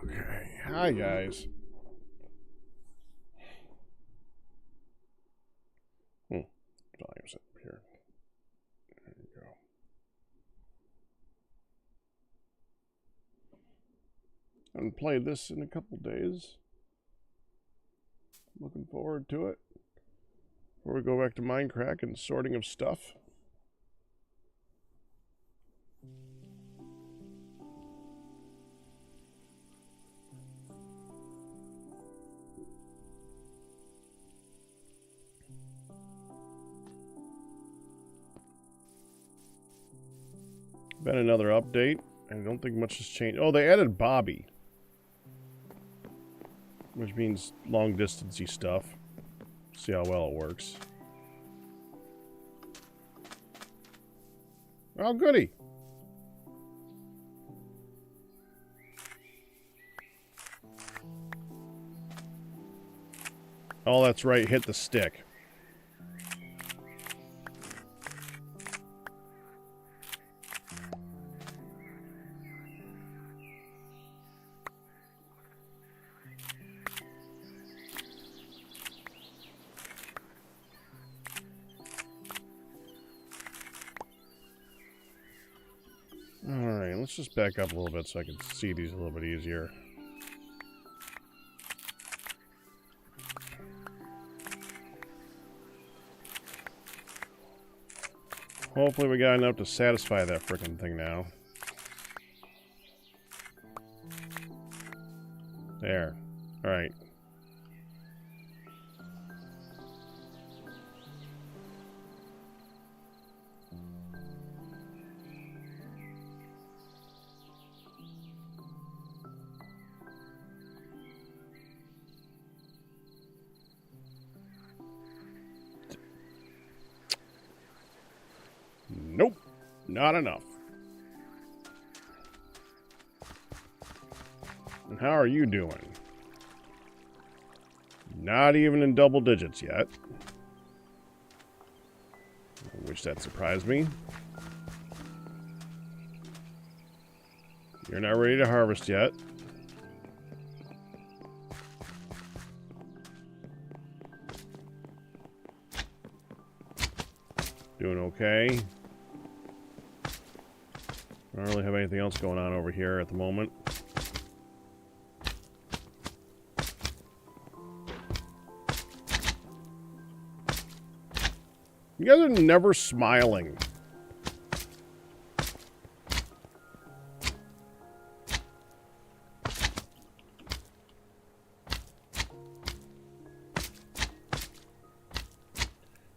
Okay. Hi, guys. Volume's up here. There you go. I haven't played this in a couple days. Looking forward to it. Before we go back to Mindcrack and sorting of stuff. Been another update. I don't think much has changed. Oh, they added Bobby. Which means long distance-y stuff. See how well it works. Oh, goody. Oh, that's right. Hit the stick. Alright, let's just back up a little bit so I can see these a little bit easier. Hopefully we got enough to satisfy that frickin' thing now. There. Alright. Nope. Not enough. And how are you doing? Not even in double digits yet. I wish that surprised me. You're not ready to harvest yet. Doing okay. I don't really have anything else going on over here at the moment. You guys are never smiling.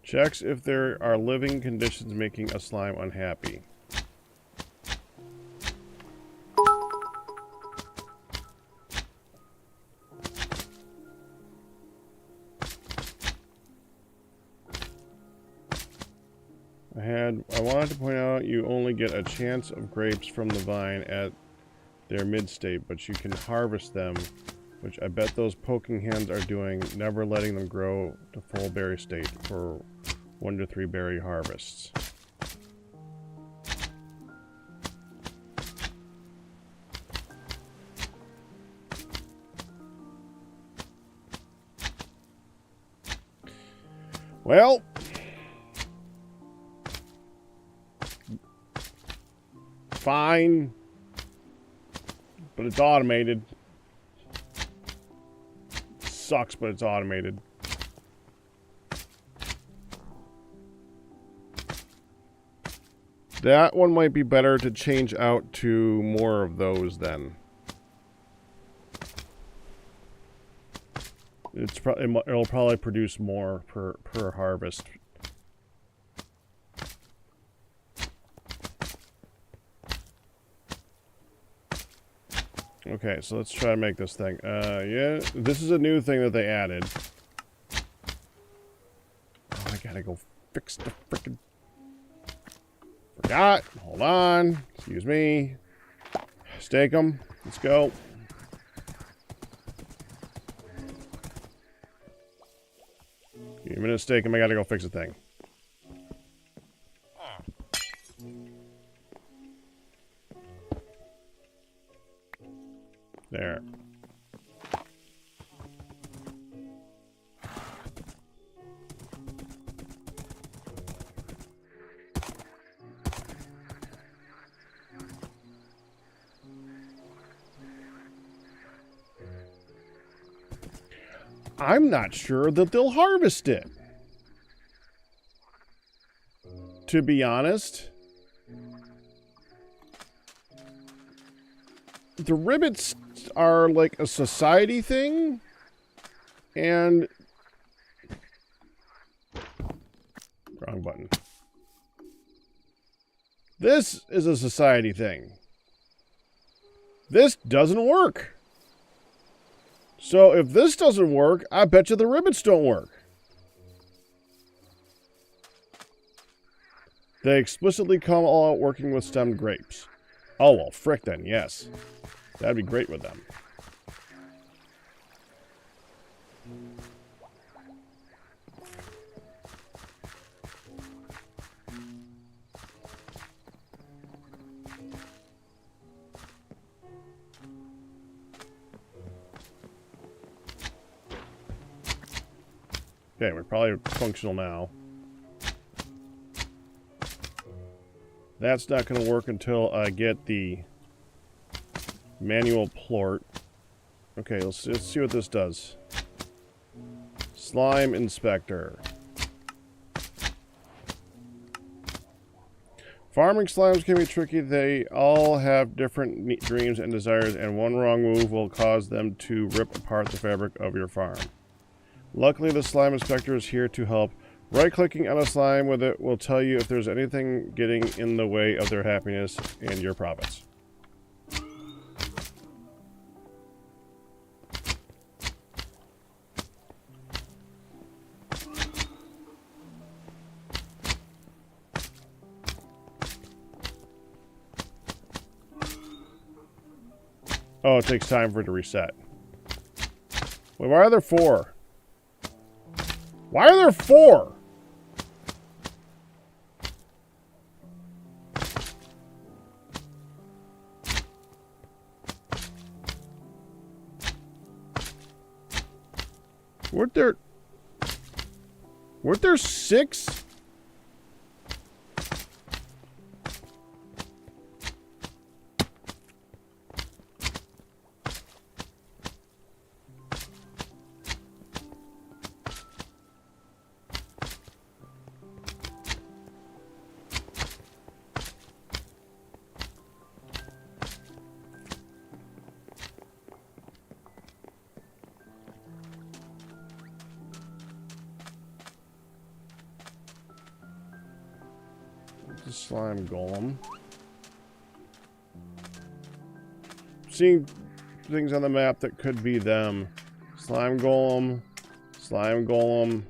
Checks if there are living conditions making a slime unhappy. I wanted to point out you only get a chance of grapes from the vine at their mid-state, but you can harvest them, which I bet those poking hands are doing, never letting them grow to full berry state for 1 to 3 berry harvests. Well, fine, but it's automated. Sucks, but it's automated. That one might be better to change out to more of those then. It'll probably produce more per harvest. Okay, so let's try to make this thing. Yeah, this is a new thing that they added. Oh, I gotta go fix the frickin'... Forgot. Hold on. Excuse me. Stake them. Let's go. Give me a minute to stake them. I gotta go fix the thing. There. I'm not sure that they'll harvest it. To be honest. The ribbits are like a society thing. And... wrong button. This is a society thing. This doesn't work. So if this doesn't work, I bet you the ribbits don't work. They explicitly come all out working with stemmed grapes. Oh, well, frick then, yes. That'd be great with them. Okay, we're probably functional now. That's not going to work until I get the manual plort. Okay, let's see what this does. Slime inspector. Farming slimes can be tricky. They all have different dreams and desires, and one wrong move will cause them to rip apart the fabric of your farm. Luckily, the slime inspector is here to help. Right-clicking on a slime with it will tell you if there's anything getting in the way of their happiness and your profits. Oh, it takes time for it to reset. Wait, why are there 4? Why are there 4? Weren't there 6? The slime golem. Seeing things on the map that could be them. Slime golem. Slime golem.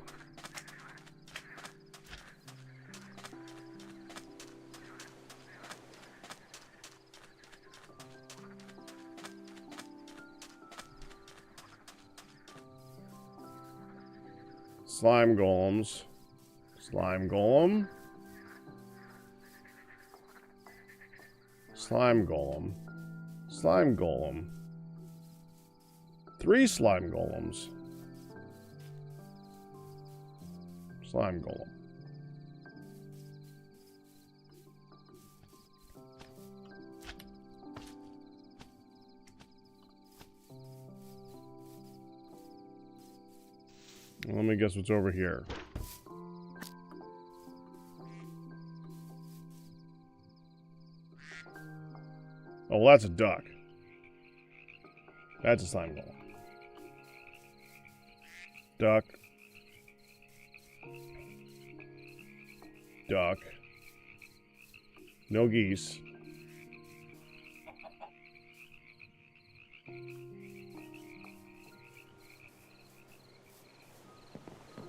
Slime golems. Slime golem. Slime golem. Slime golem. 3 slime golems. Slime golem. Let me guess what's over here. Oh, well, that's a duck. That's a slime golem. Duck. Duck. No geese.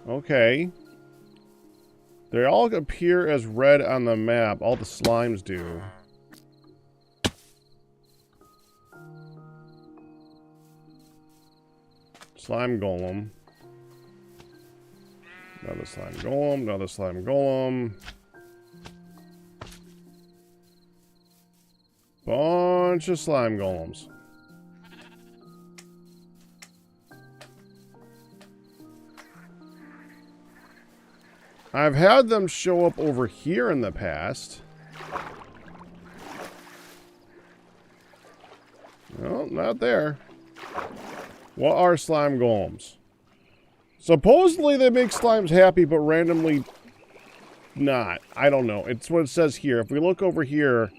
Okay. They all appear as red on the map. All the slimes do. Slime golem. Another slime golem. Another slime golem. Bunch of slime golems. I've had them show up over here in the past. No, not there. What are slime golems? Supposedly they make slimes happy, but randomly not. I don't know. It's what it says here. If we look over here,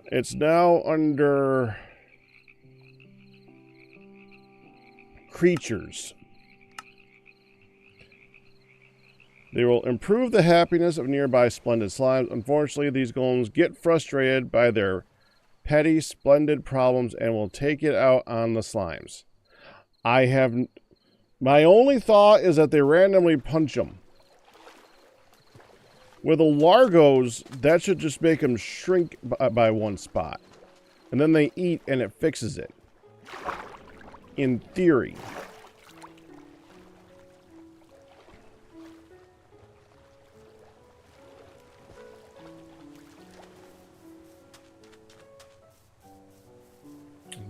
it's now under creatures. They will improve the happiness of nearby splendid slimes. Unfortunately, these golems get frustrated by their petty, splendid problems and will take it out on the slimes. My only thought is that they randomly punch them. With the Largos, that should just make them shrink by one spot. And then they eat and it fixes it. In theory.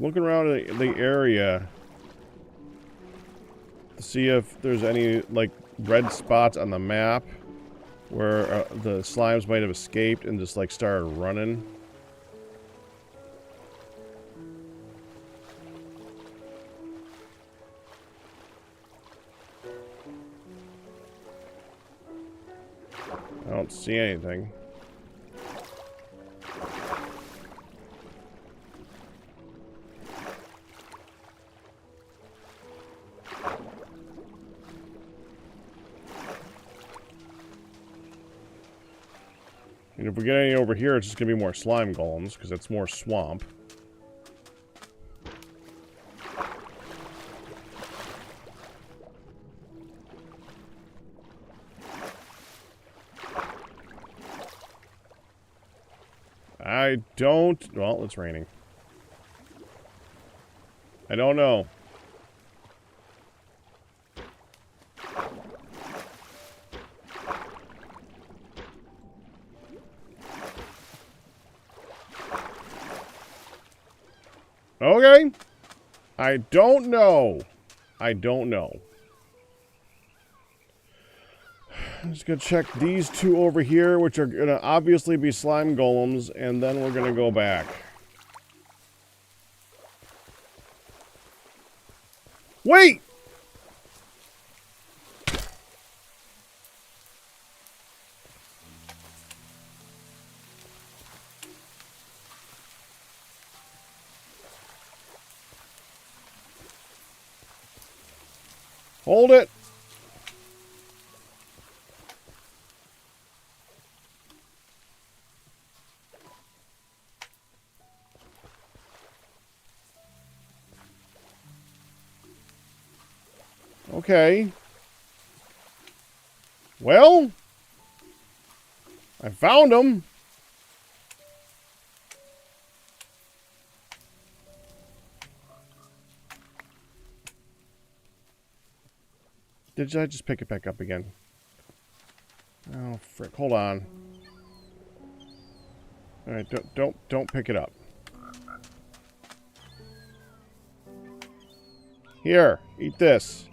Looking around the area to see if there's any like red spots on the map where the slimes might have escaped and just like started running. I don't see anything. And if we get any over here, it's just going to be more slime golems, because it's more swamp. I don't... Well, it's raining. I don't know. Okay. I don't know. I don't know. I'm just going to check these two over here, which are going to obviously be slime golems, and then we're going to go back. Wait! Hold it. Okay. Well, I found them. Did I just pick it back up again? Oh, frick. Hold on. All right, don't pick it up. Here, eat this.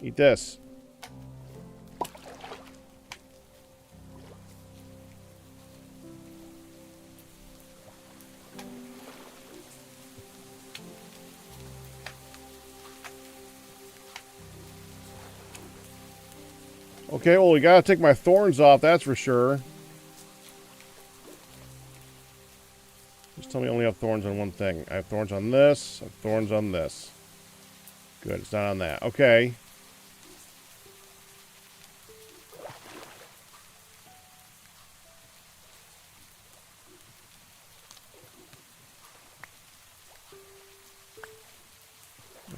Eat this. Okay, well, we gotta take my thorns off, that's for sure. Just tell me I only have thorns on one thing. I have thorns on this, I have thorns on this. Good, it's not on that. Okay.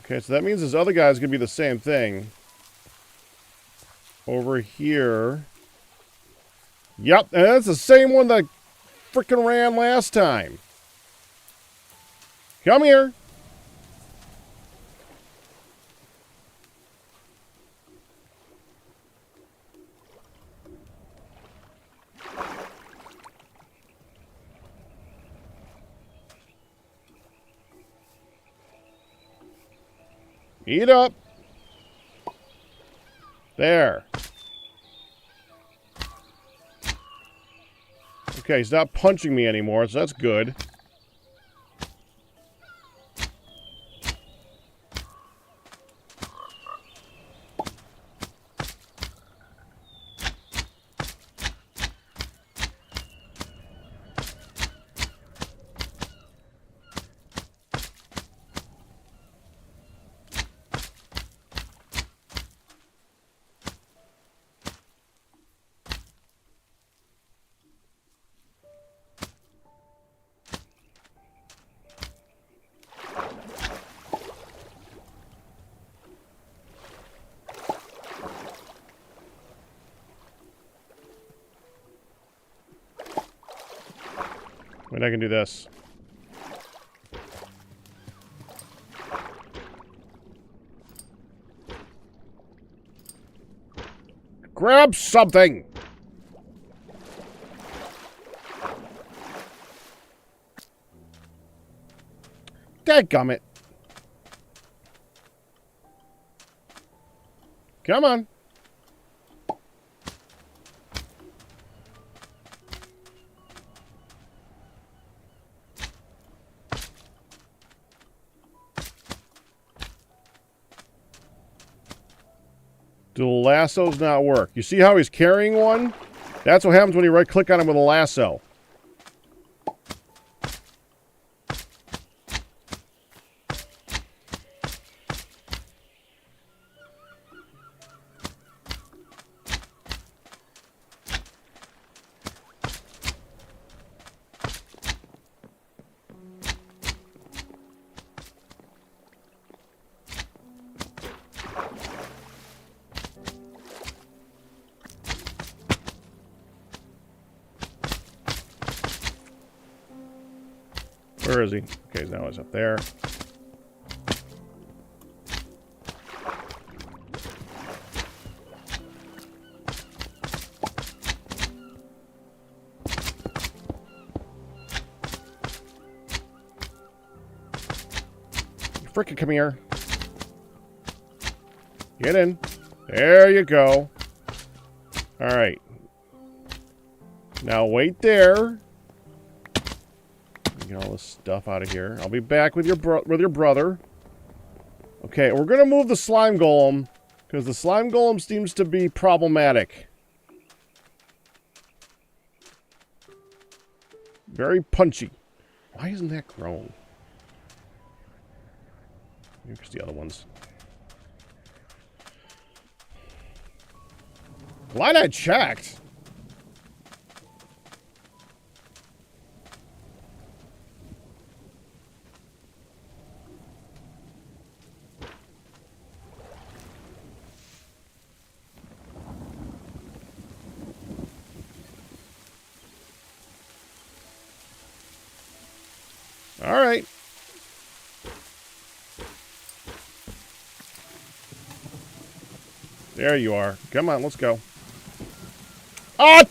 Okay, so that means this other guy's gonna be the same thing. Over here. Yep, and that's the same one that frickin' ran last time. Come here. Eat up. There. Okay, he's not punching me anymore, so that's good. Wait, I can do this. Grab something! Dadgummit. Come on. Do the lassos not work? You see how he's carrying one? That's what happens when you right-click on him with a lasso. Where is he? Okay, now he's up there. You frickin' come here. Get in. There you go. Alright. Now wait there. Get all this stuff out of here. I'll be back with your brother. Okay, we're gonna move the slime golem because the slime golem seems to be problematic. Very punchy. Why isn't that grown? Here's the other ones. Glad I checked. All right. There you are. Come on, let's go. Ah!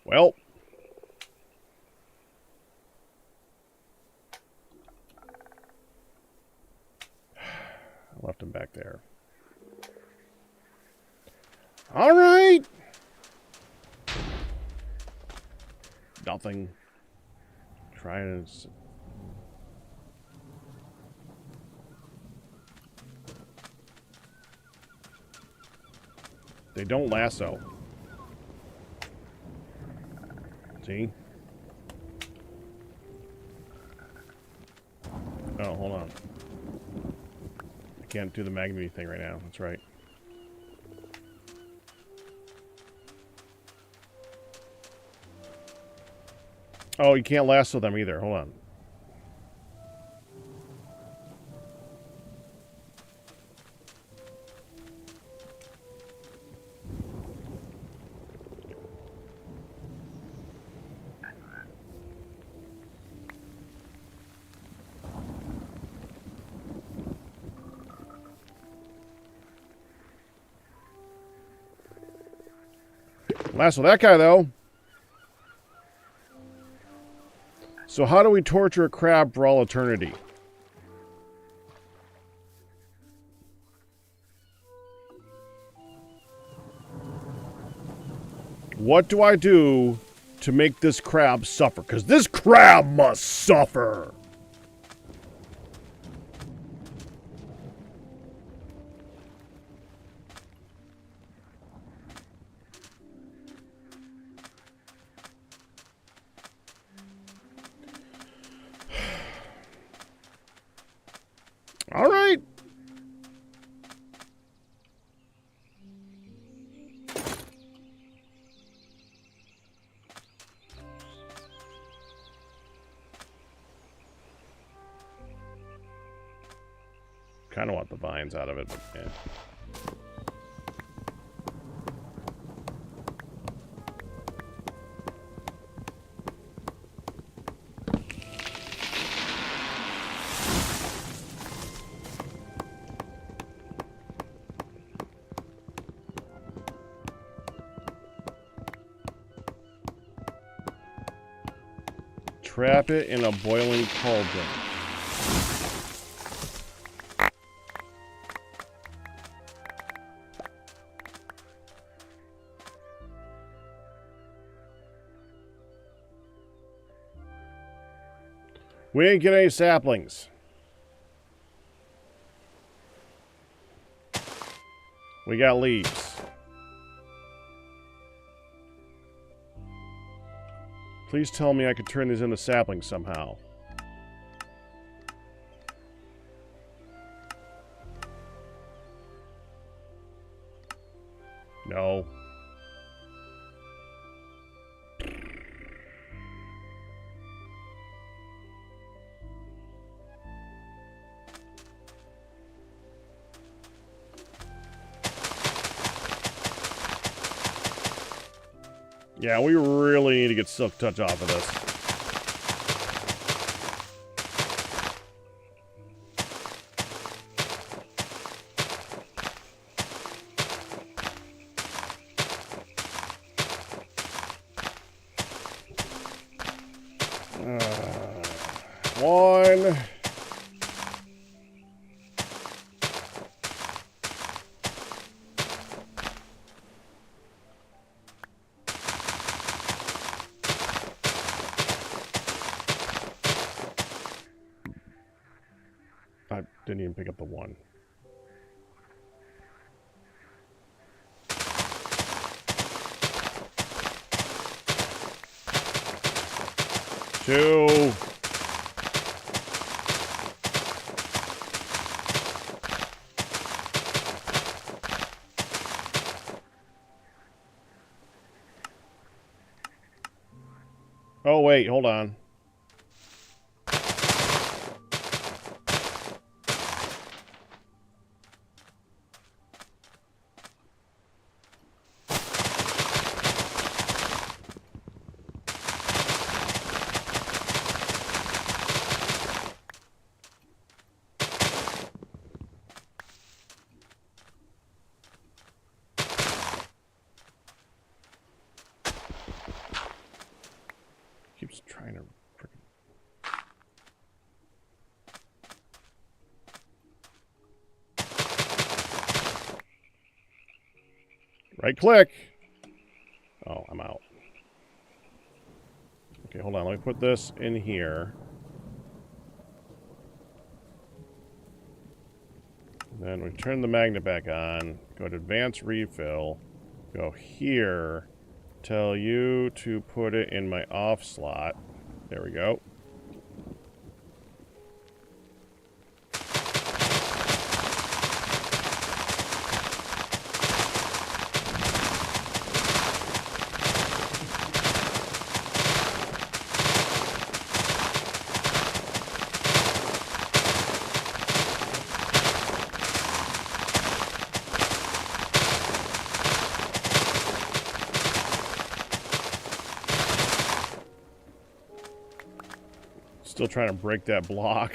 Well. I left him back there. All right. Nothing. Trying to... They don't lasso. See? Oh, hold on. I can't do the magnet thing right now. That's right. Oh, you can't lasso them either. Hold on. Lasso that guy, though. So how do we torture a crab for all eternity? What do I do to make this crab suffer? Because this crab must suffer. All right. Kind of want the vines out of it, but yeah. Trap it in a boiling cauldron. We didn't get any saplings. We got leaves. Please tell me I could turn these into saplings somehow. No. Yeah, we really need to get Silk Touch off of this. One. I didn't even pick up the one. Two. Oh, wait, hold on. Keeps trying to freaking... Right click. Oh, I'm out. Okay, hold on. Let me put this in here. And then we turn the magnet back on. Go to advanced refill. Go here. Tell you to put it in my off slot. There we go. Still trying to break that block.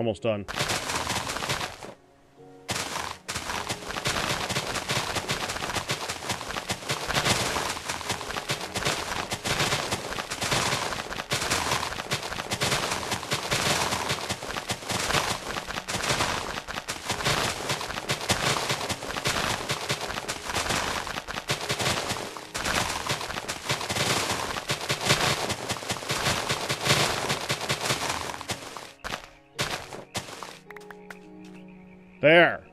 almost done. There.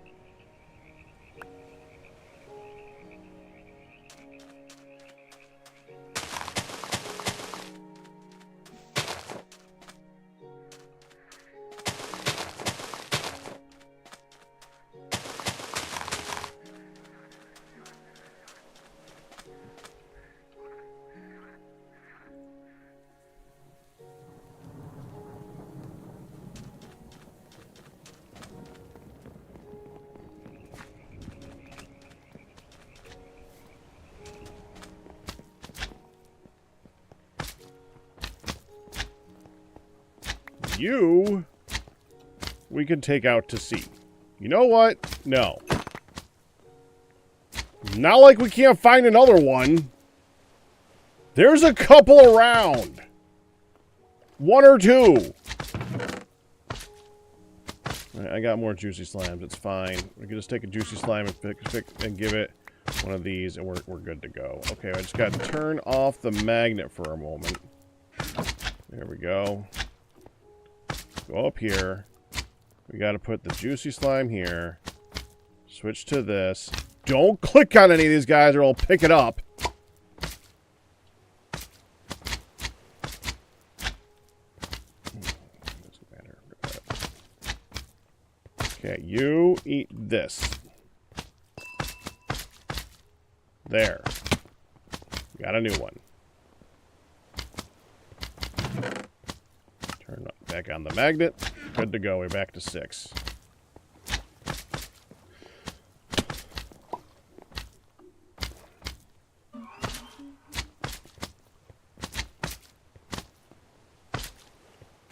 You, we can take out to sea. You know what? No. Not like we can't find another one. There's a couple around. One or two. Right, I got more juicy slimes. It's fine. We can just take a juicy slime and give it one of these, and we're good to go. Okay, I just got to turn off the magnet for a moment. There we go. Go up here. We got to put the juicy slime here. Switch to this. Don't click on any of these guys or I'll pick it up. Doesn't matter. Okay, you eat this. There. Got a new one. Turn back on the magnet. Good to go. We're back to 6.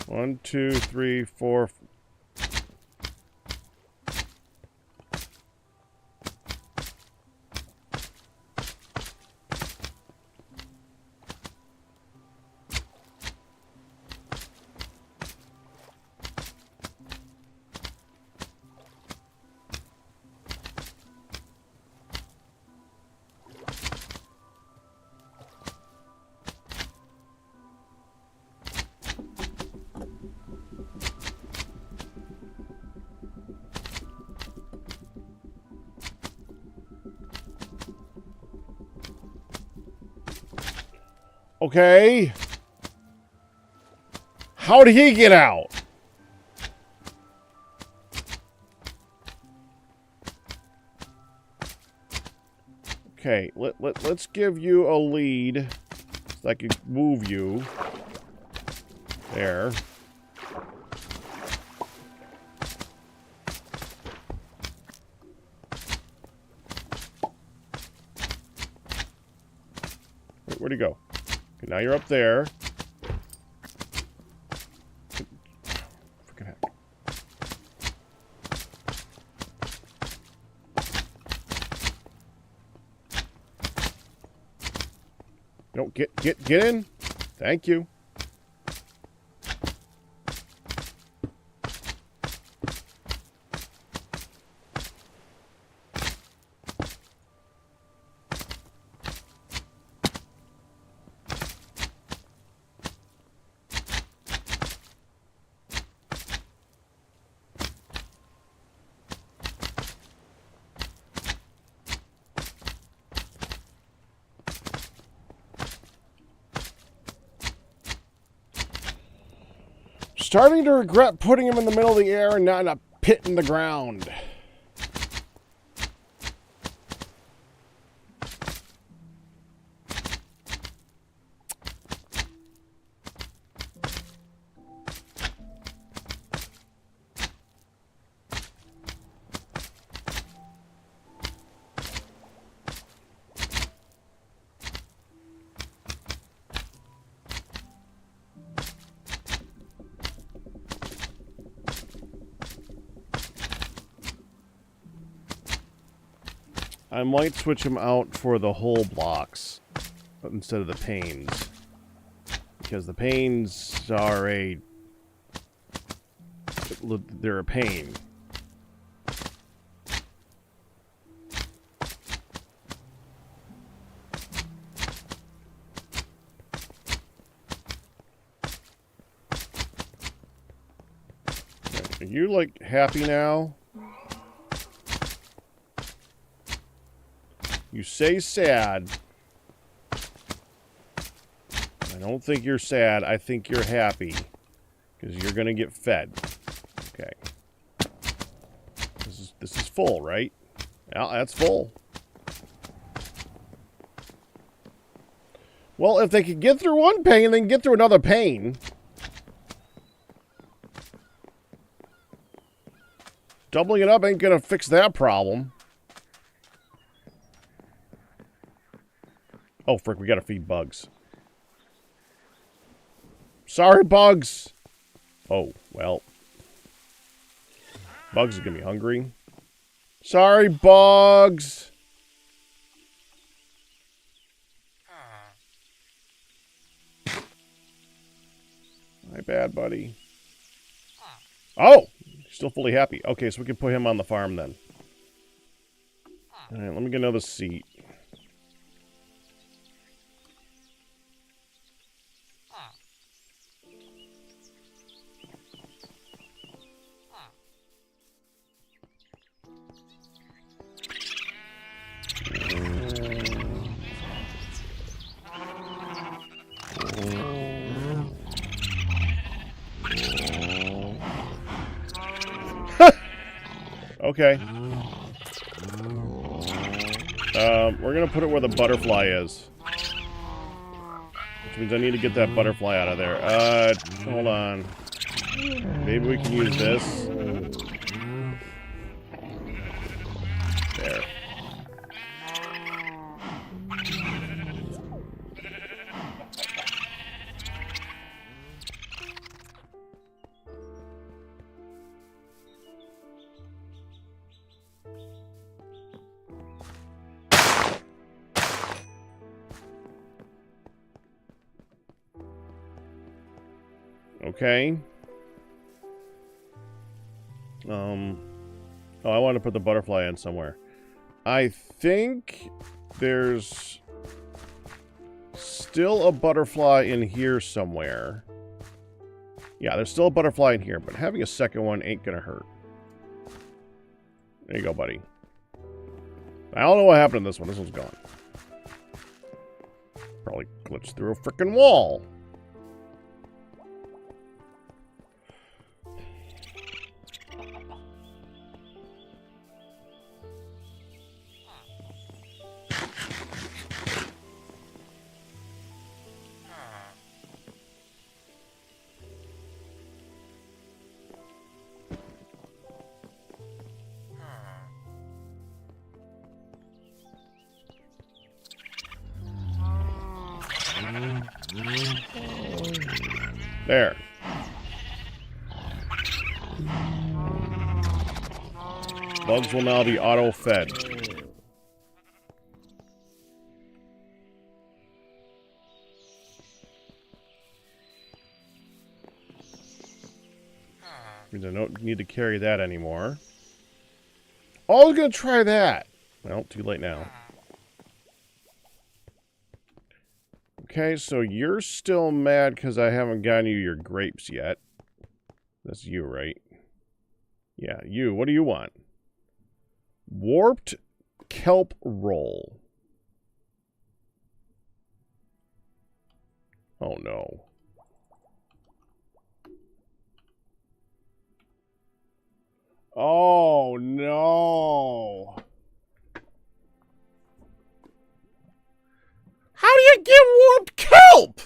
One, two, three, four. Okay. How did he get out? Okay, let's give you a lead so I can move you. There. Where'd he go? Okay, now you're up there. Freaking heck. No, get in. Thank you. Starting to regret putting him in the middle of the air and not in a pit in the ground. I might switch him out for the hole blocks instead of the panes. Because the panes are they're a pain. Are you, like, happy now? You say sad. I don't think you're sad. I think you're happy. Because you're going to get fed. Okay. This is full, right? Yeah, that's full. Well, if they could get through one pain, they can get through another pain. Doubling it up ain't gonna fix that problem. Oh, frick, we gotta feed bugs. Sorry, bugs! Oh, well. Bugs is gonna be hungry. Sorry, bugs! My bad, buddy. Oh! Still fully happy. Okay, so we can put him on the farm then. Alright, let me get another seat. Okay. We're gonna put it where the butterfly is. Which means I need to get that butterfly out of there. Hold on. Maybe we can use this. There. Okay. Oh, I want to put the butterfly in somewhere. I think there's still a butterfly in here somewhere. Yeah, there's still a butterfly in here, but having a second one ain't gonna hurt. There you go, buddy. I don't know what happened to this one. This one's gone. Probably glitched through a frickin' wall. There. Bugs will now be auto-fed. Means I don't need to carry that anymore. Oh, I was gonna try that. Well, too late now. Okay, so you're still mad because I haven't gotten you your grapes yet. That's you, right? Yeah, you. What do you want? Warped kelp roll. Oh, no. Oh, no. How do you get warped kelp?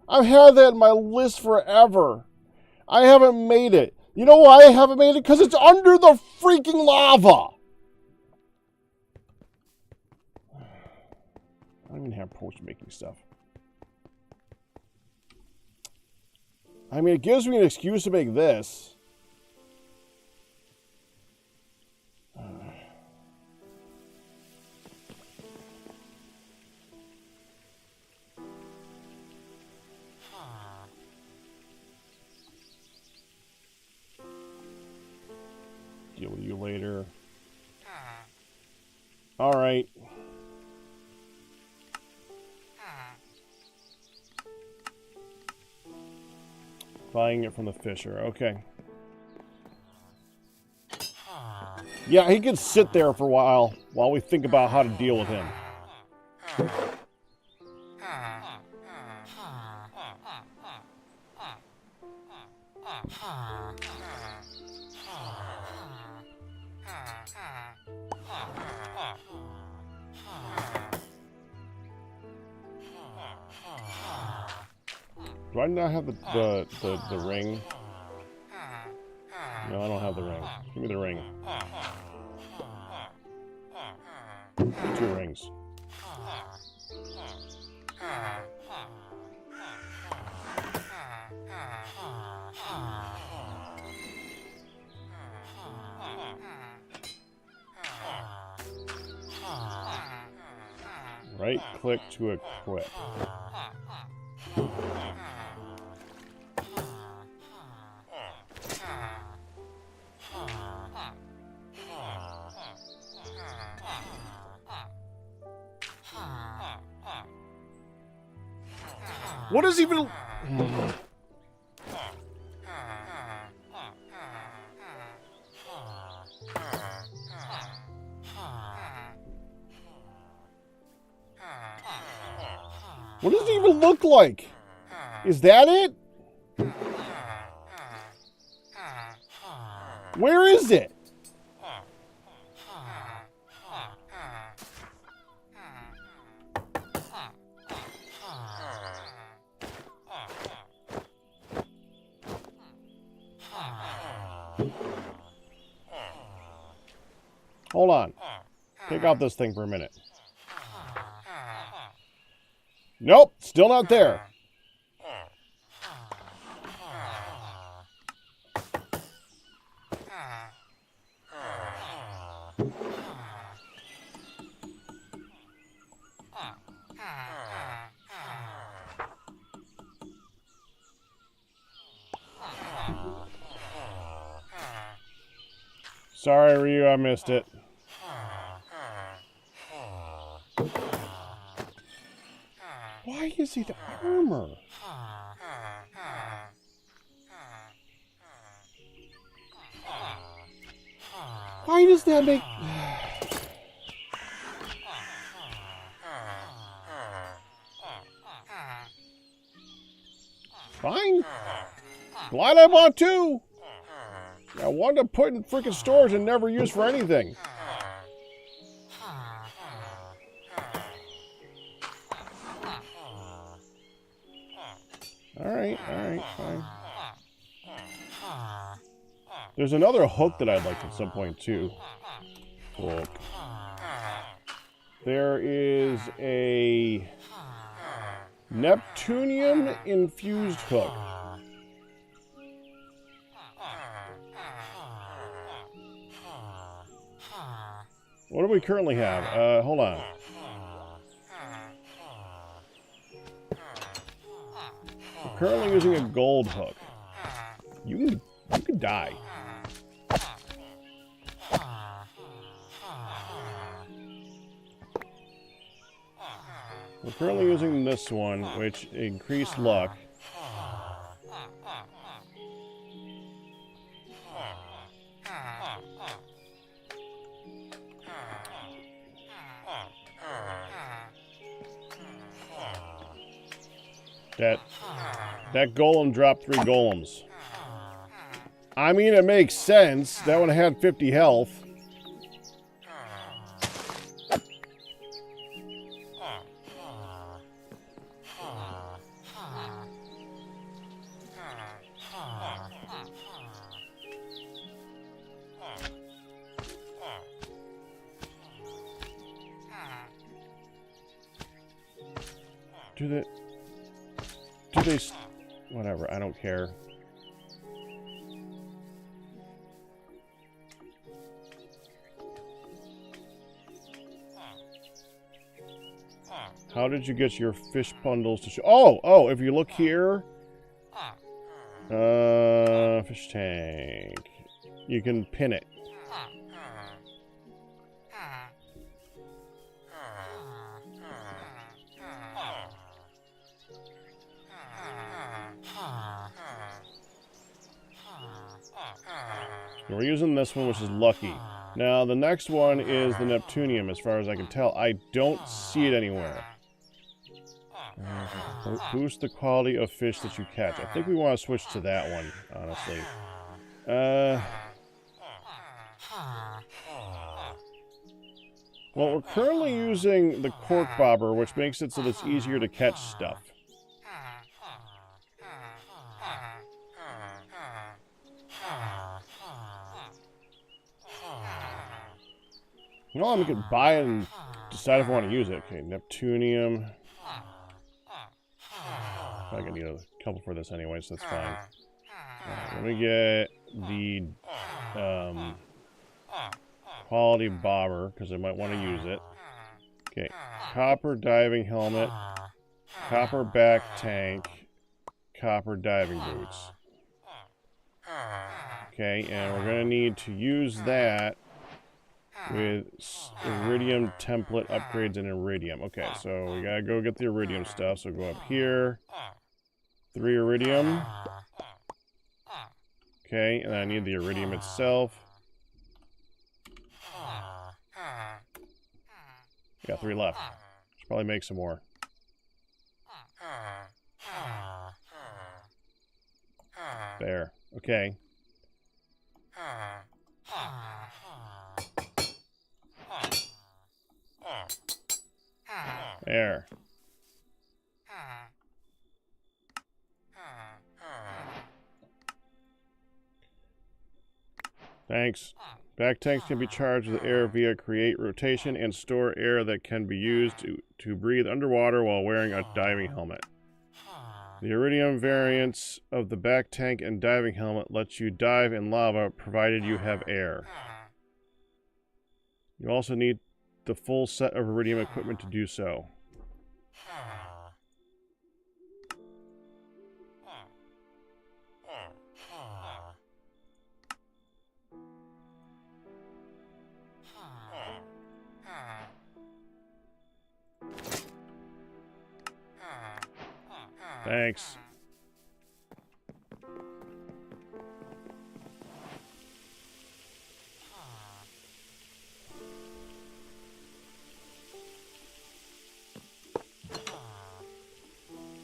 I've had that in my list forever. I haven't made it. You know why I haven't made it? Because it's under the freaking lava. I don't even have potion making stuff. I mean, it gives me an excuse to make this. Deal with you later. All right. Buying it from the fisher. Okay. Yeah, he can sit there for a while we think about how to deal with him. Do I not have the ring? No, I don't have the ring. Give me the ring. 2 rings. Right click to equip. What is even... What does it even look like? Is that it? Where is it? Hold on. Take out this thing for a minute. Nope, still not there. Sorry, Ryu, I missed it. Why is he the armor? Why does that make... Fine. Glad I bought 2. I wanted to put in freaking storage and never use for anything. Alright, fine. There's another hook that I'd like at some point, too. Hook. There is a Neptunium-infused hook. What do we currently have? Hold on. We're currently using a gold hook. You can die. We're currently using this one, which increased luck. That golem dropped 3 golems. I mean, it makes sense. That one had 50 health. Do they Whatever, I don't care. How did you get your fish bundles to show? Oh, if you look here, fish tank, you can pin it. We're using this one, which is lucky. Now, the next one is the Neptunium, as far as I can tell. I don't see it anywhere. Boost the quality of fish that you catch. I think we want to switch to that one, honestly. Well, we're currently using the cork bobber, which makes it so that it's easier to catch stuff. Well, I could buy it and decide if I want to use it. Okay, Neptunium. I'm gonna need a couple for this anyway, so that's fine. Let me get the quality bobber, because I might want to use it. Okay, copper diving helmet, copper back tank, copper diving boots. Okay, and we're gonna need to use that with iridium template upgrades in iridium. Okay, so we gotta go get the iridium stuff. So go up here. 3 iridium. Okay, and I need the iridium itself. Got 3 left. Should probably make some more. There. Okay. There. Thanks. Back tanks can be charged with air via create rotation and store air that can be used to breathe underwater while wearing a diving helmet. The iridium variants of the back tank and diving helmet lets you dive in lava provided you have air. You also need the full set of iridium equipment to do so. Thanks.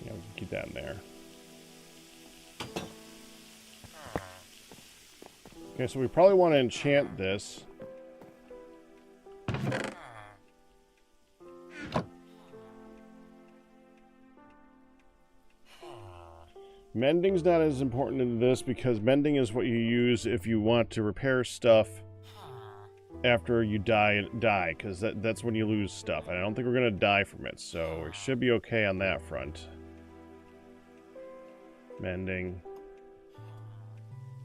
Yeah, we can keep that in there. Okay, so we probably want to enchant this. Mending's not as important in this because mending is what you use if you want to repair stuff after you die, because that's when you lose stuff. And I don't think we're going to die from it, so we should be okay on that front. Mending.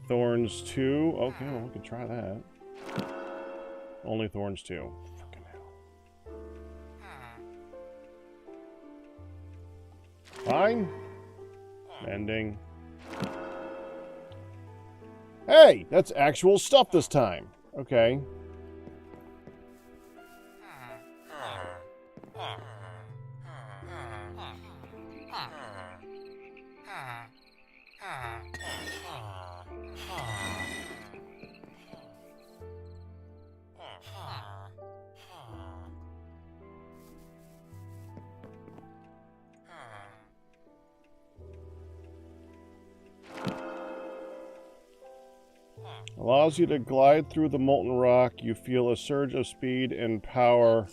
Thorns 2. Okay, well, we can try that. Only Thorns 2. Fucking hell. Fine. Mending. Hey! That's actual stuff this time. Okay. Allows you to glide through the molten rock. You feel a surge of speed and power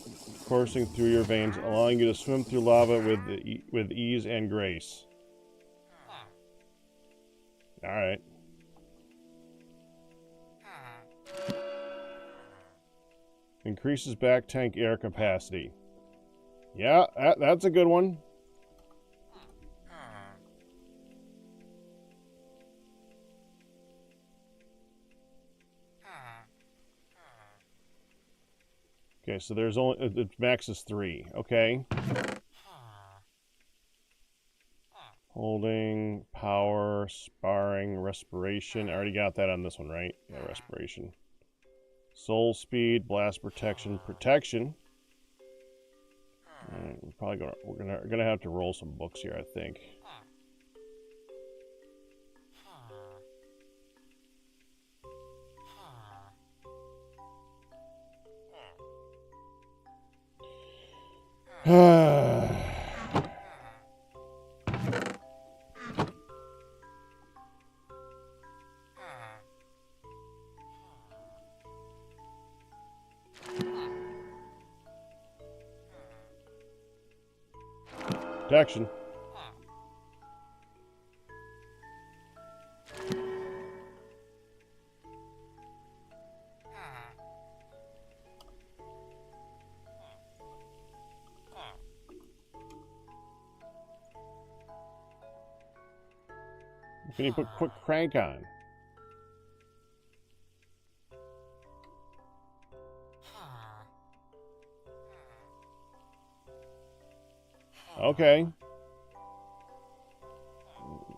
coursing through your veins, allowing you to swim through lava with ease and grace. Alright. Increases back tank air capacity. Yeah, that's a good one. Okay, so there's only... the max is 3. Okay. Holding, power, sparring, respiration. I already got that on this one, right? Yeah, respiration. Soul speed, blast protection, protection. We're gonna have to roll some books here, I think. Protection. Can you put quick crank on? Okay.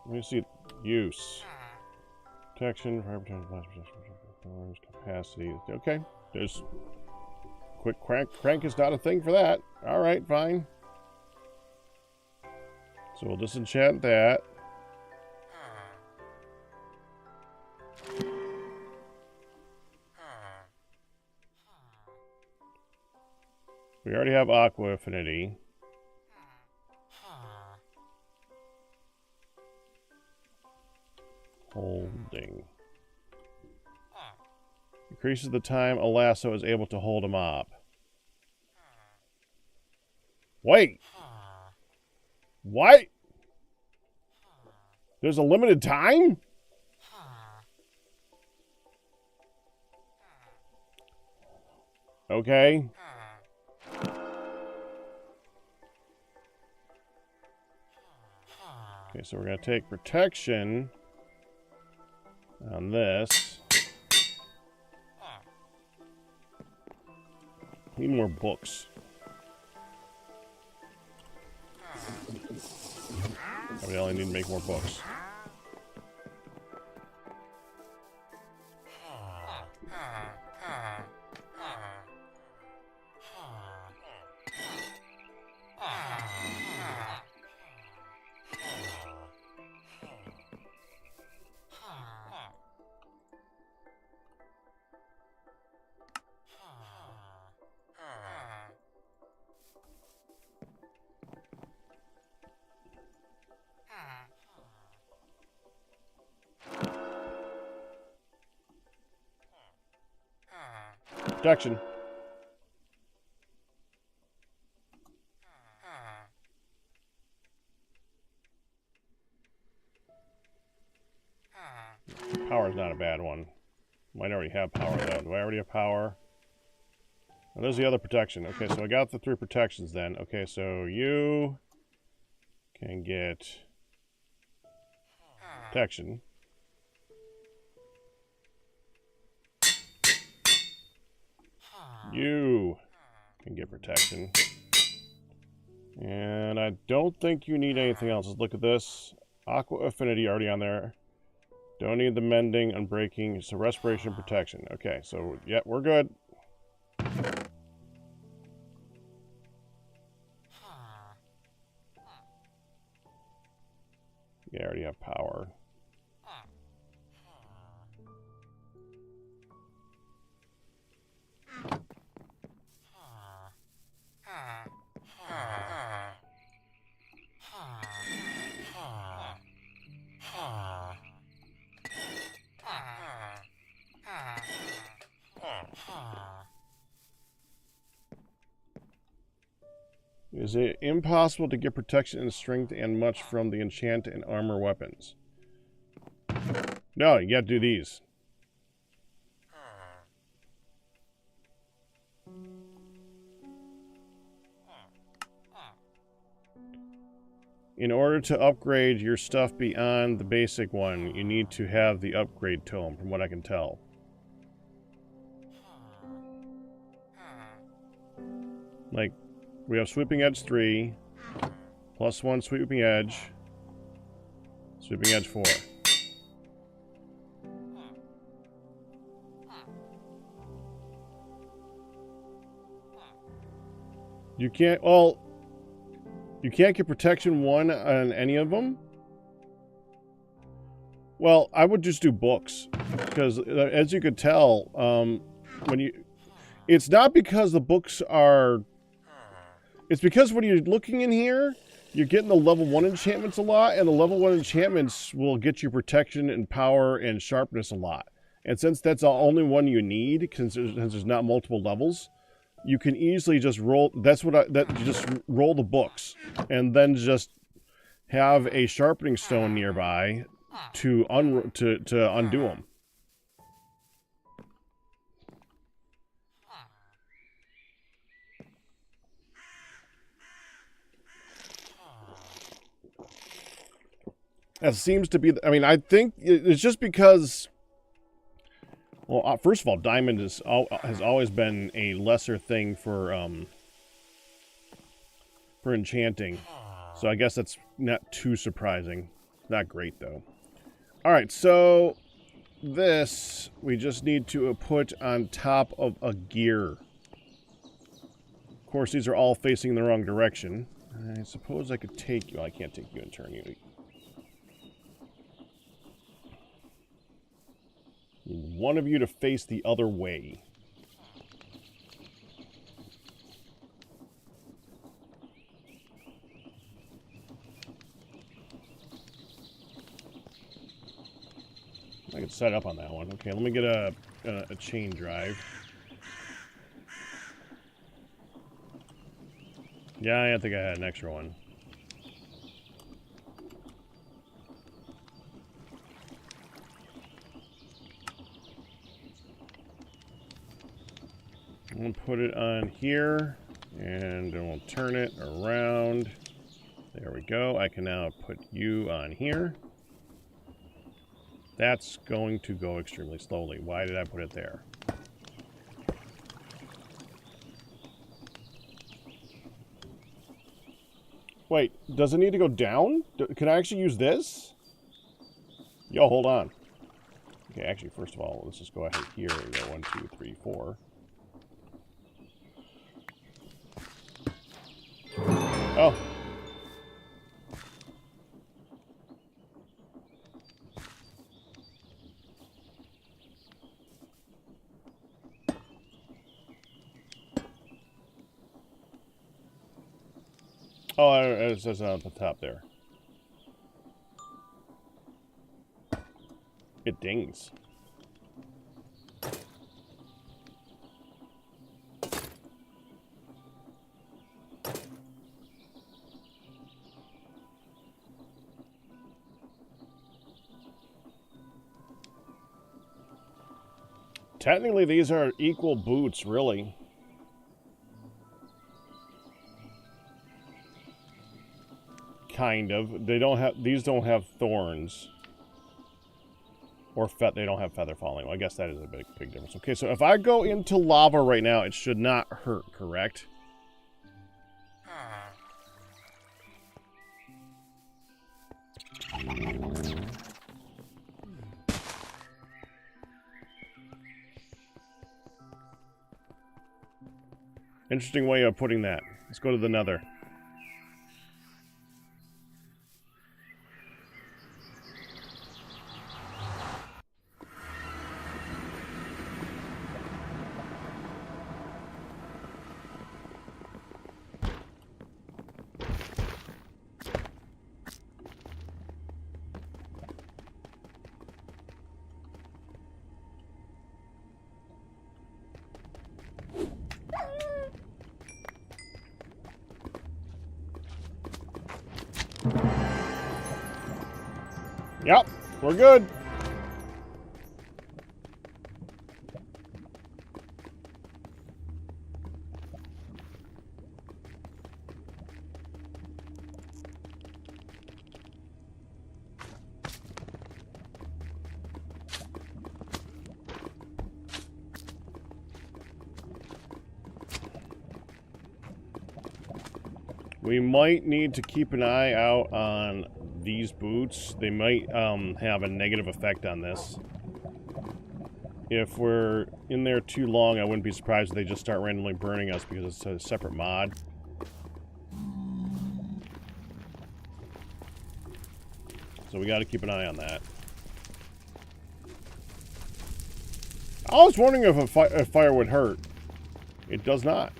Let me see. Use. Protection, fire protection, blast protection, capacity. Okay. There's quick crank. Crank is not a thing for that. Alright, fine. So we'll disenchant that. We already have Aqua Affinity. Holding. Increases the time a lasso is able to hold a mob. Wait! What? There's a limited time? Okay. Okay, so we're going to take protection on this. Need more books. We only need to make more books. Protection. Power is not a bad one. Might already have power though. Do I already have power? Oh, there's the other protection. Okay, so I got the 3 protections then. Okay, so you can get protection. You can get protection. And I don't think you need anything else. Let's look at this. Aqua Affinity already on there. Don't need the mending, unbreaking, so respiration, protection. Okay, so yeah, we're good. Yeah, I already have power. Is it impossible to get protection and strength and much from the enchant and armor weapons? No, you gotta do these. In order to upgrade your stuff beyond the basic one, you need to have the upgrade tome, from what I can tell. Like, we have sweeping edge 3, +1 sweeping edge 4. You can't, well, you can't get protection 1 on any of them? Well, I would just do books, because as you could tell, when you, it's not because the books are, it's because when you're looking in here, you're getting the level 1 enchantments a lot, and the level 1 enchantments will get you protection and power and sharpness a lot. And since that's the only one you need, since there's not multiple levels, you can easily just roll, you just roll the books, and then just have a sharpening stone nearby to undo them. That seems to be, I mean, I think it's just because, well, first of all, diamond has always been a lesser thing for enchanting. So I guess that's not too surprising. Not great, though. All right, so this we just need to put on top of a gear. Of course, these are all facing the wrong direction. I suppose I could take you. Well, I can't take you and turn you. One of you to face the other way. I can set up on that one. Okay, let me get a chain drive. Yeah, I think I had an extra one. I'm going to put it on here, and then we'll turn it around. There we go. I can now put you on here. That's going to go extremely slowly. Why did I put it there? Wait, does it need to go down? Can I actually use this? Yo, hold on. Okay, actually, first of all, let's just go ahead here and go 1, 2, 3, 4. Oh. Oh, it says on the top there. It dings. Technically, these are equal boots, really. Kind of. They don't have, these don't have thorns. Or they don't have feather falling. Well, I guess that is a big difference. Okay, so if I go into lava right now, it should not hurt, correct? Interesting way of putting that. Let's go to the nether. Yep, we're good. We might need to keep an eye out on these boots. They might have a negative effect on this. If we're in there too long, I wouldn't be surprised if they just start randomly burning us because it's a separate mod. So we got to keep an eye on that. I was wondering if a fire would hurt. It does not.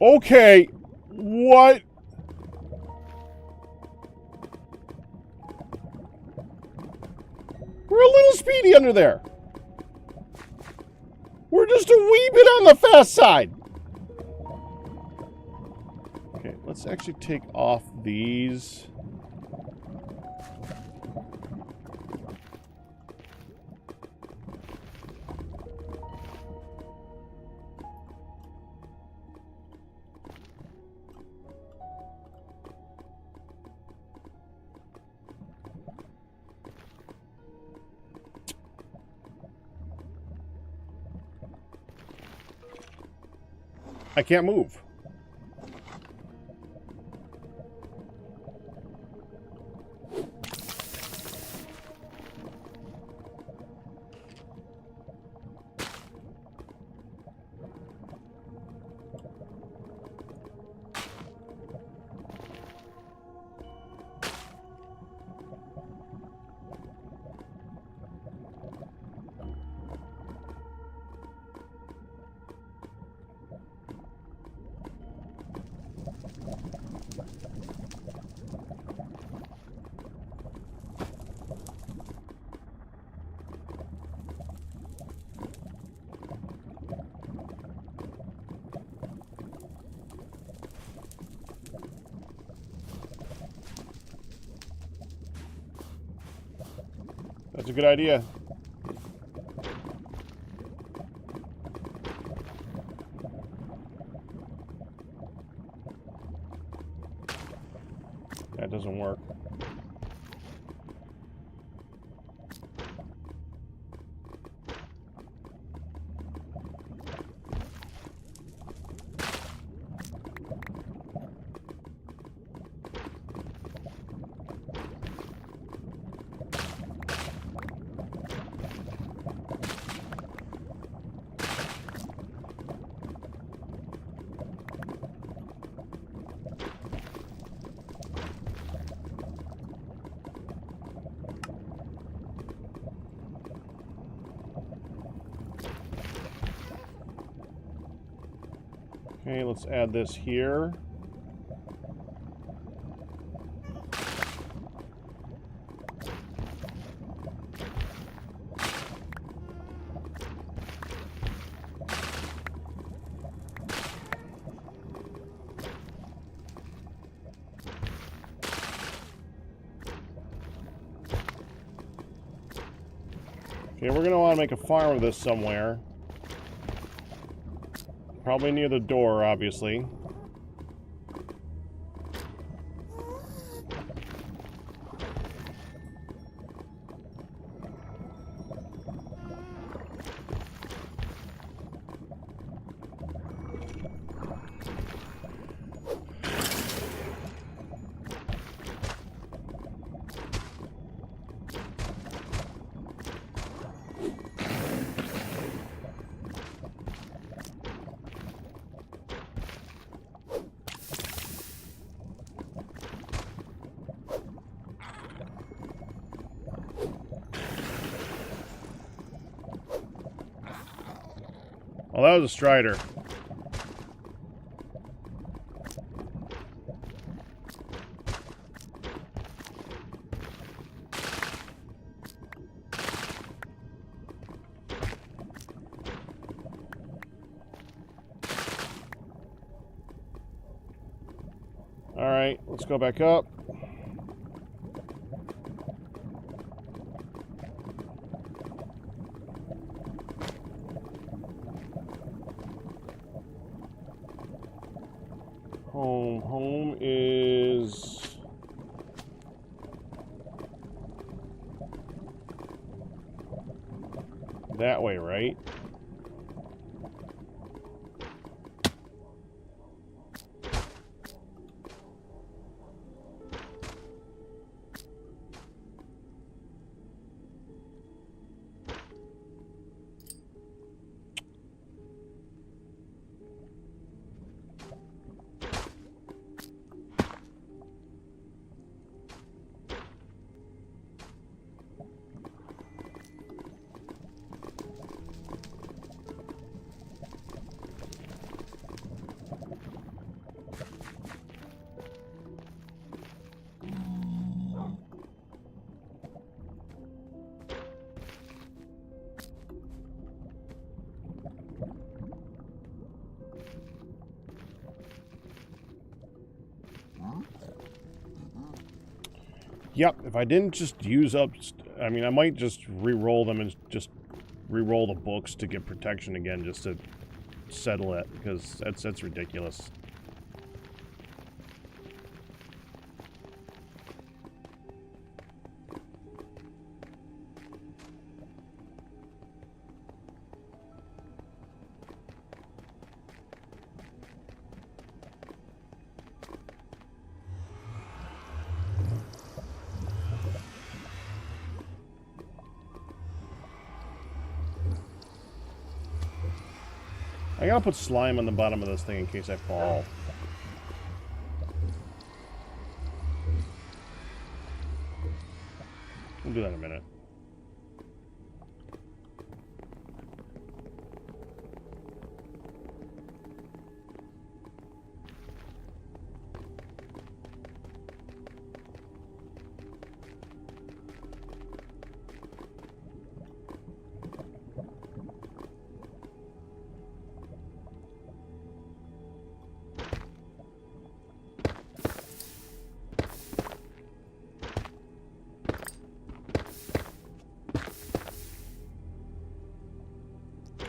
Okay, what? We're a little speedy under there. We're just a wee bit on the fast side. Okay, let's actually take off these. I can't move. That's a good idea. That doesn't work. Okay, let's add this here. Okay, we're going to want to make a farm of this somewhere. Probably near the door, obviously. Oh, that was a strider. All right, let's go back up. Home is that way, right? Yep, if I didn't just use up... I mean, I might just re-roll them and just re-roll the books to get protection again, just to settle it, because that's ridiculous. I gotta put slime on the bottom of this thing in case I fall. We'll do that in a minute.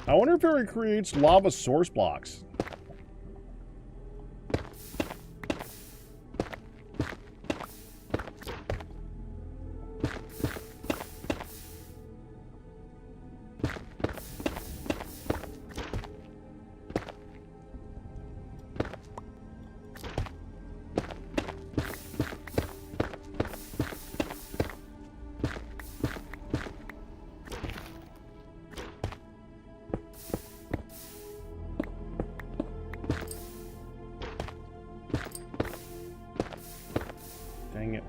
I wonder if it recreates lava source blocks. Dang it.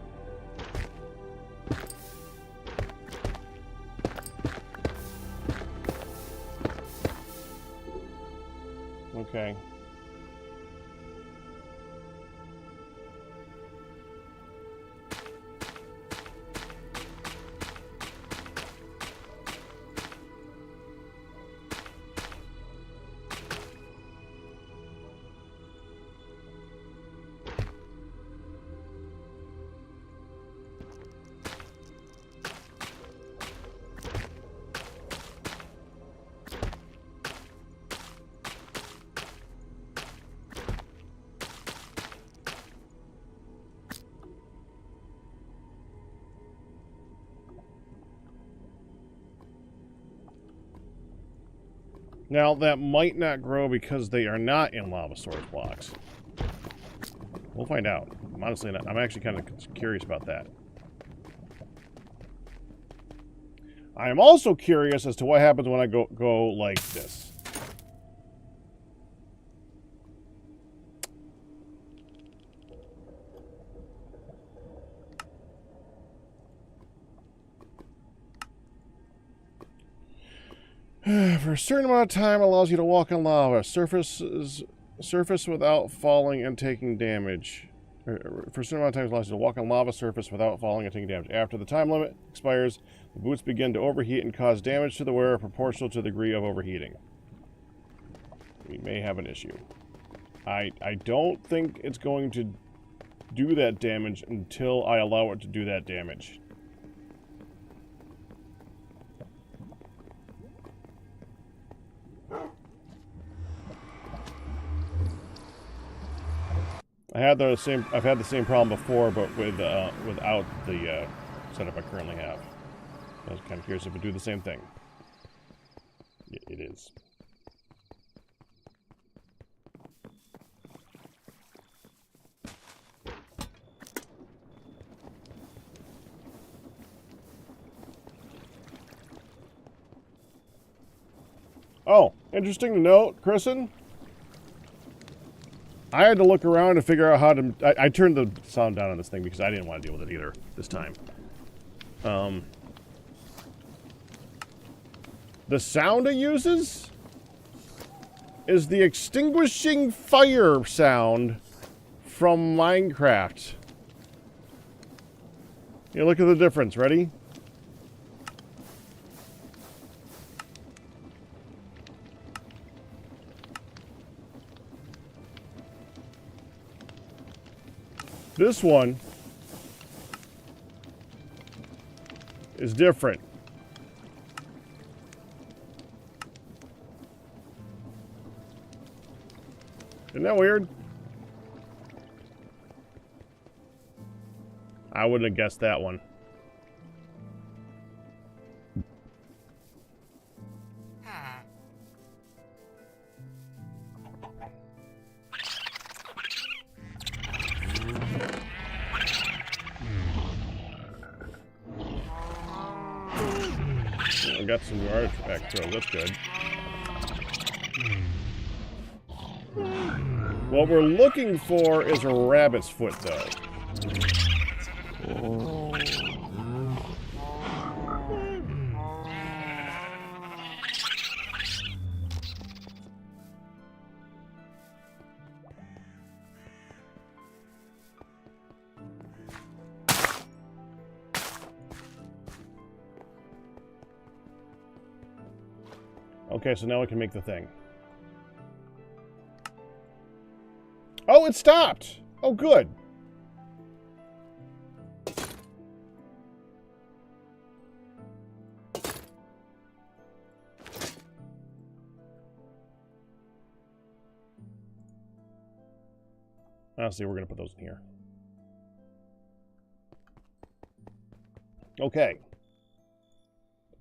Okay. Now, that might not grow because they are not in lava source blocks. We'll find out. Honestly, I'm actually kind of curious about that. I am also curious as to what happens when I go like this. For a certain amount of time, allows you to walk on lava. Surface without falling and taking damage. For a certain amount of time, allows you to walk on lava surface without falling and taking damage. After the time limit expires, the boots begin to overheat and cause damage to the wearer proportional to the degree of overheating. We may have an issue. I don't think it's going to do that damage until I allow it to do that damage. I've had the same problem before, but without the setup I currently have. I was kind of curious if it would do the same thing. It is. Oh, interesting to note, Kristen. I had to look around to figure out how to... I turned the sound down on this thing because I didn't want to deal with it either this time. The sound it uses is the extinguishing fire sound from Minecraft. You look at the difference. Ready? This one is different. Isn't that weird? I wouldn't have guessed that one. I got some new artifact throw. That's good. What we're looking for is a rabbit's foot, though. Okay, so now we can make the thing. Oh, it stopped! Oh, good. Honestly, we're going to put those in here. Okay.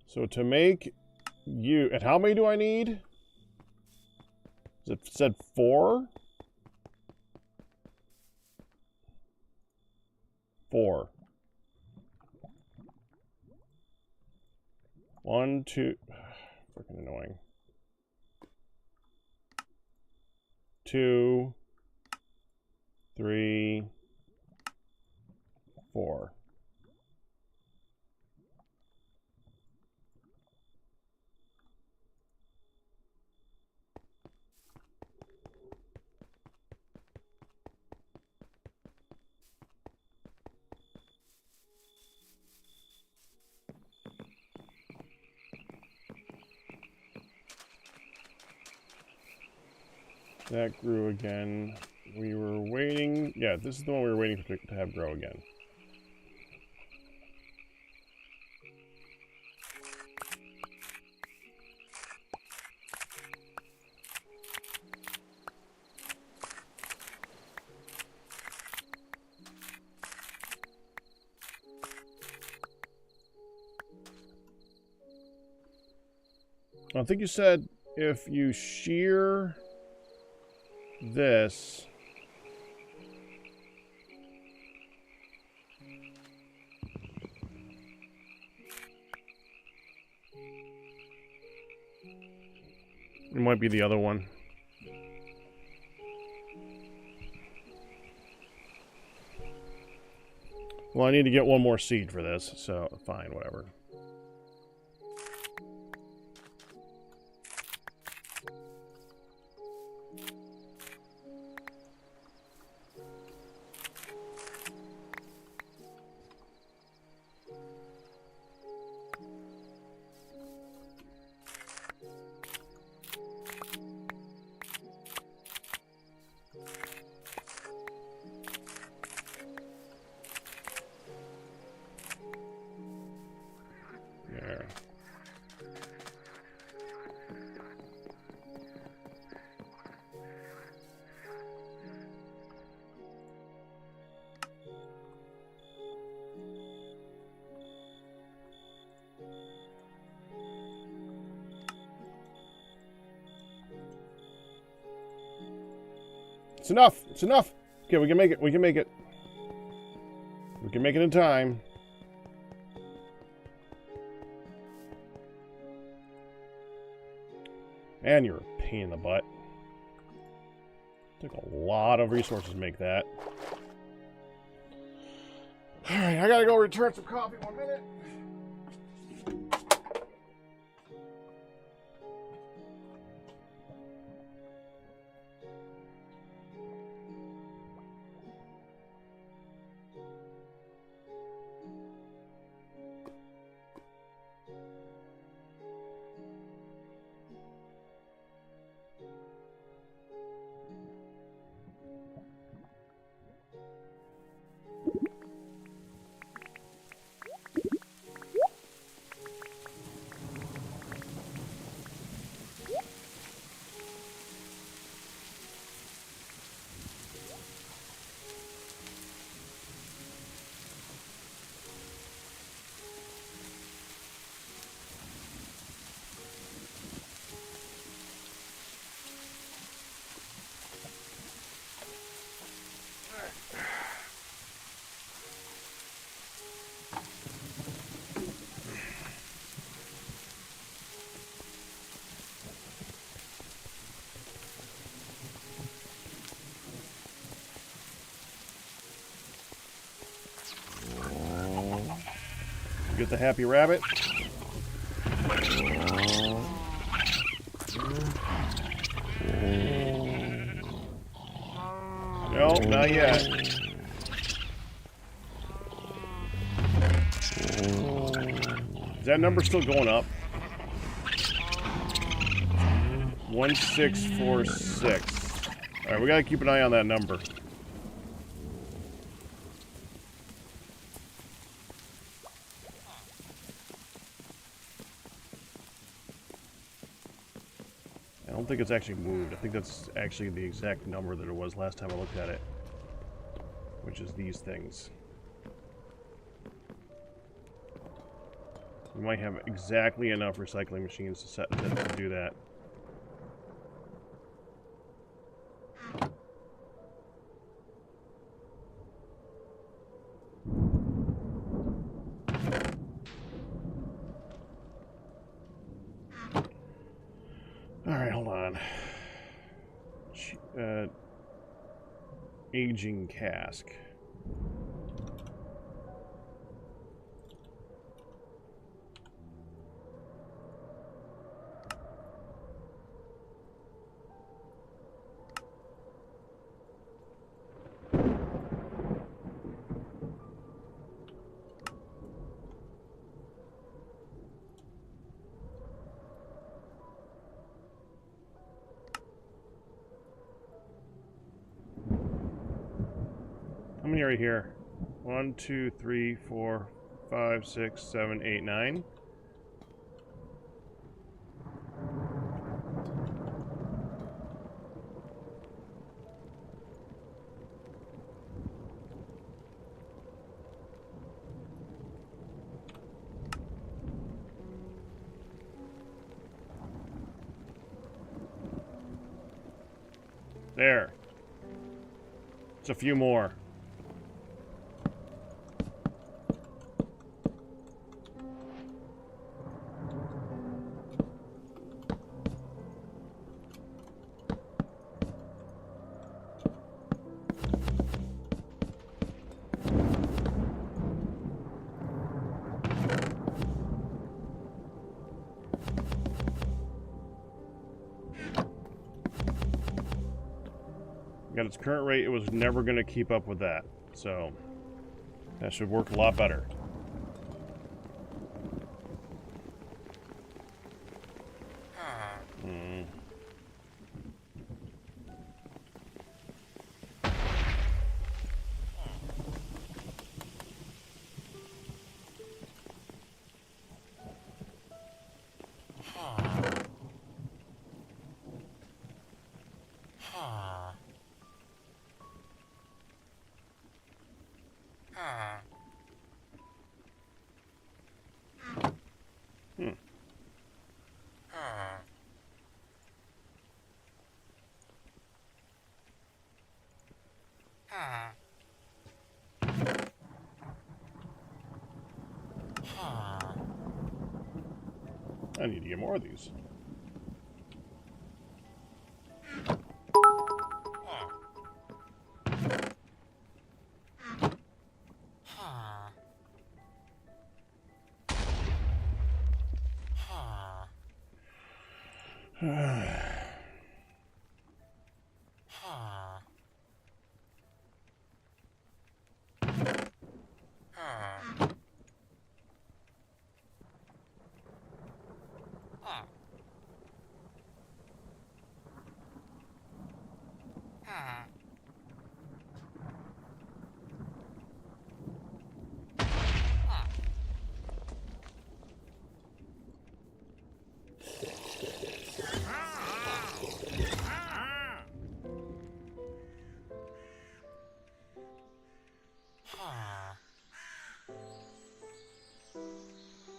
So to make you... And how many do I need? It said 4? 4. 1, 2... Freaking annoying. 2... 3... 4. That grew again. We were waiting... Yeah, this is the one we were waiting to have grow again. I think you said if you shear this... It might be the other one. Well, I need to get one more seed for this, so fine, whatever. It's enough. It's enough. Okay, we can make it. We can make it. We can make it in time. And you're a pain in the butt. Took a lot of resources to make that. Alright, I gotta go return some coffee. 1 minute. Get the happy rabbit. No, not yet. Is that number still going up? 1646. Alright, we gotta keep an eye on that number. I don't think it's actually moved. I think that's actually the exact number that it was last time I looked at it. Which is these things. We might have exactly enough recycling machines to do that. Alright, hold on. Aging cask. How many are here? 1, 2, 3, 4, 5, 6, 7, 8, 9. There. It's a few more. At its current rate, it was never going to keep up with that. So, that should work a lot better. I need to get more of these.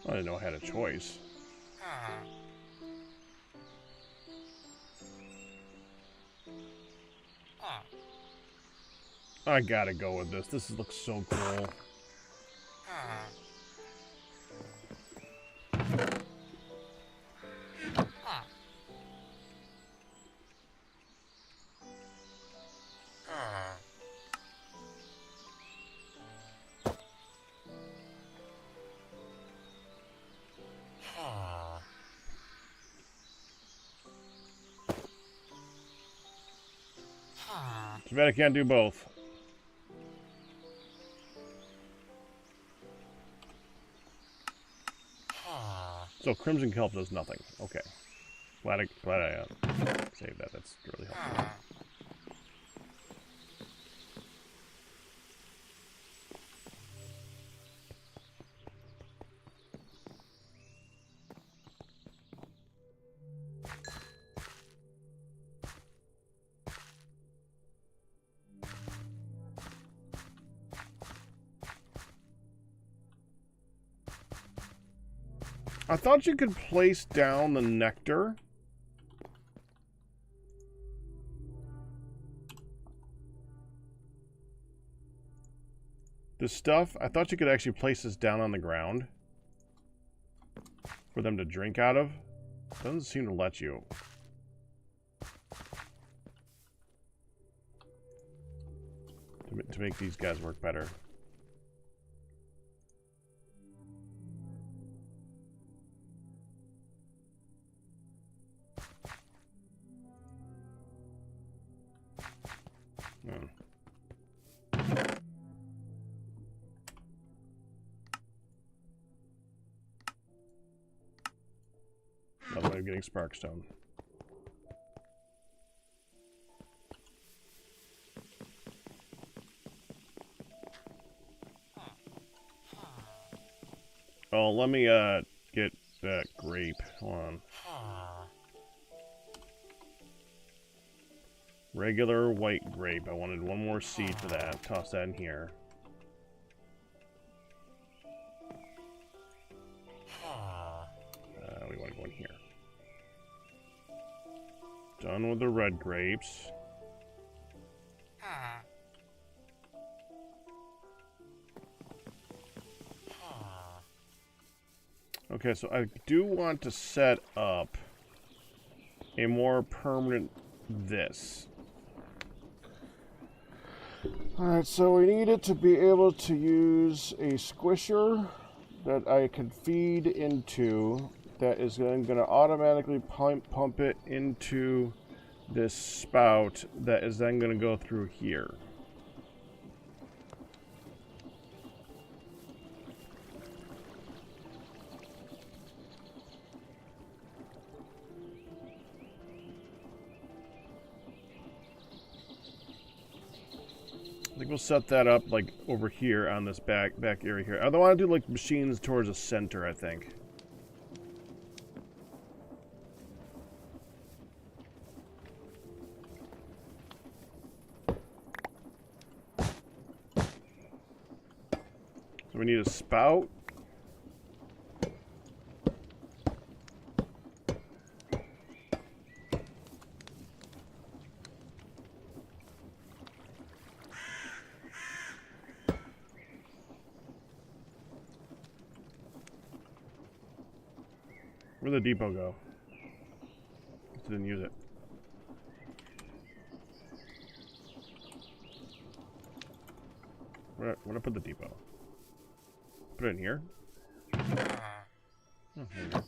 I didn't know I had a choice. I gotta go with this. This looks so cool. Too bad I can't do both. So Crimson Kelp does nothing. Okay. Glad I saved that. That's really helpful. I thought you could place down the nectar. The stuff, I thought you could actually place this down on the ground for them to drink out of. Doesn't seem to let you. To make these guys work better. Another way of getting Sparkstone. Oh, let me get that grape. Hold on. Regular white grape. I wanted one more seed for that. Toss that in here. We want to go in here. Done with the red grapes. Okay, so I do want to set up a more permanent this. Alright, so we need it to be able to use a squisher that I can feed into that is then going to automatically pump it into this spout that is then going to go through here. I think we'll set that up like over here on this back area here. I don't want to do like machines towards the center, I think. So we need a spout. Where'd the depot go? Just didn't use it. Where'd I put the depot? Put it in here? Oh, here we go.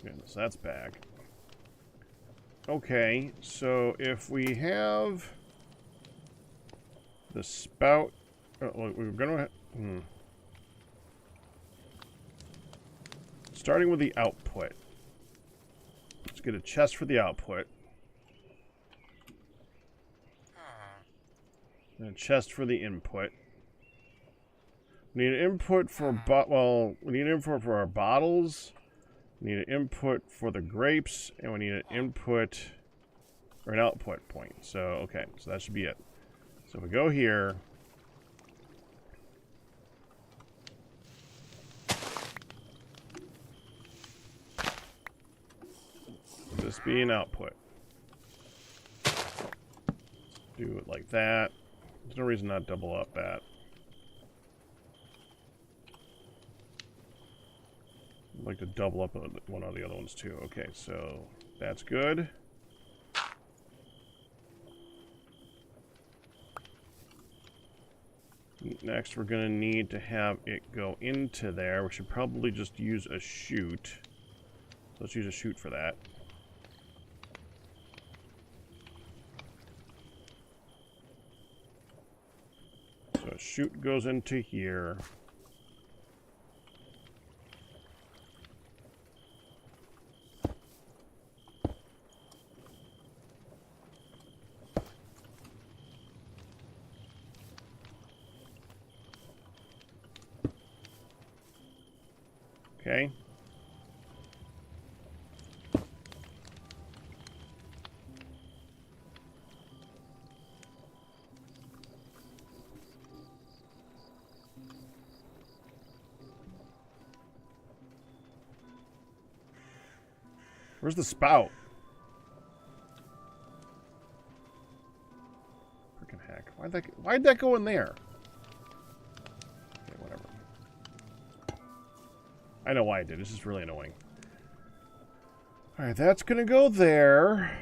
Yeah, so that's back. Okay, so if we have the spout, we're gonna starting with the output. Let's get a chest for the output. And a chest for the input. We need an input for we need an input for our bottles. We need an input for the grapes, and we need an input or an output point. So, okay, so that should be it. So we go here. This be an output. Do it like that. There's no reason not to double up that. I'd like to double up one of the other ones too. Okay, so that's good. Next, we're going to need to have it go into there. We should probably just use a chute. Let's use a chute for that. So a chute goes into here. Okay. Where's the spout? Freaking heck. Why'd that go in there? Okay, whatever. I know why I did. This is really annoying. Alright, that's gonna go there.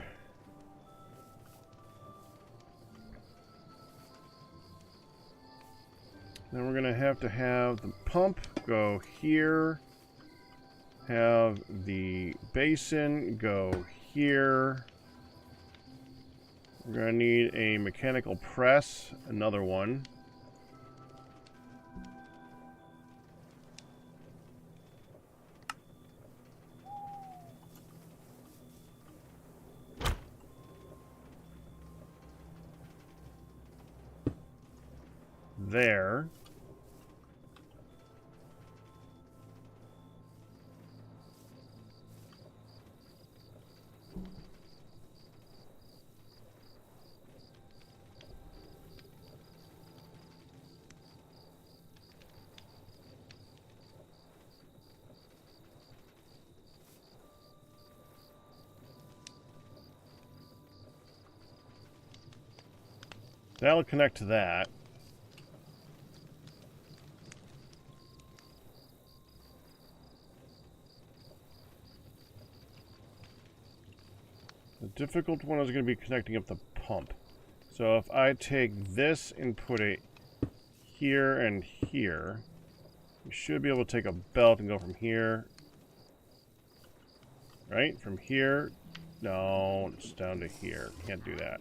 Then we're gonna have to have the pump go here. Have the basin go here. We're gonna need a mechanical press, another one. There. That'll connect to that. The difficult one is going to be connecting up the pump. So if I take this and put it here and here, we should be able to take a belt and go from here. Right? From here. No, it's down to here. Can't do that.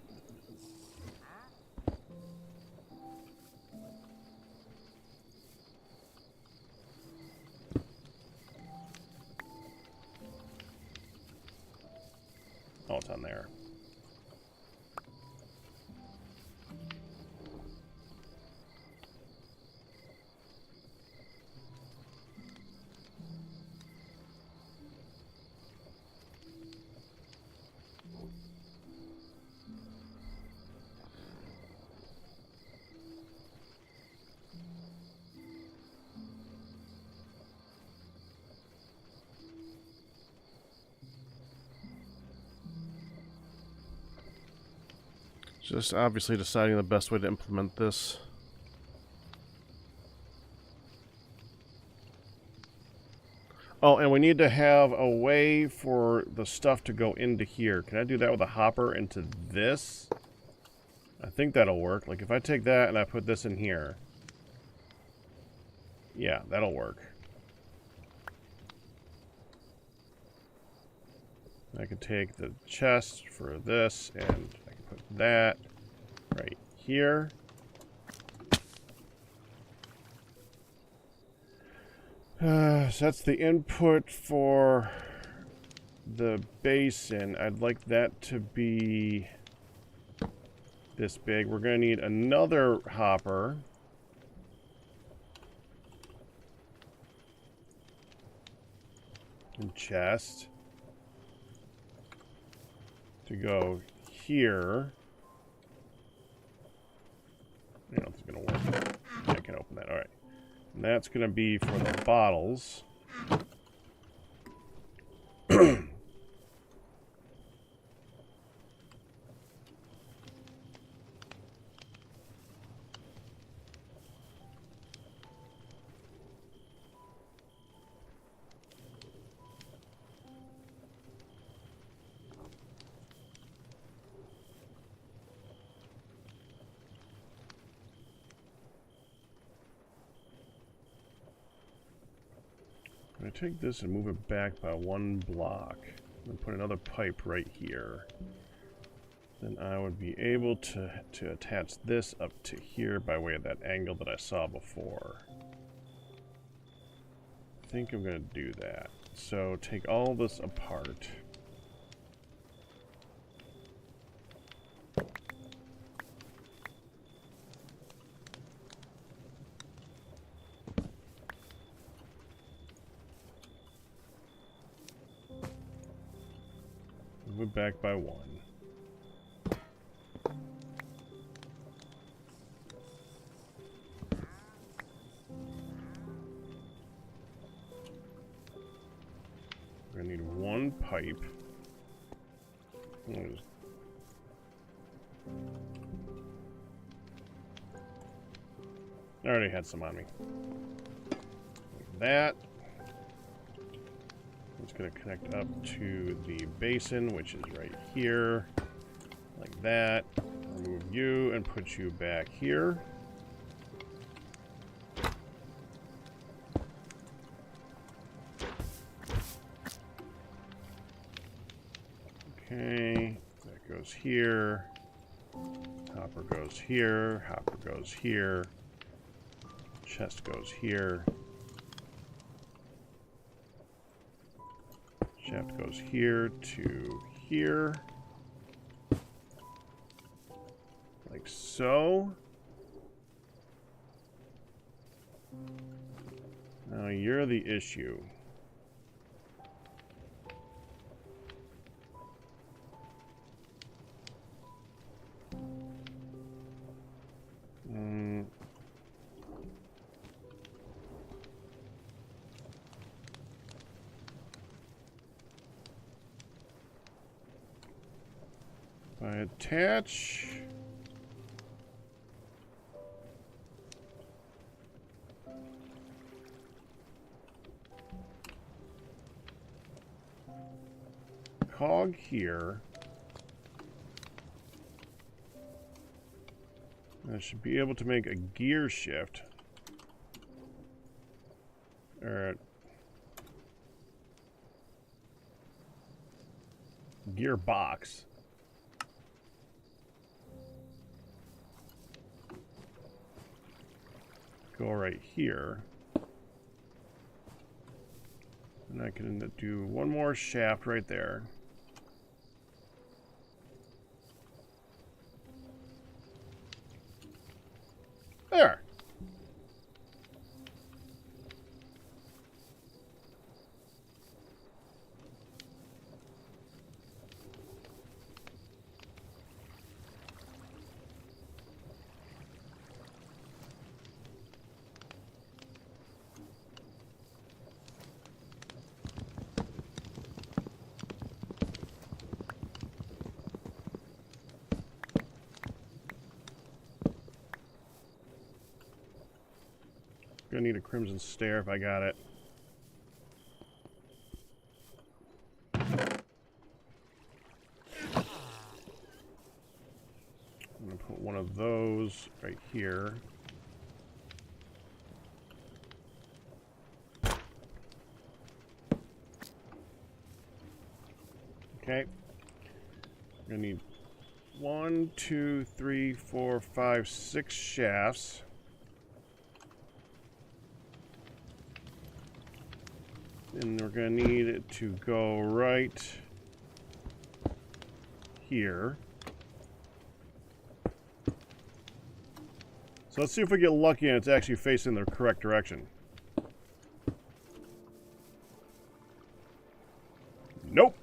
Oh, it's on there. Just obviously deciding the best way to implement this. Oh, and we need to have a way for the stuff to go into here. Can I do that with a hopper into this? I think that'll work. Like if I take that and I put this in here. Yeah, that'll work. I can take the chest for this and I can put that right here. So that's the input for the basin. I'd like that to be this big. We're going to need another hopper. And chest. To go here. I don't know if it's going to work. Yeah, I can open that. Alright. And that's going to be for the bottles. I take this and move it back by 1 block and put another pipe right here. Then I would be able to attach this up to here by way of that angle that I saw before. I think I'm going to do that. So take all this apart. Move it back by 1. We're gonna need 1 pipe. I already had some on me. Like that. It's going to connect up to the basin, which is right here, like that. Remove you and put you back here. Okay, that goes here. Hopper goes here. Hopper goes here. Chest goes here. Shaft goes here to here. Like so. Now you're the issue. I attach. Cog here. I should be able to make a gear shift. Or gearbox. Go right here. And I can do 1 more shaft right there. There. gonna need a crimson stair if I got it. I'm gonna put one of those right here. Okay. I'm gonna need 1, 2, 3, 4, 5, 6 shafts. And we're gonna need it to go right here. So let's see if we get lucky and it's actually facing the correct direction. Nope.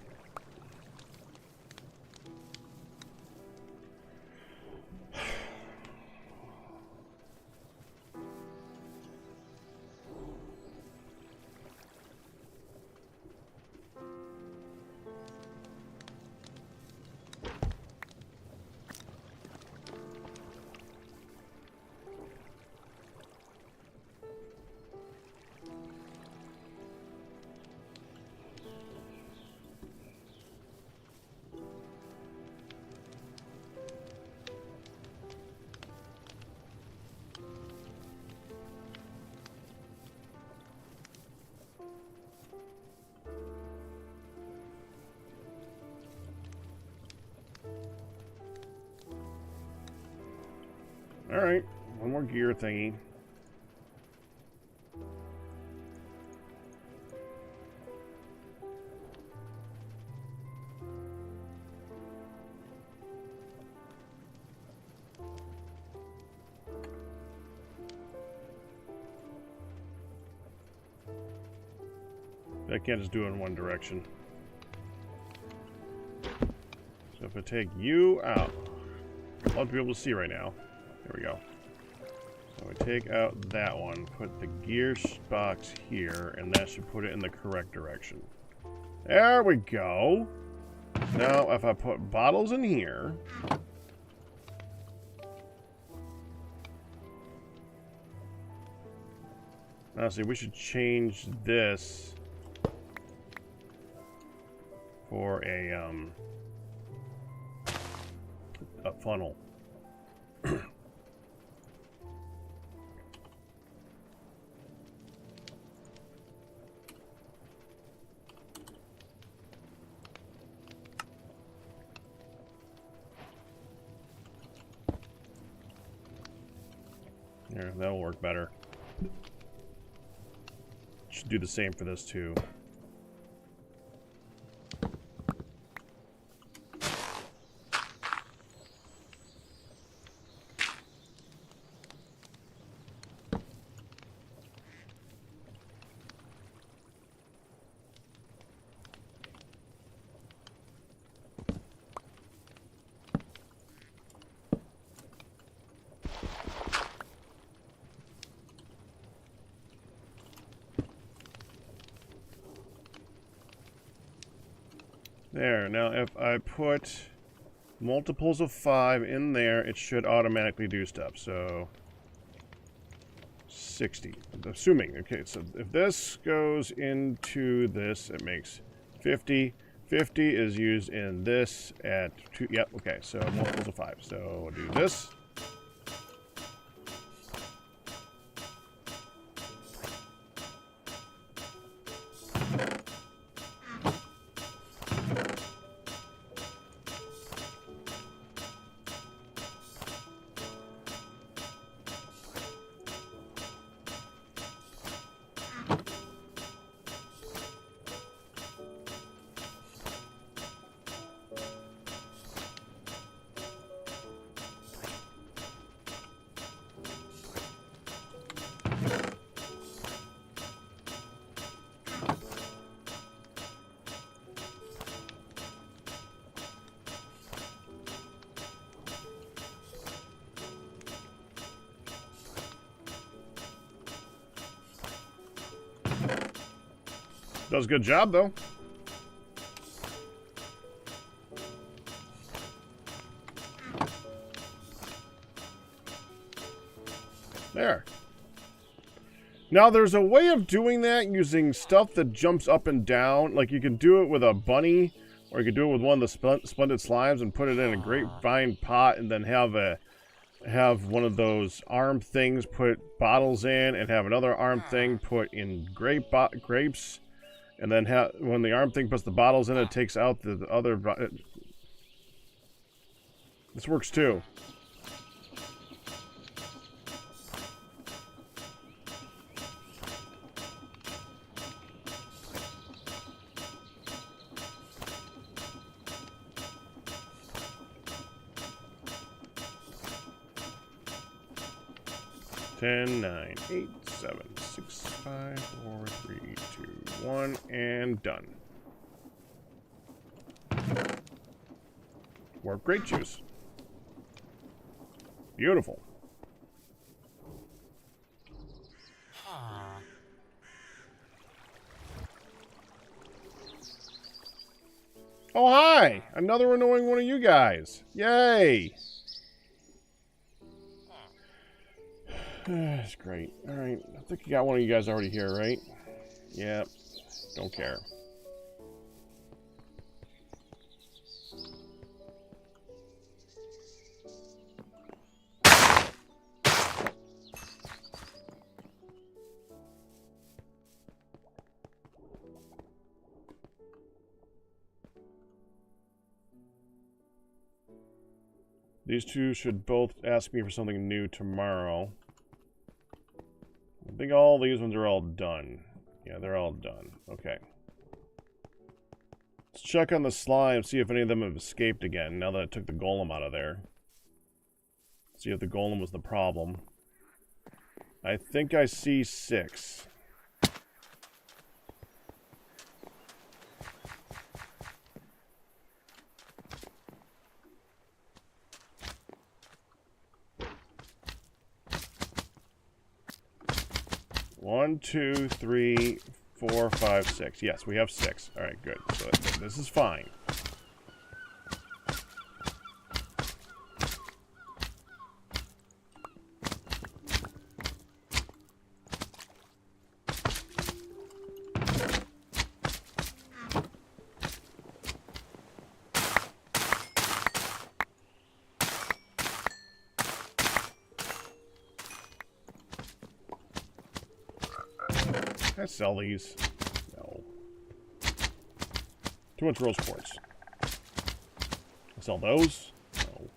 Alright, one more gear thingy. I can't just do it in one direction. So if I take you out, I'll have to be able to see right now. There we go. So we take out that one, put the gear box here, and that should put it in the correct direction. There we go. Now if I put bottles in here, honestly, we should change this for a funnel. Yeah, that'll work better. Should do the same for this too. There, now if I put multiples of 5 in there, it should automatically do stuff. So 60. Assuming, okay, so if this goes into this, it makes 50. 50 is used in this at 2. Yep, okay, so multiples of 5. So we'll do this. Does a good job, though. There. Now, there's a way of doing that using stuff that jumps up and down. Like, you can do it with a bunny, or you can do it with one of the splendid slimes and put it in a grapevine pot and then have one of those arm things put bottles in and have another arm thing put in grapes. And then when the arm thing puts the bottles in, it takes out the other... This works too. Ten, 9, 8, 7, 6, 5, 4, 3, 2, 1, and done. Warp grape juice. Beautiful. Oh, hi! Another annoying one of you guys. Yay! That's great. Alright, I think you got one of you guys already here, right? Yep. Don't care. These two should both ask me for something new tomorrow. I think all these ones are all done. Yeah, they're all done. Okay. Let's check on the slime, see if any of them have escaped again, now that I took the golem out of there. See if the golem was the problem. I think I see 6. One, 2, 3, 4, 5, 6. Yes, we have 6. All right, good. So this is fine. Can I sell these? No. Too much rose quartz. I sell those? No.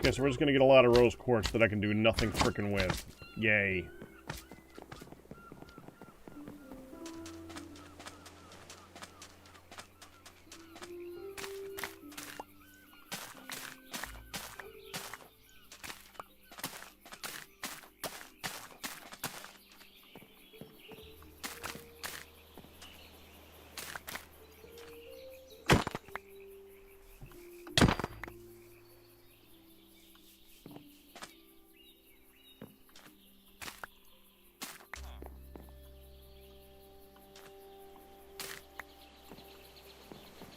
Okay, so we're just gonna get a lot of rose quartz that I can do nothing frickin' with. Yay.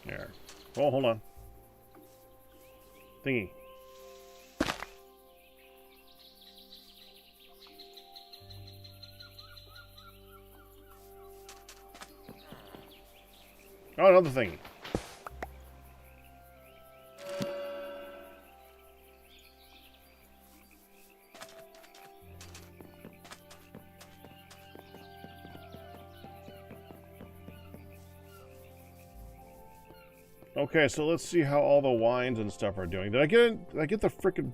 There. Oh, hold on. Thingy. Oh, another thingy. Okay, so let's see how all the wines and stuff are doing. Did I get the frickin'...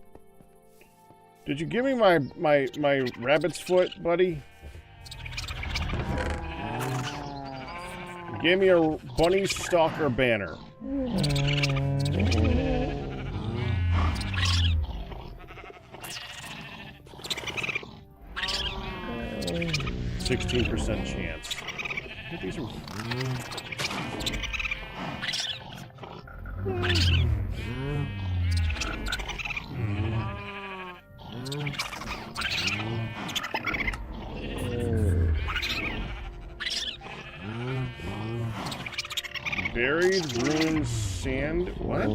Did you give me my rabbit's foot, buddy? You gave me a bunny stalker banner. 16% chance. I think these are... Buried ruined sand. What?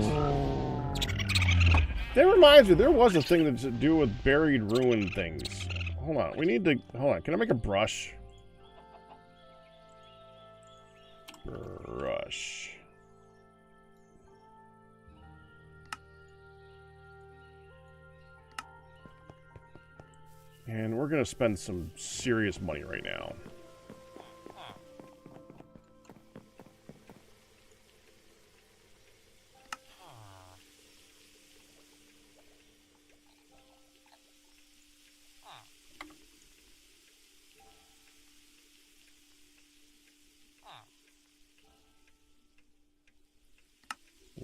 That reminds me, there was a thing that's to do with buried ruined things. Hold on, we need to... Hold on, can I make a brush? Brush. And we're gonna spend some serious money right now.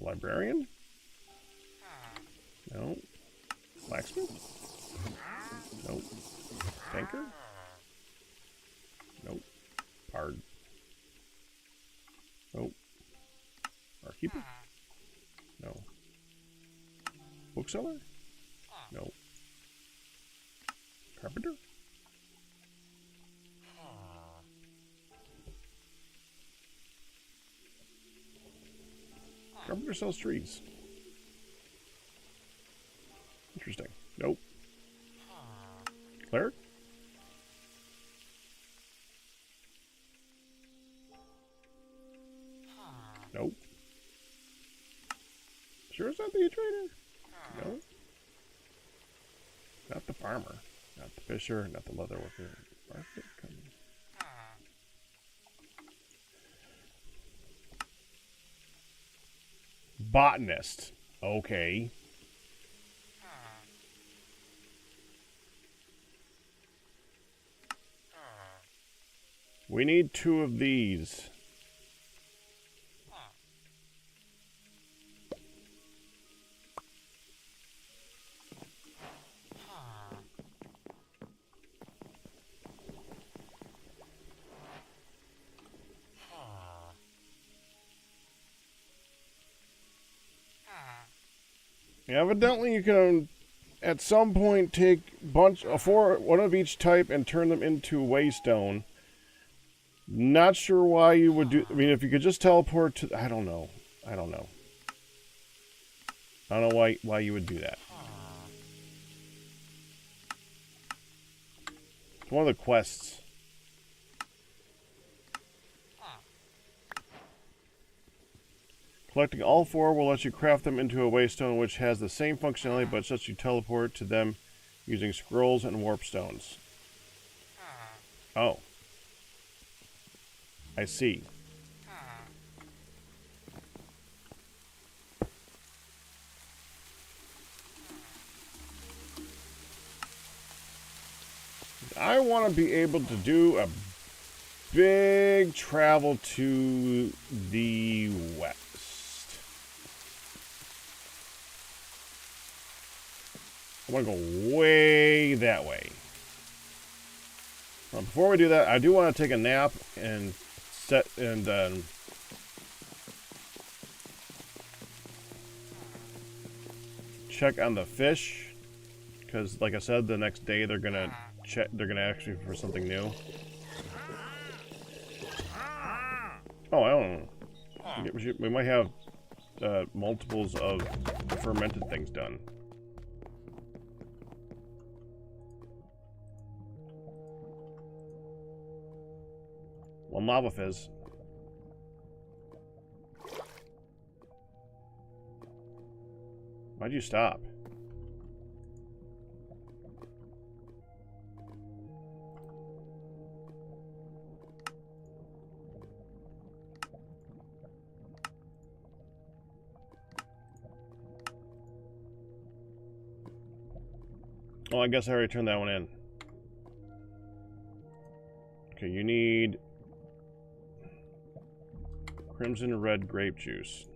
Librarian? No. Blacksmith? Nope. Banker? Nope. Bard? Nope. Barkeeper? No. Bookseller? No. Carpenter? Carpenter sells trees. Interesting. Nope. Cleric? Nope. Sure it's not the trader? No. Not the farmer. Not the fisher. Not the leather worker. Market company. Botanist. Okay. We need 2 of these. Evidently, you can, at some point, take one of each type and turn them into waystone. Not sure why you would do. I mean, if you could just teleport to, I don't know. I don't know why you would do that. It's one of the quests. Collecting all 4 will let you craft them into a waystone, which has the same functionality, but lets you teleport to them using scrolls and warp stones. Oh. I see. I want to be able to do a big travel to the west. I want to go way that way. Before we do that, I do want to take a nap and check on the fish, because, like I said, the next day they're gonna check. They're gonna ask me for something new. Oh, I don't know. We might have multiples of fermented things done. One lava fizz. Why'd you stop? Oh, I guess I already turned that one in. Okay, you need crimson red grape juice.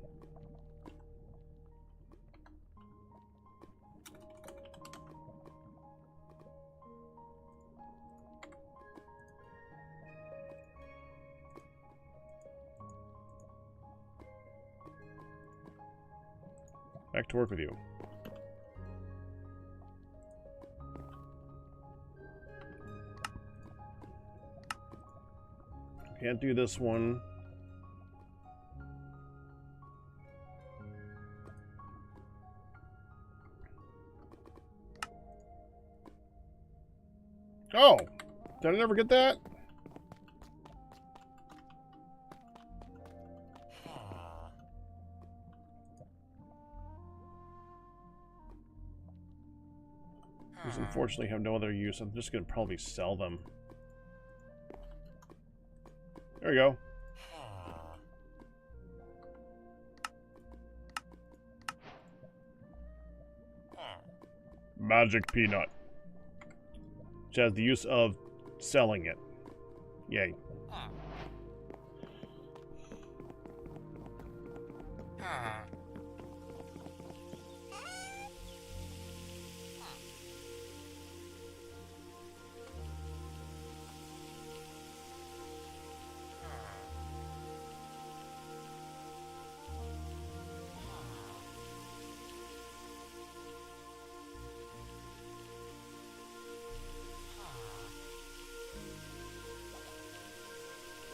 Back to work with you. Can't do this one. Oh! Did I never get that? These unfortunately have no other use. I'm just going to probably sell them. There we go. Magic peanut. Which has the use of selling it. Yay.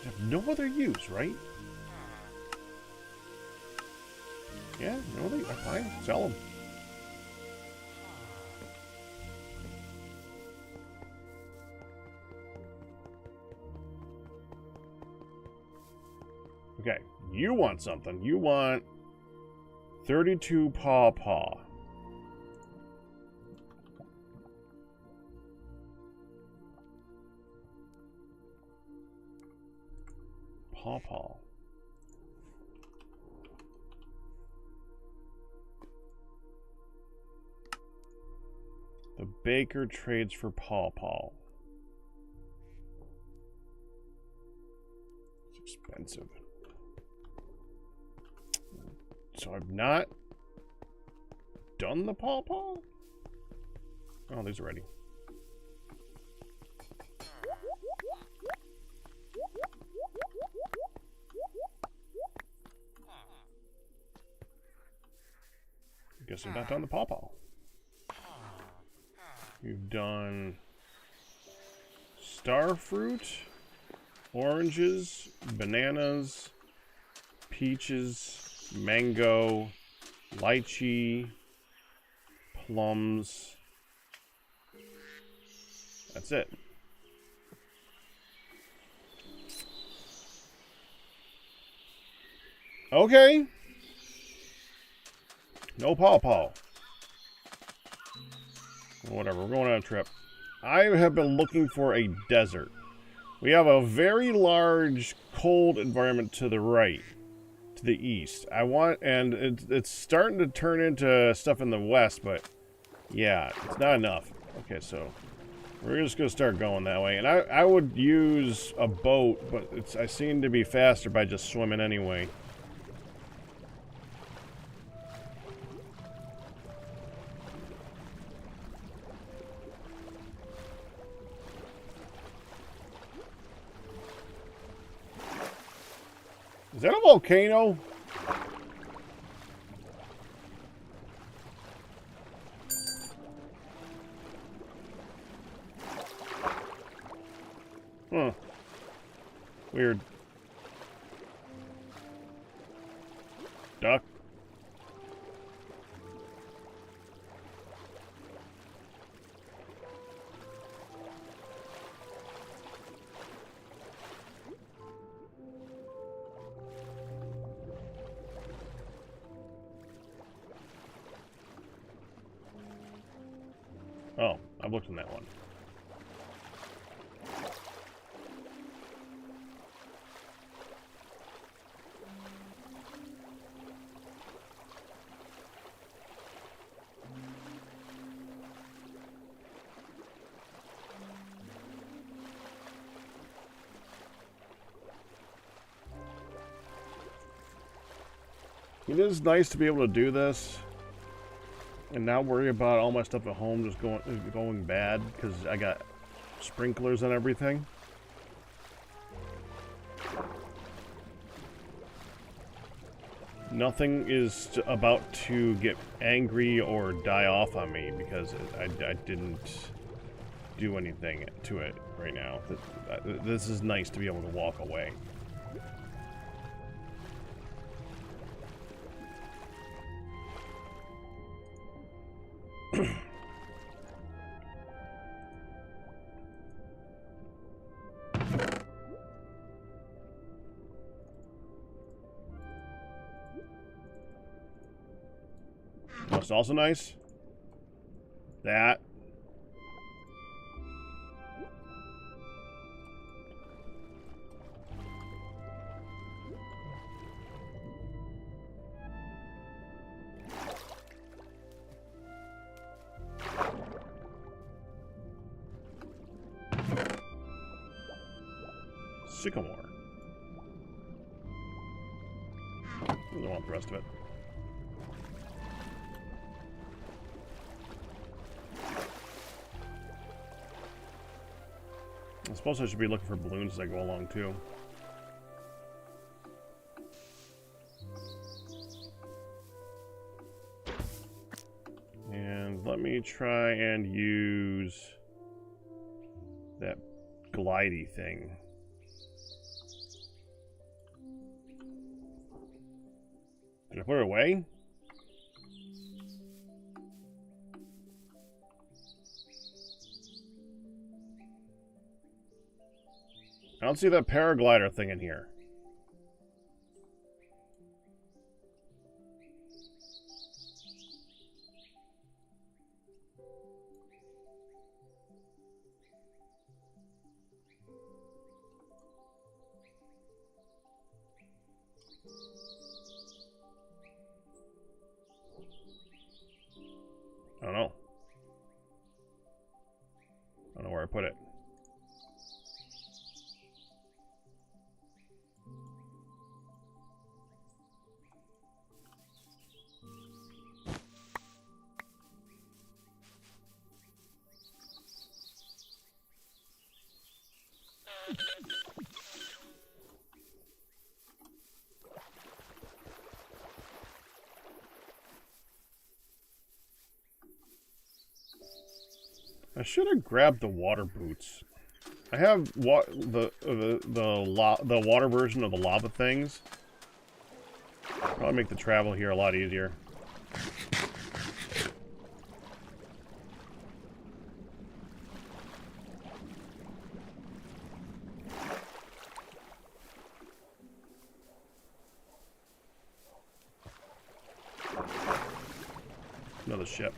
Have no other use, right? Yeah, no other. Fine, sell them. Okay, you want something. You want 32 paw. Paw. The baker trades for paw. It's expensive. So I've not done the paw. Oh, these are ready. Guess I've not done the paw. You've done star fruit, oranges, bananas, peaches, mango, lychee, plums. That's it. Okay. No paw. Whatever, we're going on a trip. I have been looking for a desert. We have a very large, cold environment to the right, to the east. And it's starting to turn into stuff in the west, but yeah, it's not enough. Okay, so we're just going to start going that way. And I would use a boat, but I seem to be faster by just swimming anyway. Is that a volcano? Huh. Weird. Duck. Oh, I've looked in that one. It is nice to be able to do this and not worry about all my stuff at home just going bad because I got sprinklers and everything. Nothing is about to get angry or die off on me because I didn't do anything to it right now. This is nice to be able to walk away. What's also nice? That. Sycamore. I don't want the rest of it. I suppose I should be looking for balloons as I go along, too. And let me try and use that glidey thing. Did I put it away? I don't see that paraglider thing in here. I don't know. I don't know where I put it. I should have grabbed the water boots. I have the water version of the lava things. Probably make the travel here a lot easier. Another ship.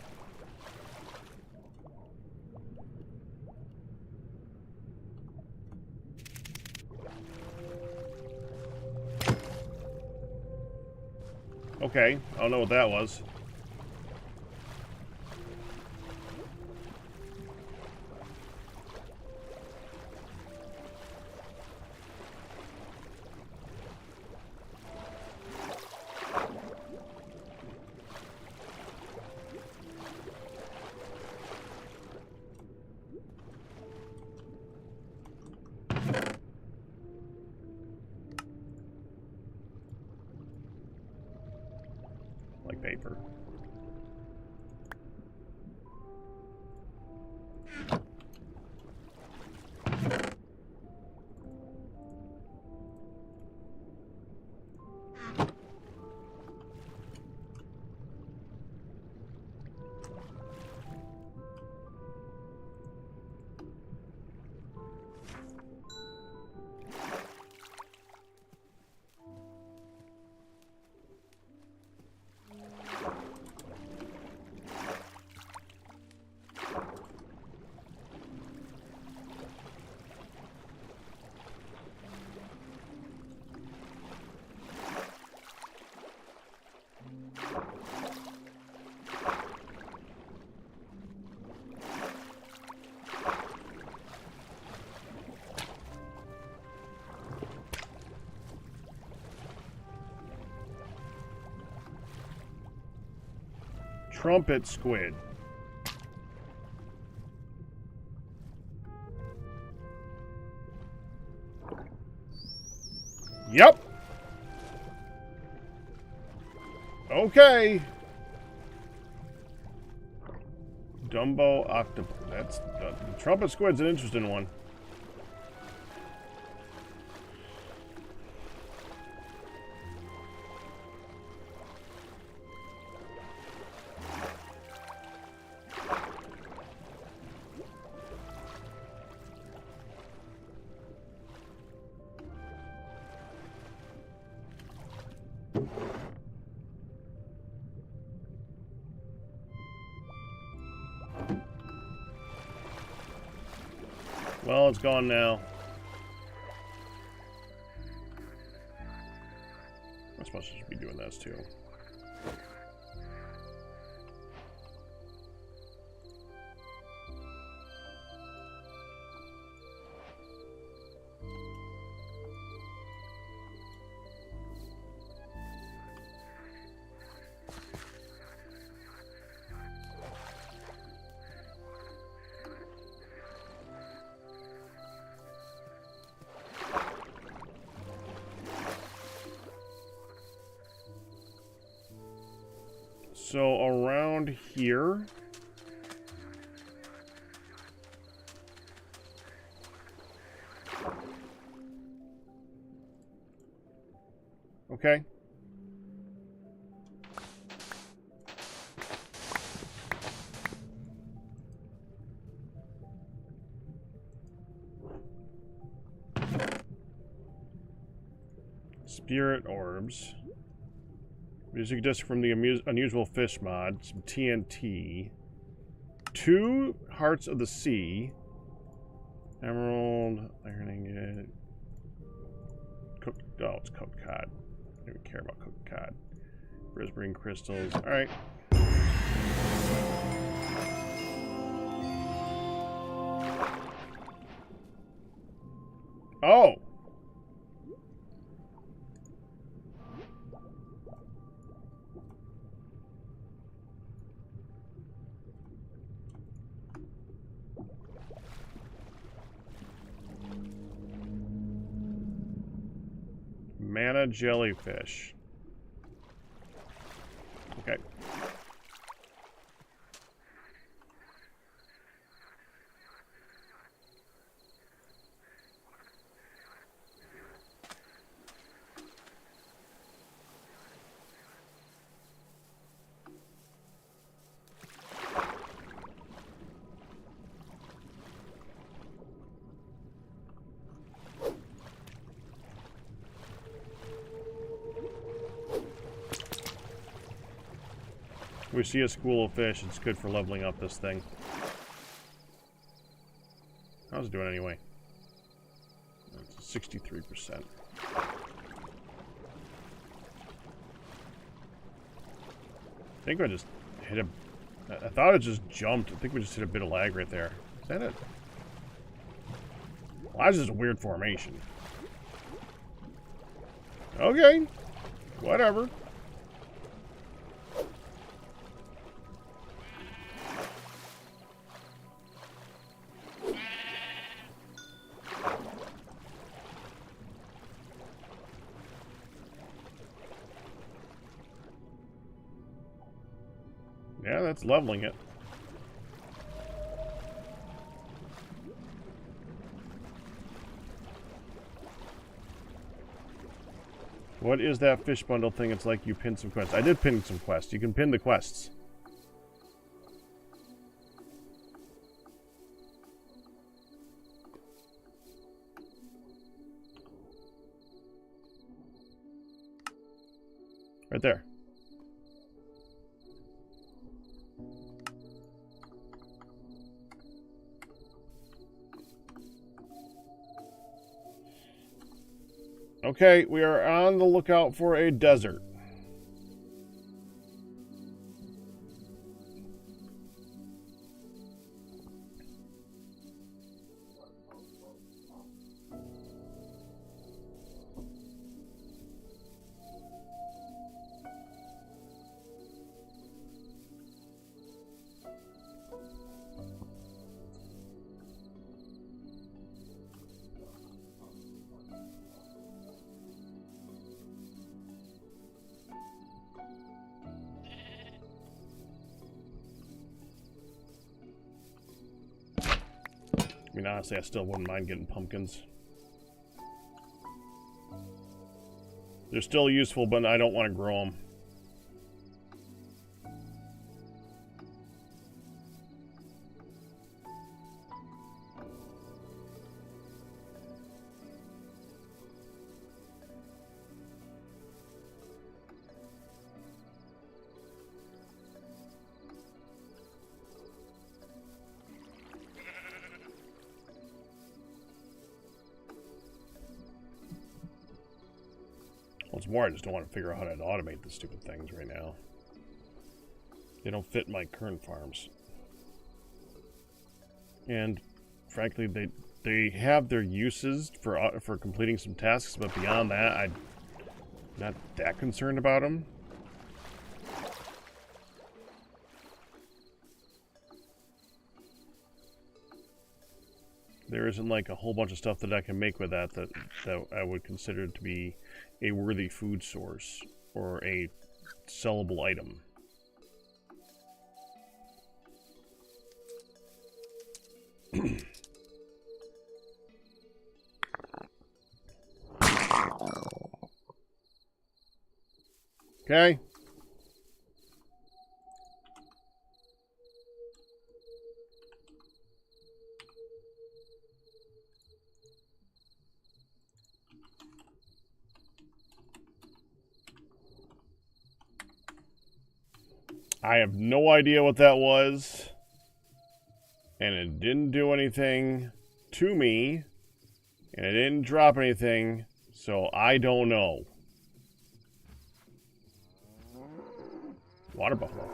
Okay, I don't know what that was. Like paper. Trumpet squid. Yep. Okay. Dumbo octopus. That's the trumpet squid's an interesting one. Well, it's gone now. I suppose I should be doing this too. So around here, okay. Spirit orbs. Music disc from the unusual fish mod. Some TNT. 2 hearts of the sea. Emerald. Iron ingot. Cooked. Oh, it's cooked cod. I don't even care about cooked cod. Brisbane crystals. All right. Oh. Mana jellyfish. Okay. We see a school of fish. It's good for leveling up this thing. How's it doing anyway? It's 63%. I think I just hit a... I thought it just jumped. I think we just hit a bit of lag right there. Is that it? Well, that's just a weird formation. Okay. Whatever. Yeah, that's leveling it. What is that fish bundle thing? It's like you pinned some quests. I did pin some quests. You can pin the quests. Right there. Okay, we are on the lookout for a desert. I mean, honestly, I still wouldn't mind getting pumpkins. They're still useful, but I don't want to grow them. What's more, I just don't want to figure out how to automate the stupid things right now. They don't fit my current farms. And frankly, they have their uses for completing some tasks, but beyond that, I'm not that concerned about them. There isn't like a whole bunch of stuff that I can make with that I would consider to be a worthy food source or a sellable item. Okay. I have no idea what that was. And it didn't do anything to me. And it didn't drop anything. So I don't know. Water buffalo.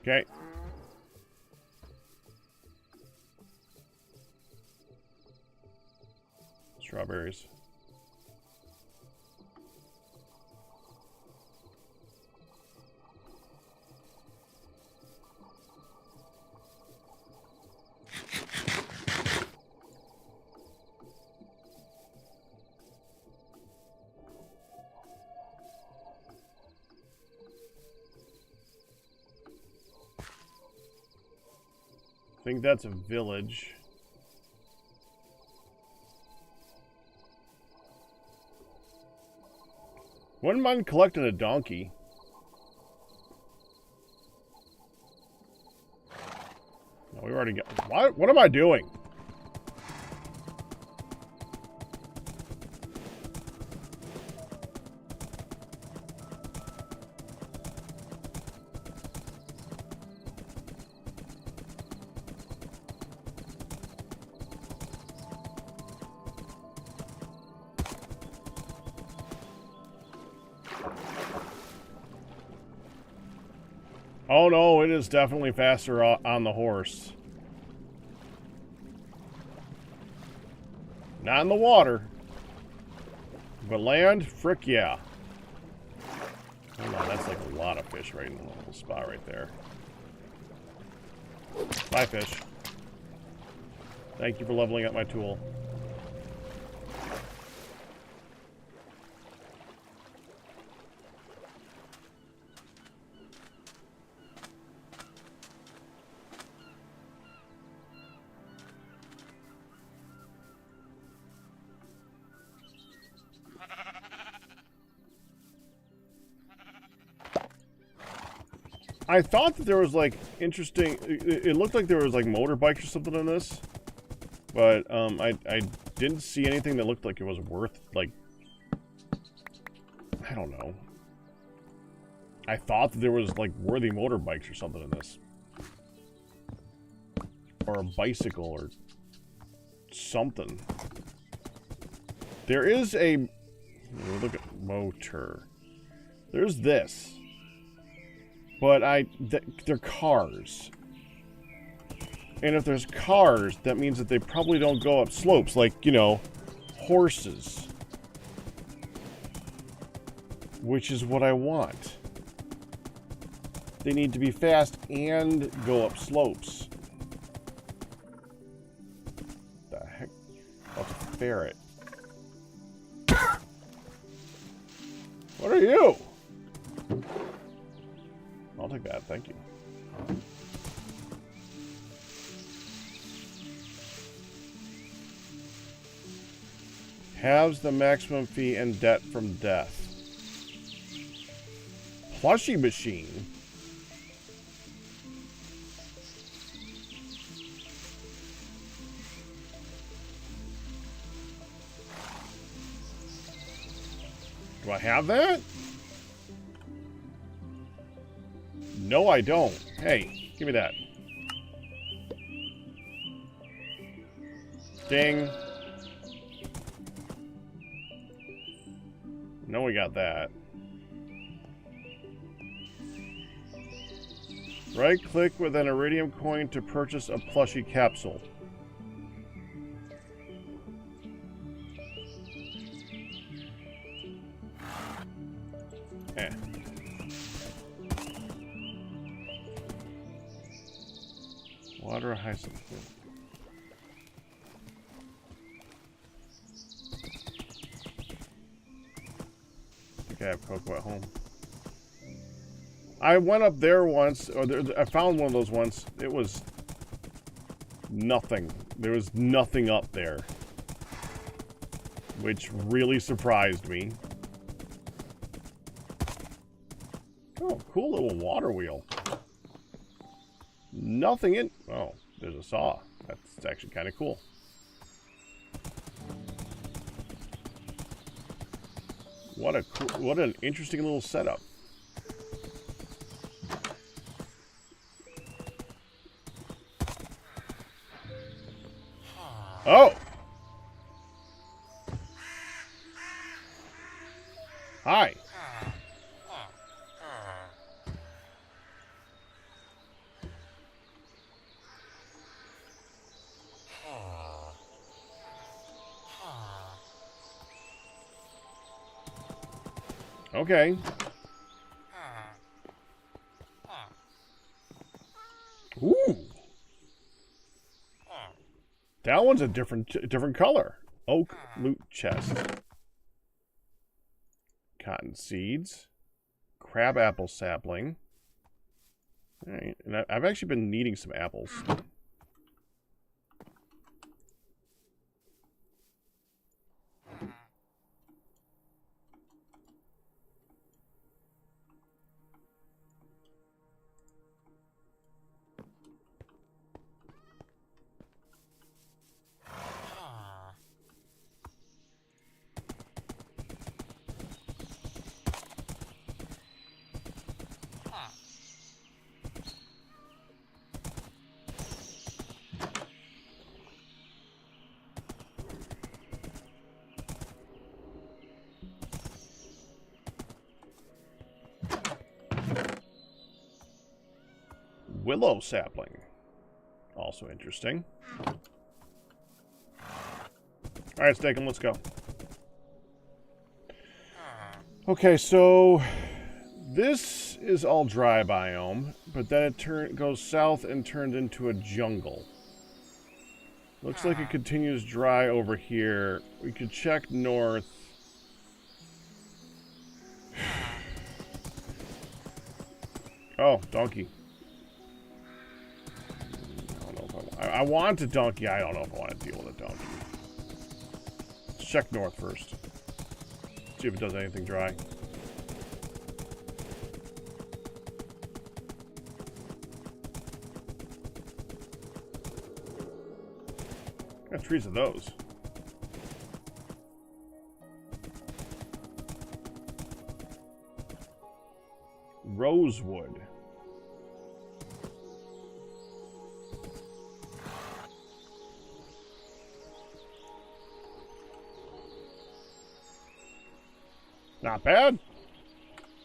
Okay. Strawberries. I think that's a village. Wouldn't mind collecting a donkey. No, we already got... What am I doing? Oh no, it is definitely faster on the horse. Not in the water. But land, frick yeah. Hold on, that's like a lot of fish right in the little spot right there. Bye, fish. Thank you for leveling up my tool. I thought that there was like interesting. It looked like there was like motorbikes or something in this, but I didn't see anything that looked like it was worth like. I don't know. I thought that there was like worthy motorbikes or something in this, or a bicycle or something. There is a look at motor. There's this. But they're cars. And if there's cars, that means that they probably don't go up slopes like, you know, horses. Which is what I want. They need to be fast and go up slopes. The heck? That's a ferret. What are you? I'll take that, thank you. Halves the maximum fee and debt from death. Plushie machine. Do I have that? No, I don't. Hey, give me that. Ding. No, we got that. Right-click with an iridium coin to purchase a plushie capsule. Eh. Water hyacinth. I think I have cocoa at home. I went up there once, or I found one of those once. It was nothing. There was nothing up there, which really surprised me. Oh, cool little water wheel. Nothing in... Oh, there's a saw. That's actually kind of cool. What an interesting little setup. Oh! Hi. Okay. Ooh. That one's a different color. Oak loot chest. Cotton seeds. Crab apple sapling. Alright, and I've actually been needing some apples. Willow sapling. Also interesting. Alright, Steakum, let's go. Okay, so this is all dry biome, but then it goes south and turns into a jungle. Looks like it continues dry over here. We could check north. Oh, donkey. I want a donkey. I don't know if I want to deal with a donkey. Let's check north first. See if it does anything dry. Got trees of those. Rosewood. Not bad.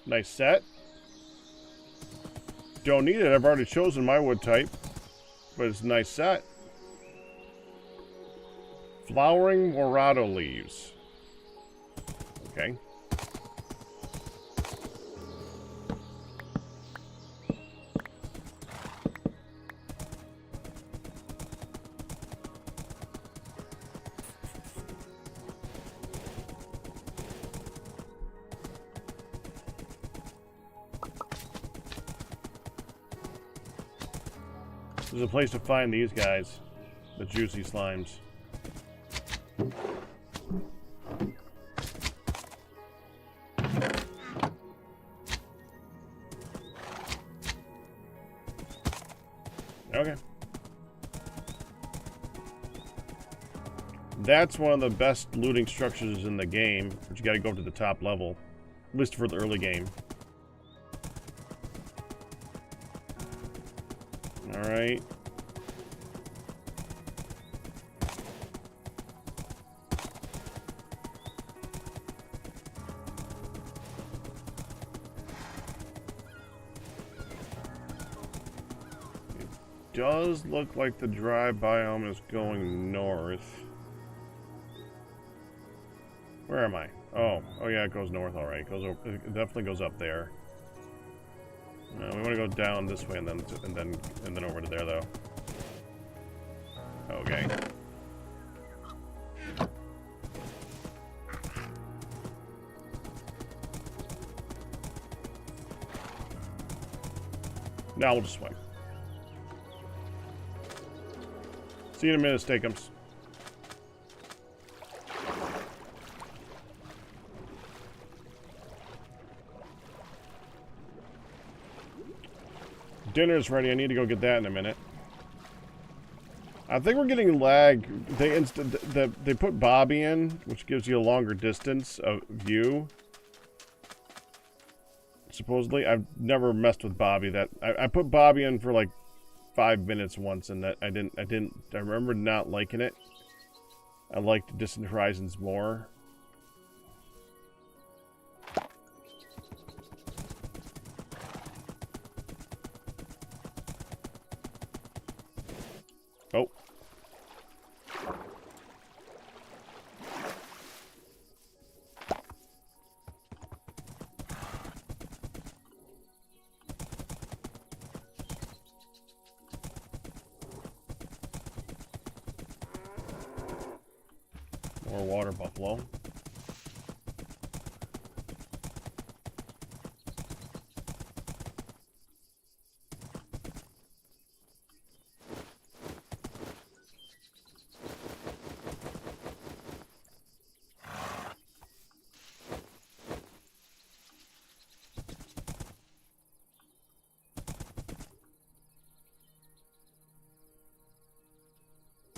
Nice set. Don't need it. I've already chosen my wood type. But it's a nice set. Flowering Morado leaves. Okay. There's a place to find these guys. The juicy slimes. Okay. That's one of the best looting structures in the game, but you gotta go up to the top level. At least for the early game. Alright. Does look like the dry biome is going north. Where am I? Oh yeah, it goes north. All right, it goes. It definitely goes up there. We want to go down this way and then over to there though. Okay. Now we'll just swing. See you in a minute, Steakums. Dinner's ready. I need to go get that in a minute. I think we're getting lag. They put Bobby in, which gives you a longer distance of view. Supposedly, I've never messed with Bobby. I put Bobby in for like 5 minutes once, and that I remember not liking it. I liked Distant Horizons more. Oh. More water buffalo.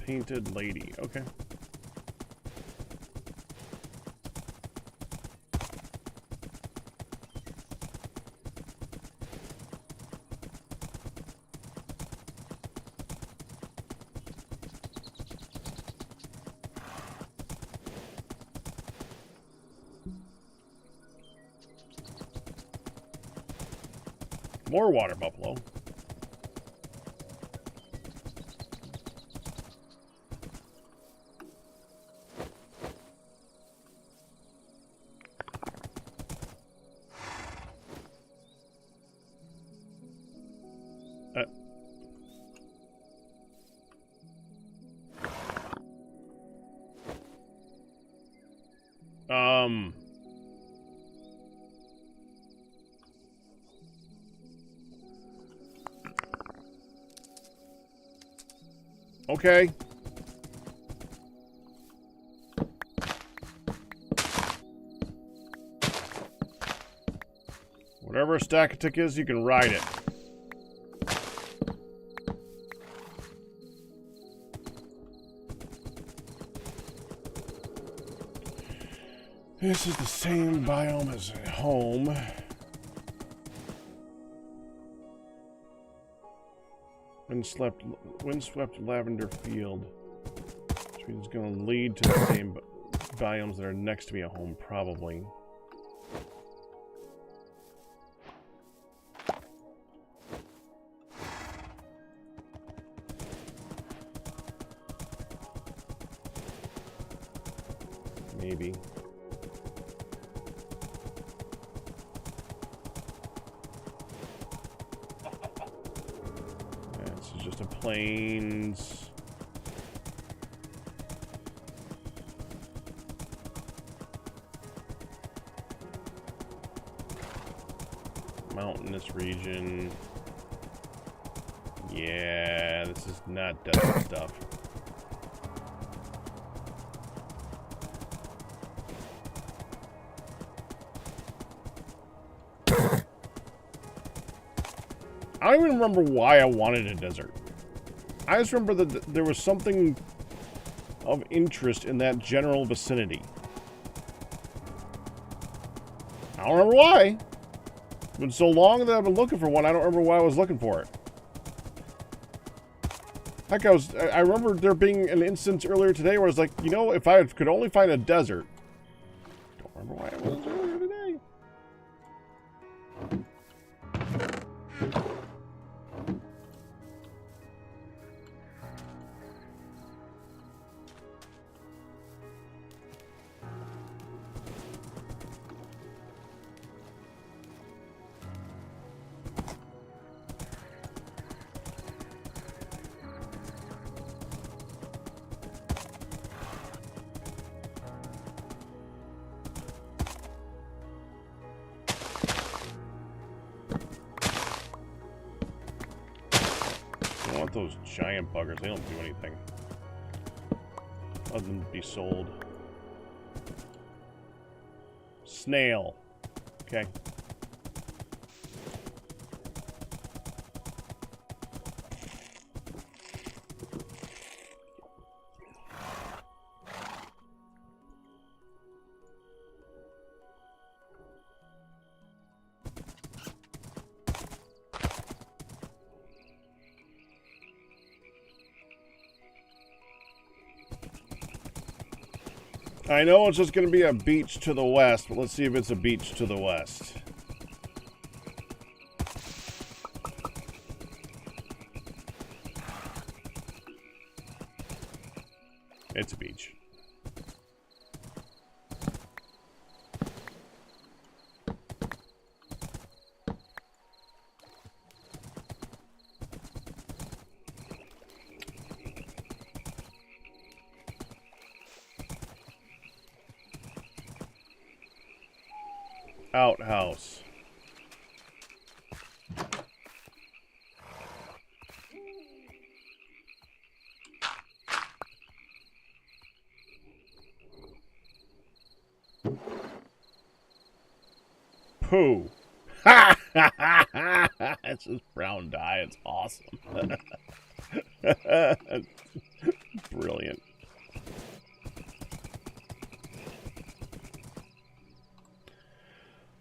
Painted lady. Okay. More water buffalo. Okay. Whatever a stack of tick is, you can ride it. This is the same biome as at home. Windswept lavender field, which means it's going to lead to the same biomes that are next to me at home, probably. Maybe. Just a plains. Mountainous region. Yeah, this is not desert stuff. I don't even remember why I wanted a desert. I just remember that there was something of interest in that general vicinity. I don't remember why. It's been so long that I've been looking for one, I don't remember why I was looking for it. Heck, I remember there being an instance earlier today where I was like, you know, if I could only find a desert. Don't remember why I was earlier today. I want those giant buggers. They don't do anything other than be sold. Snail. Okay. I know it's just going to be a beach to the west, but let's see if it's a beach to the west. It's a beach. Outhouse. Poo. Ha! It's just brown dye. It's awesome. Brilliant.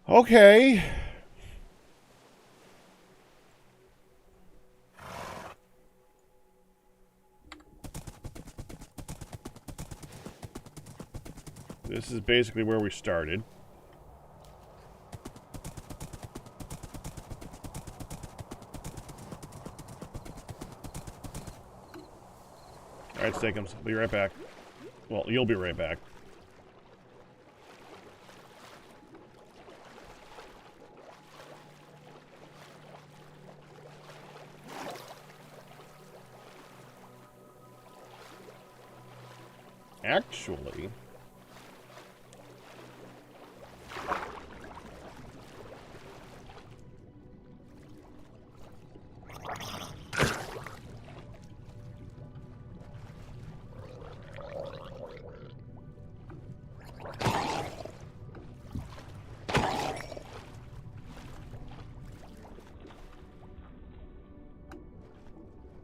Okay. This is basically where we started. Alright, Steakums. I'll be right back. Well, you'll be right back. Actually...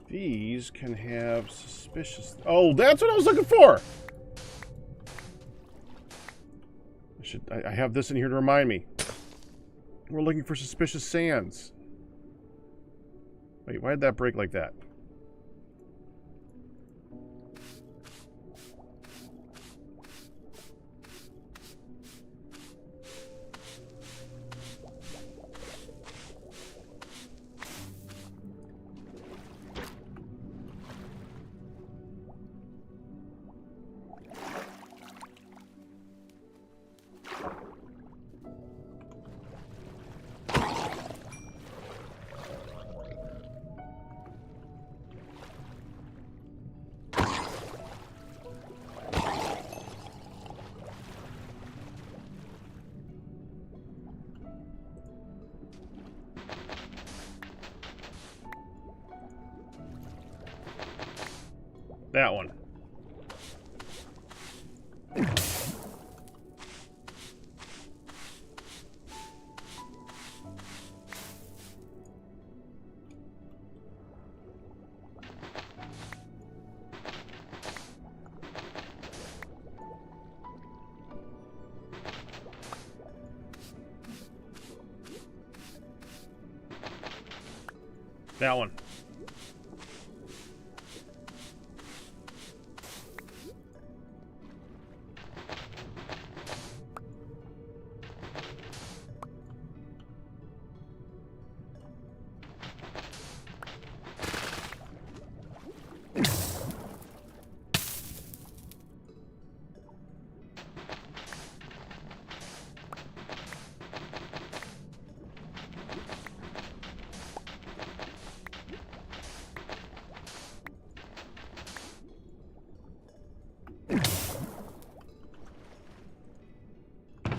these can have suspicious... Oh, that's what I was looking for! I have this in here to remind me. We're looking for suspicious sands. Wait, why did that break like that? That one. That one.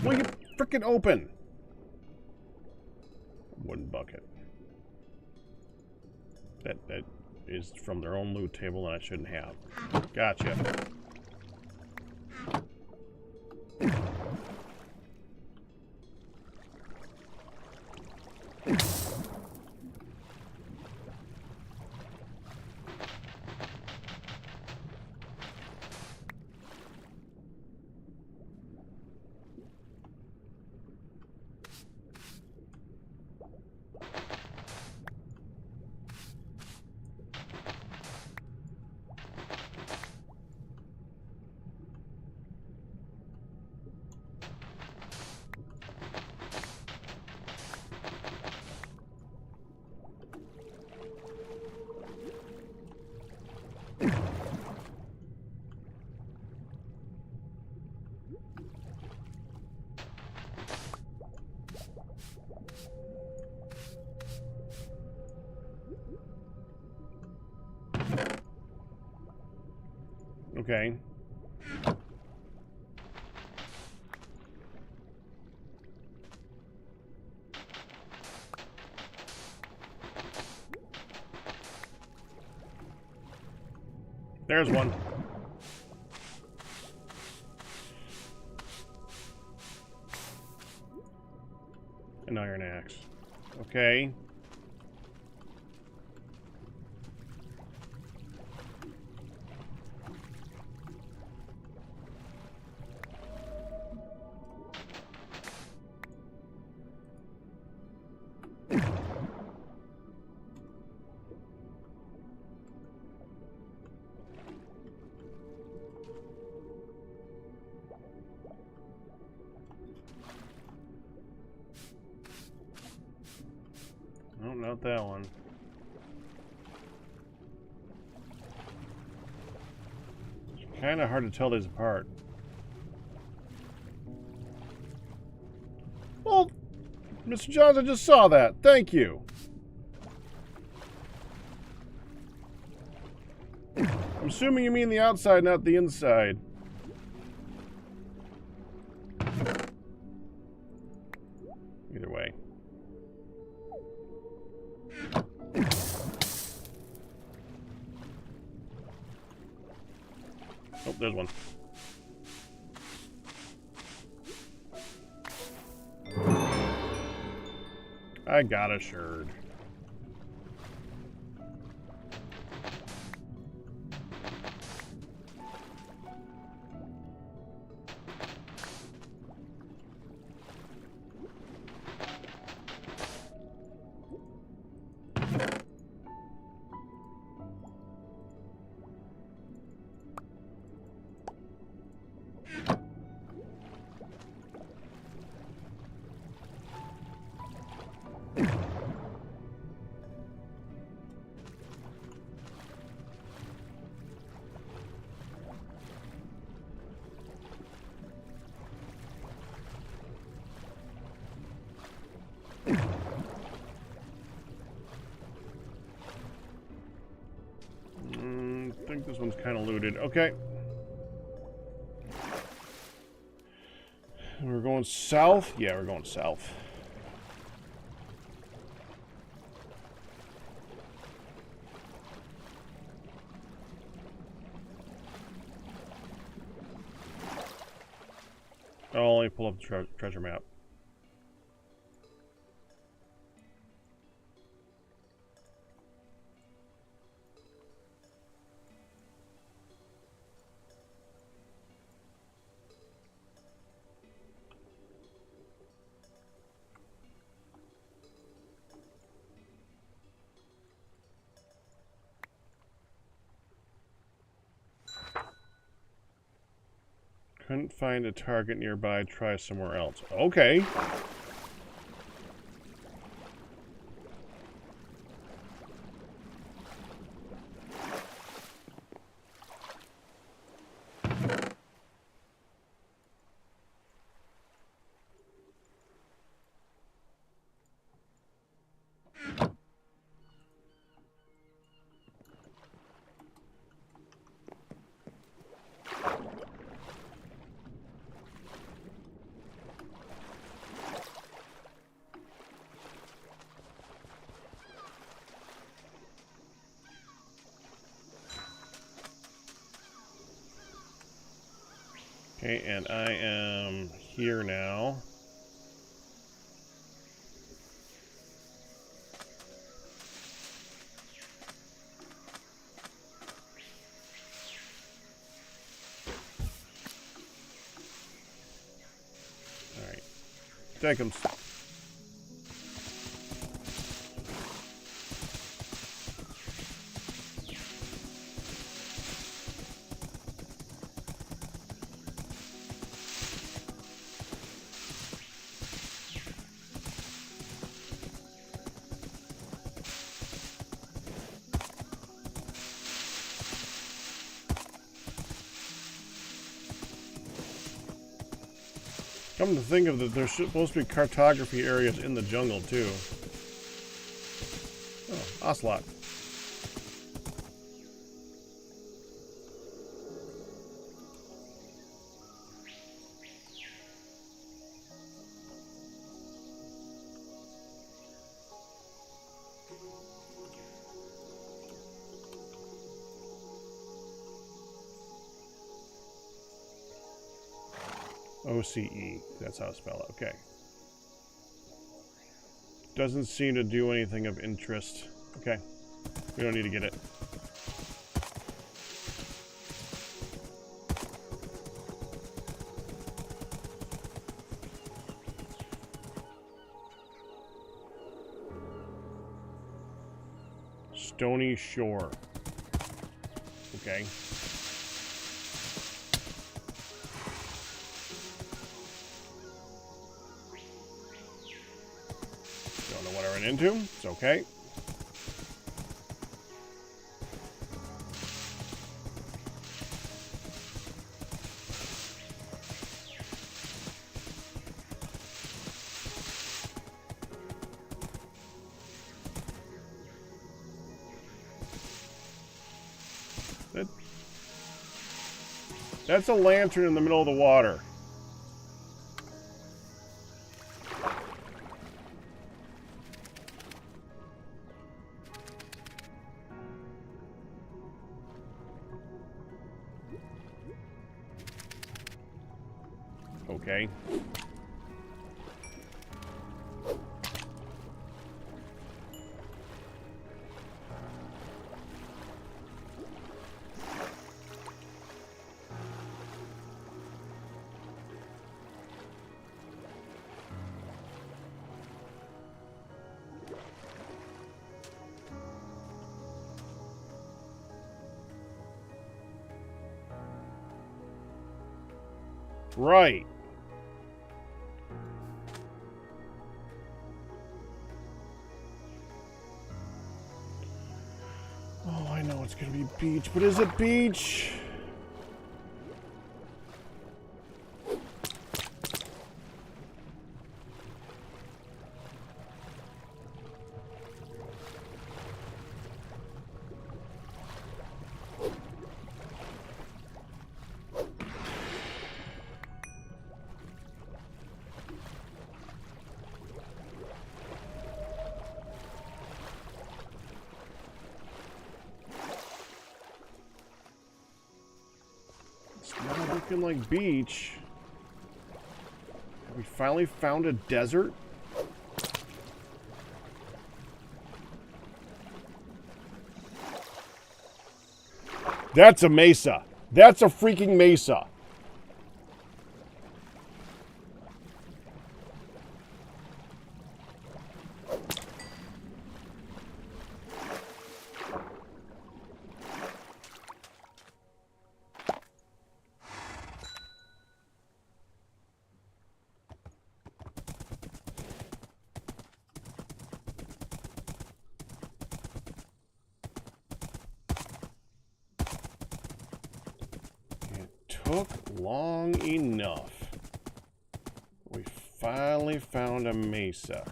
Will you frickin' open? Wooden bucket. That is from their own loot table and I shouldn't have. Gotcha. Okay. There's one. An iron axe. Okay. No, not that one. It's kind of hard to tell these apart. Well, Mr. Johns, I just saw that. Thank you. I'm assuming you mean the outside, not the inside. Either way. Oh, there's one. I got a sherd. I think this one's kind of looted. Okay. We're going south? Yeah, we're going south. Oh, let me pull up the treasure map. Couldn't find a target nearby. Try somewhere else. Okay. Okay, and I am here now. Alright. Take him. Come to think of it, there's supposed to be cartography areas in the jungle, too. Oh, ocelot. OCE, that's how to spell it. Okay. Doesn't seem to do anything of interest. Okay. We don't need to get it. Stony Shore. Okay. Into. It's okay. That's a lantern in the middle of the water. Okay. Right. Oh, I know it's gonna be beach, but is it beach? Like beach. Have we finally found a desert? That's a mesa. That's a freaking mesa. took long enough. We finally found a mesa.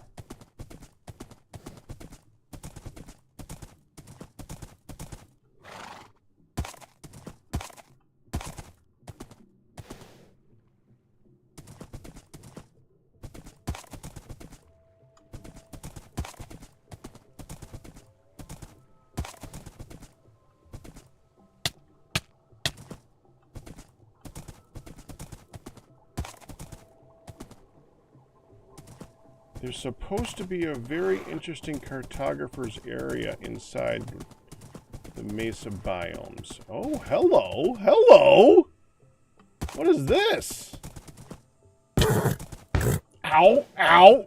There's supposed to be a very interesting cartographer's area inside the mesa biomes. Oh, hello! Hello! What is this? Ow! Ow!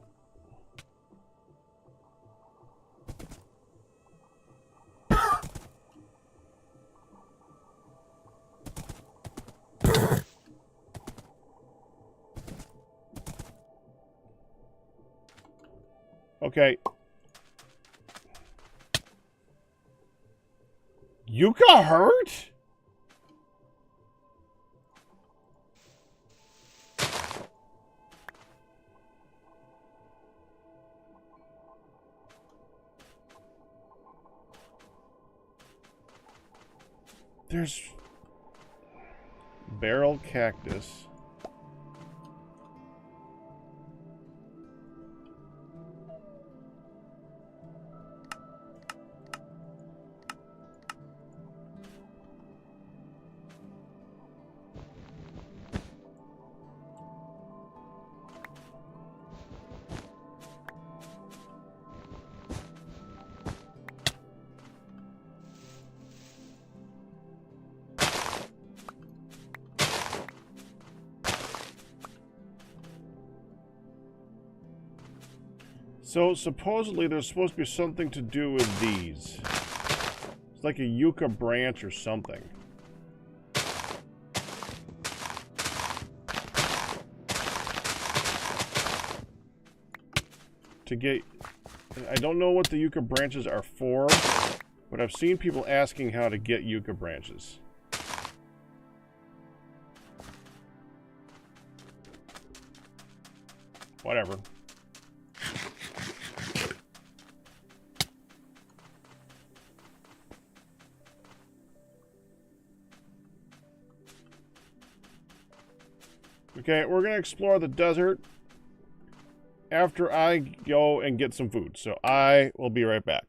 Okay. You got hurt? There's barrel cactus. So supposedly there's supposed to be something to do with these. It's like a yucca branch or something. To get... I don't know what the yucca branches are for, but I've seen people asking how to get yucca branches. Whatever. Okay, we're going to explore the desert after I go and get some food. So I will be right back.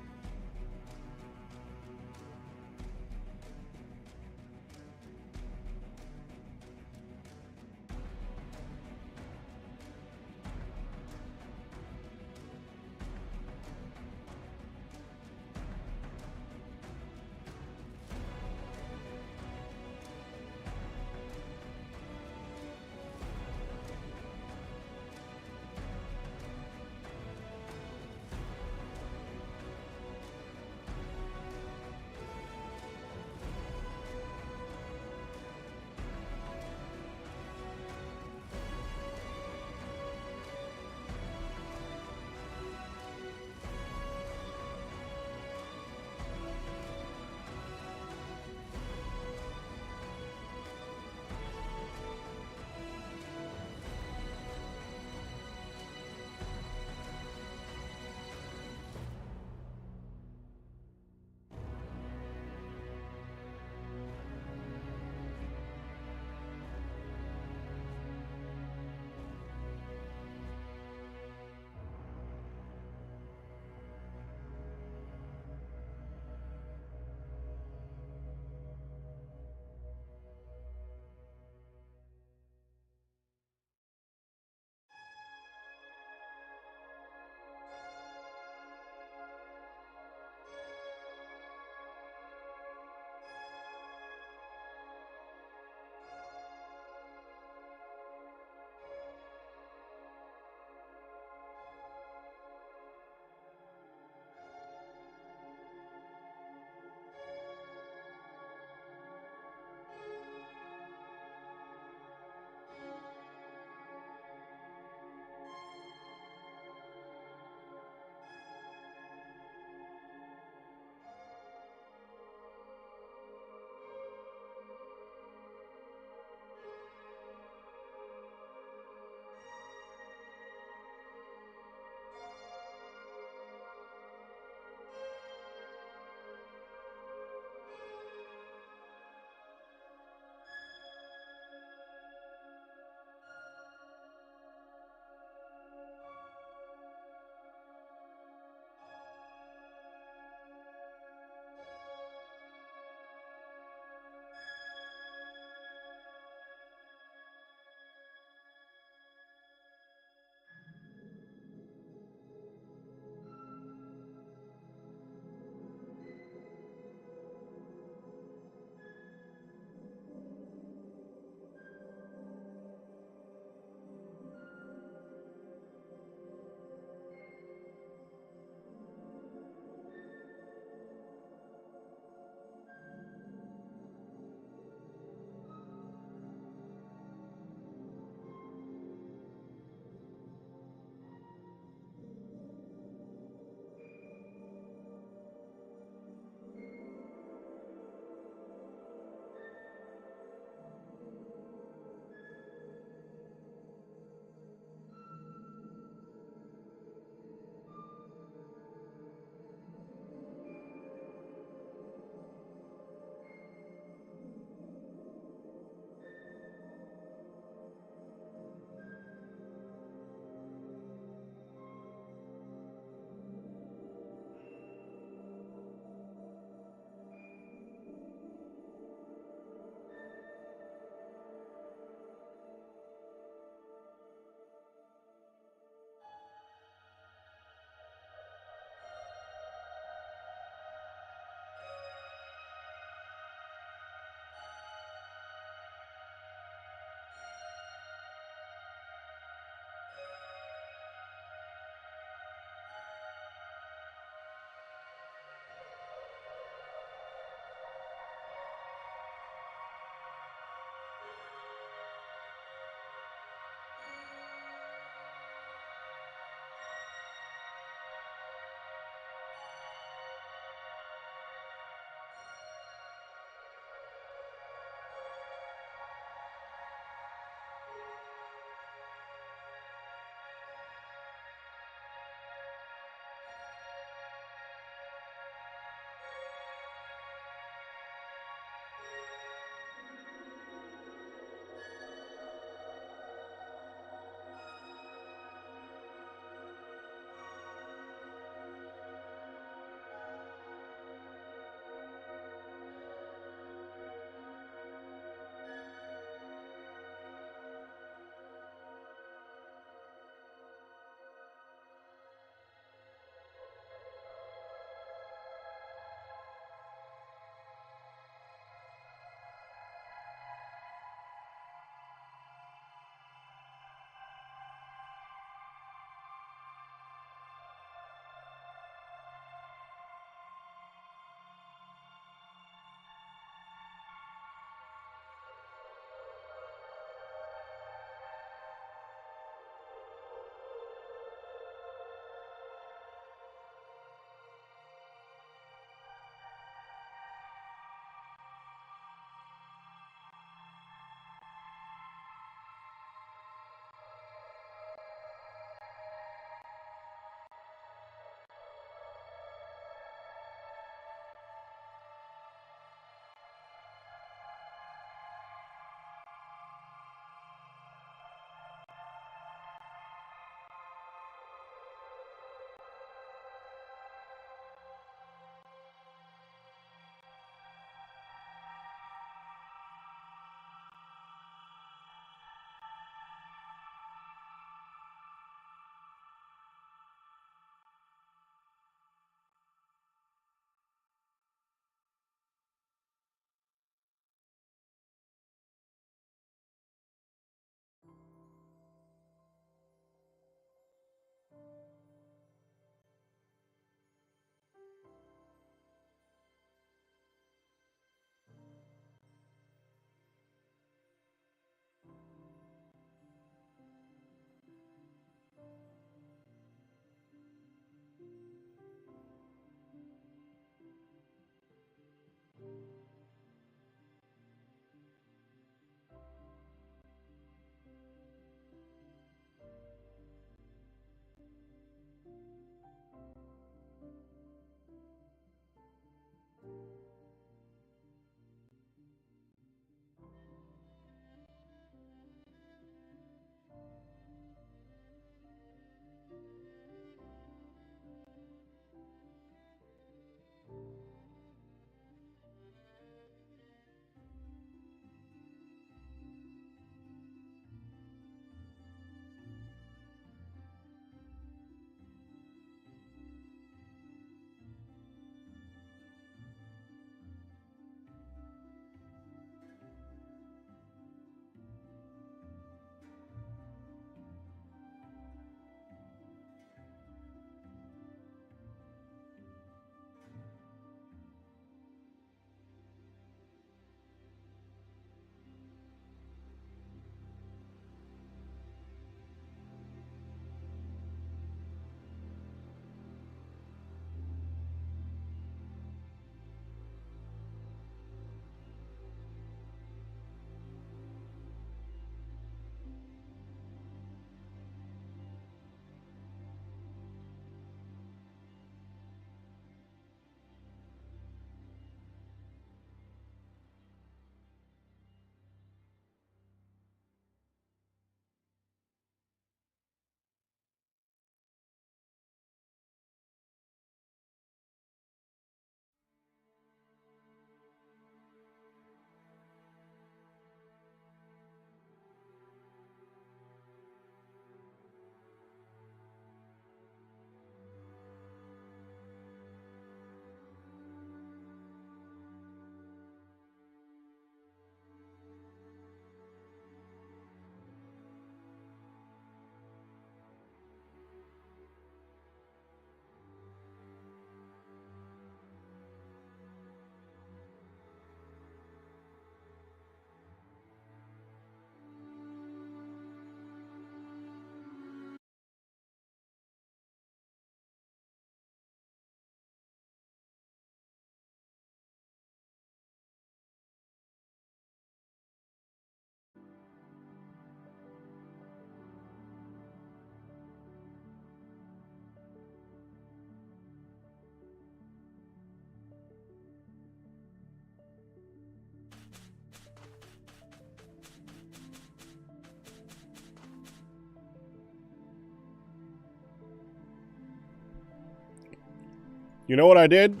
You know what I did?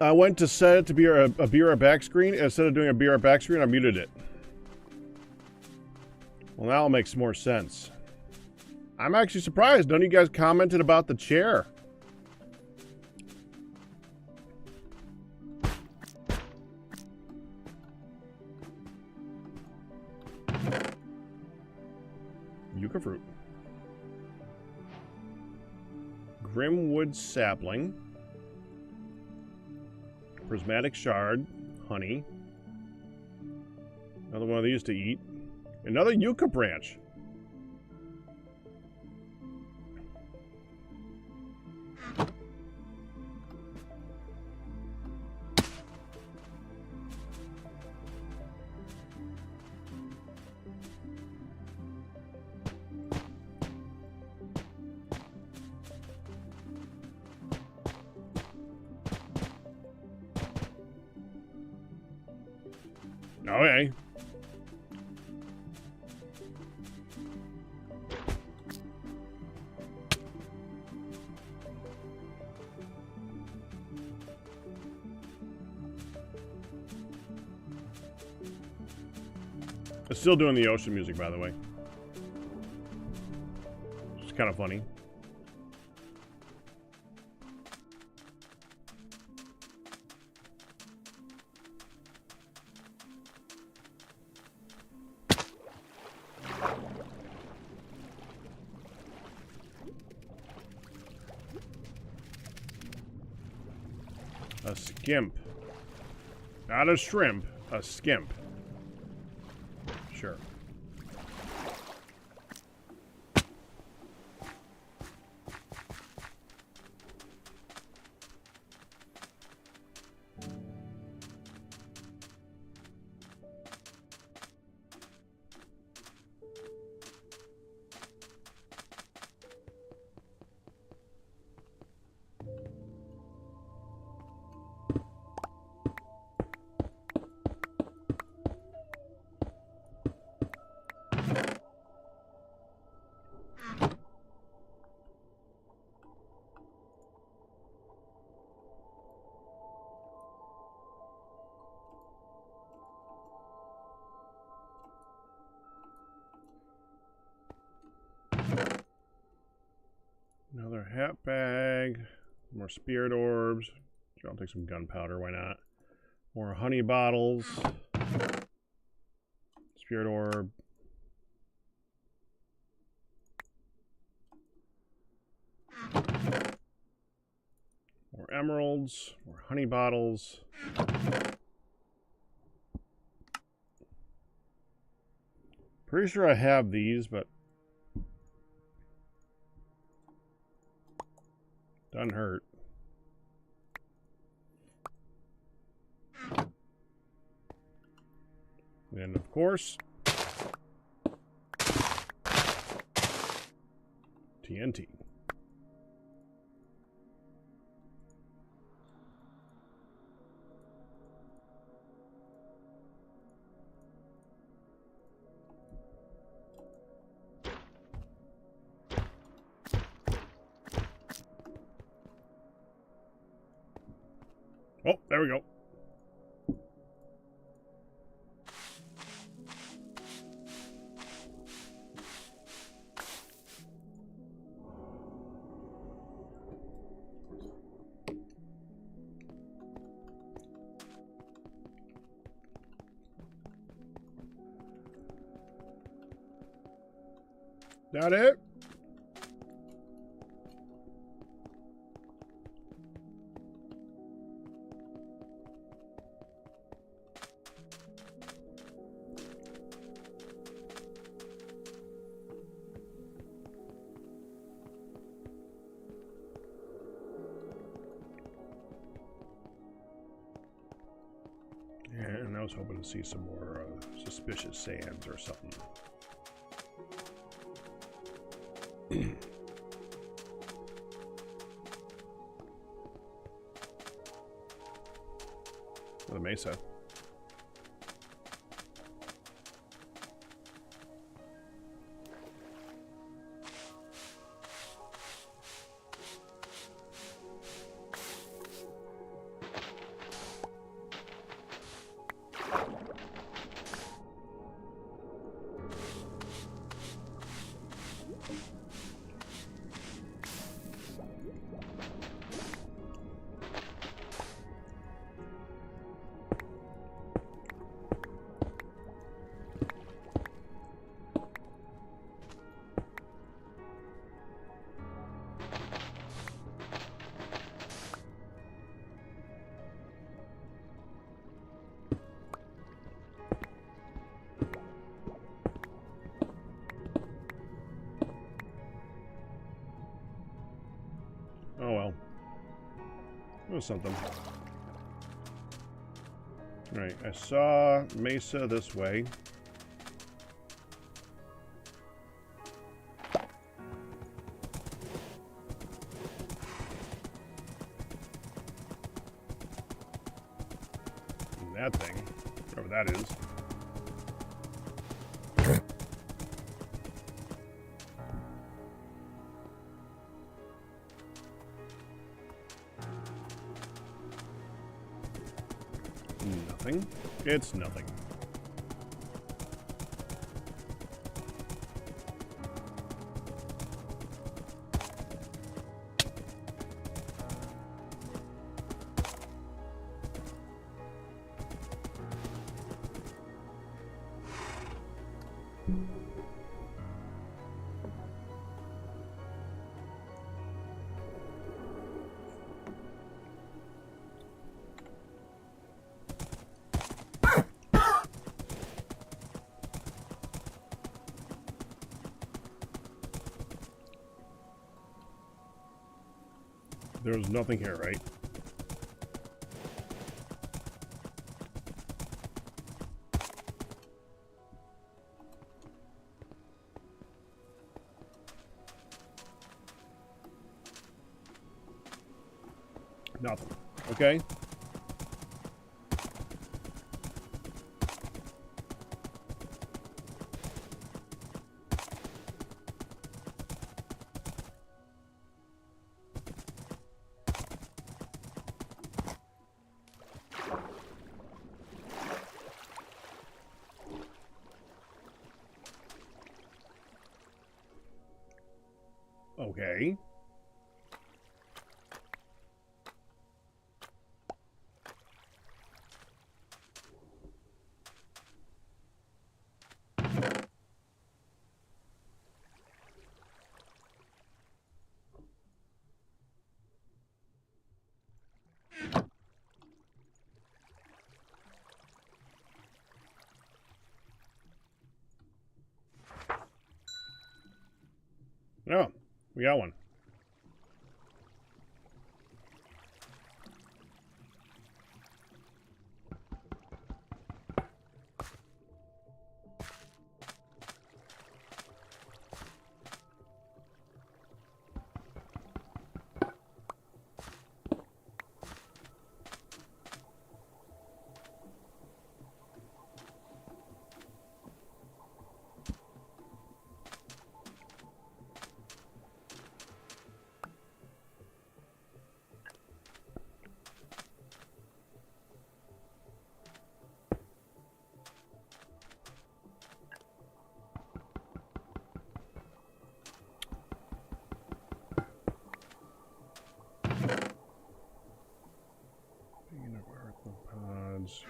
I went to set it to be a BR back screen. Instead of doing a BR back screen, I muted it. Well, now it makes more sense. I'm actually surprised. None of you guys commented about the chair. Yucca fruit. Grimwood sapling. Prismatic shard. Honey. Another one of these to eat. Another yucca branch. Okay. It's still doing the ocean music, by the way. It's kind of funny. A skimp. Not a shrimp, a skimp. Sure. Another hat bag. More spirit orbs. Sure, I'll take some gunpowder, why not? More honey bottles. Spirit orb. More emeralds. More honey bottles. Pretty sure I have these, but doesn't hurt. And of course, TNT. Oh, there we go. That it? And I was hoping to see some more suspicious sands or something. The mesa. That was something. Right, I saw Mesa this way. And that thing, whatever that is. Nothing. It's nothing. There's nothing here, right? Nothing. Okay. Okay. Oh, we got one. Pods.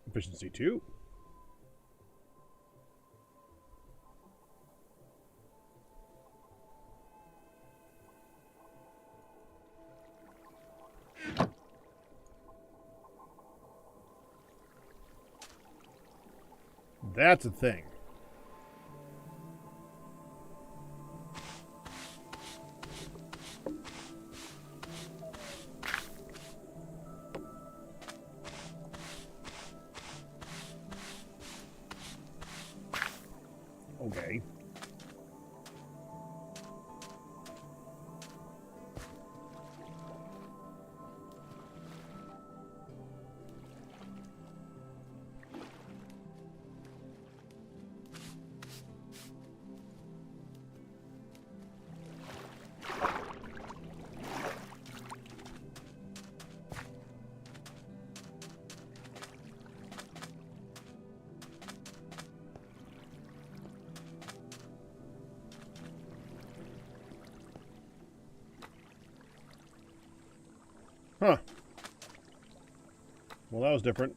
Efficiency 2. That's a thing. Okay. Huh. Well, that was different.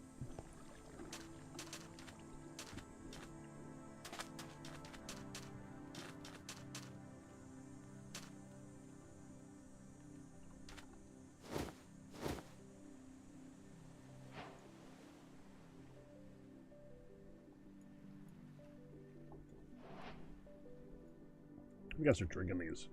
We gotta start drinking these.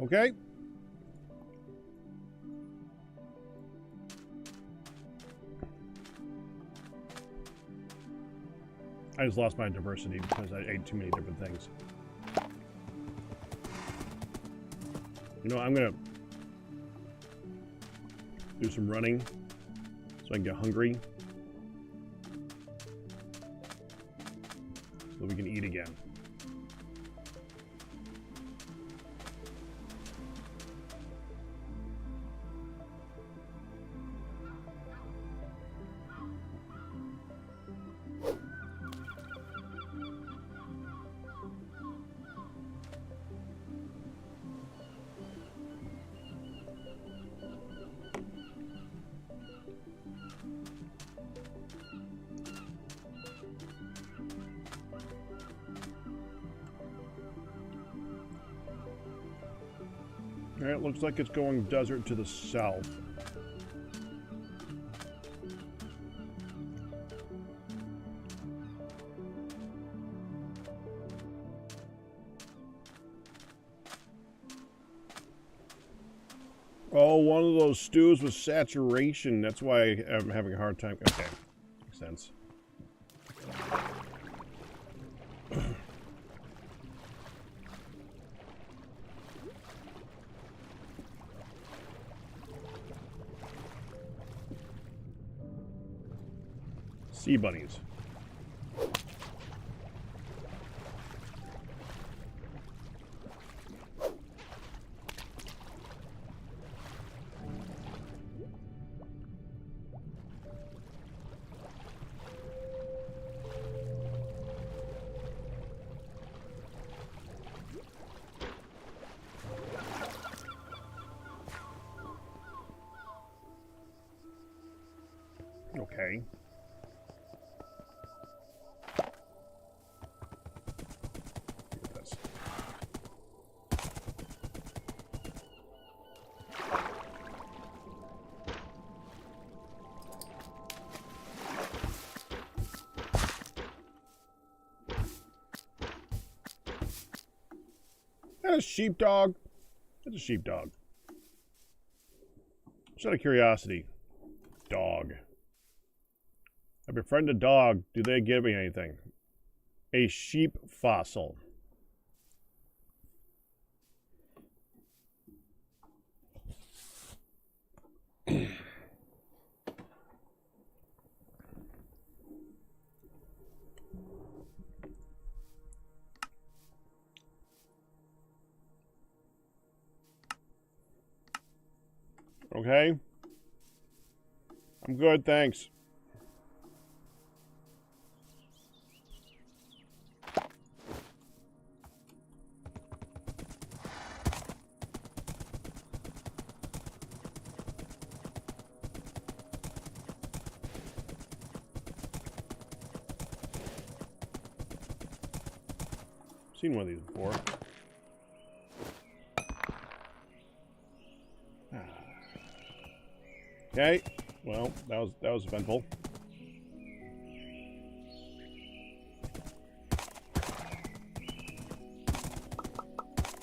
Okay. I just lost my diversity because I ate too many different things. You know, I'm gonna do some running so I can get hungry. So we can eat again. Alright, looks like it's going desert to the south. Oh, one of those stews with saturation. That's why I'm having a hard time. Okay, makes sense. Sea bunnies. Okay. That a sheepdog? That's a sheepdog. Just out of curiosity. Dog. I befriend a dog. Do they give me anything? A sheep fossil. Okay. I'm good, thanks. Seen one of these before. Okay. Well, that was eventful.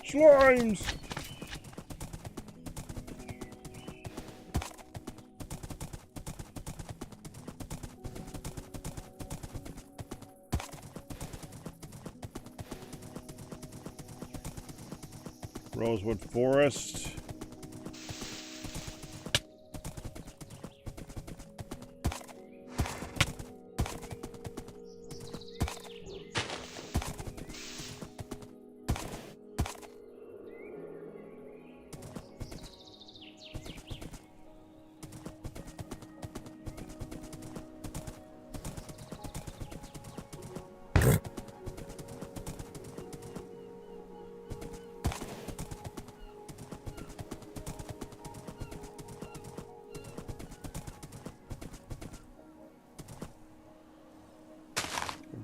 Slimes! Rosewood Forest.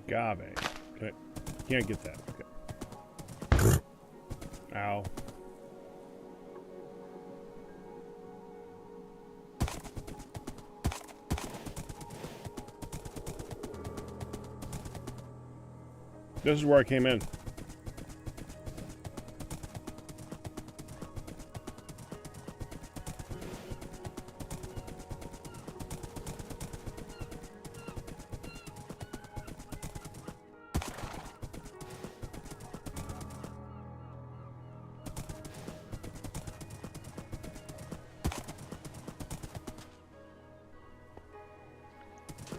agave. Okay. Can't get that. Okay. Ow. This is where I came in.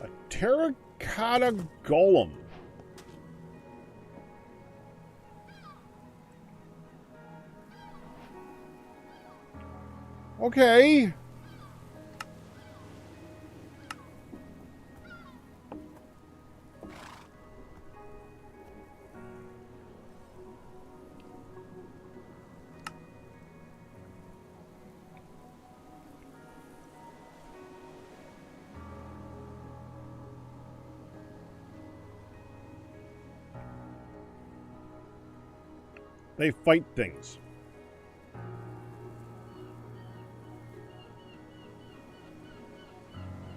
A terracotta golem. Okay. They fight things.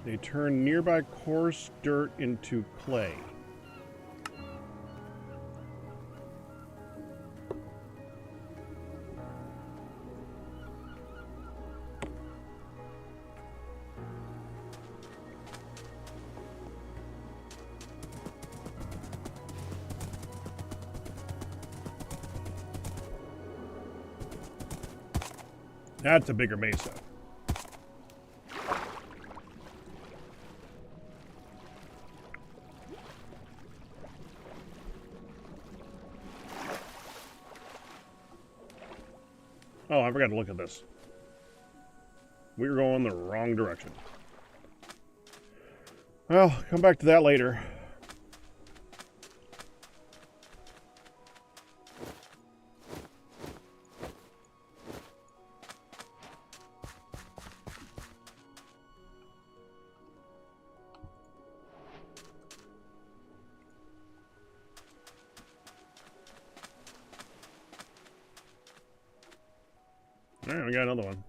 They turn nearby coarse dirt into clay. That's a bigger mesa. Oh, I forgot to look at this. We were going the wrong direction. Well, come back to that later. All right, we got another one.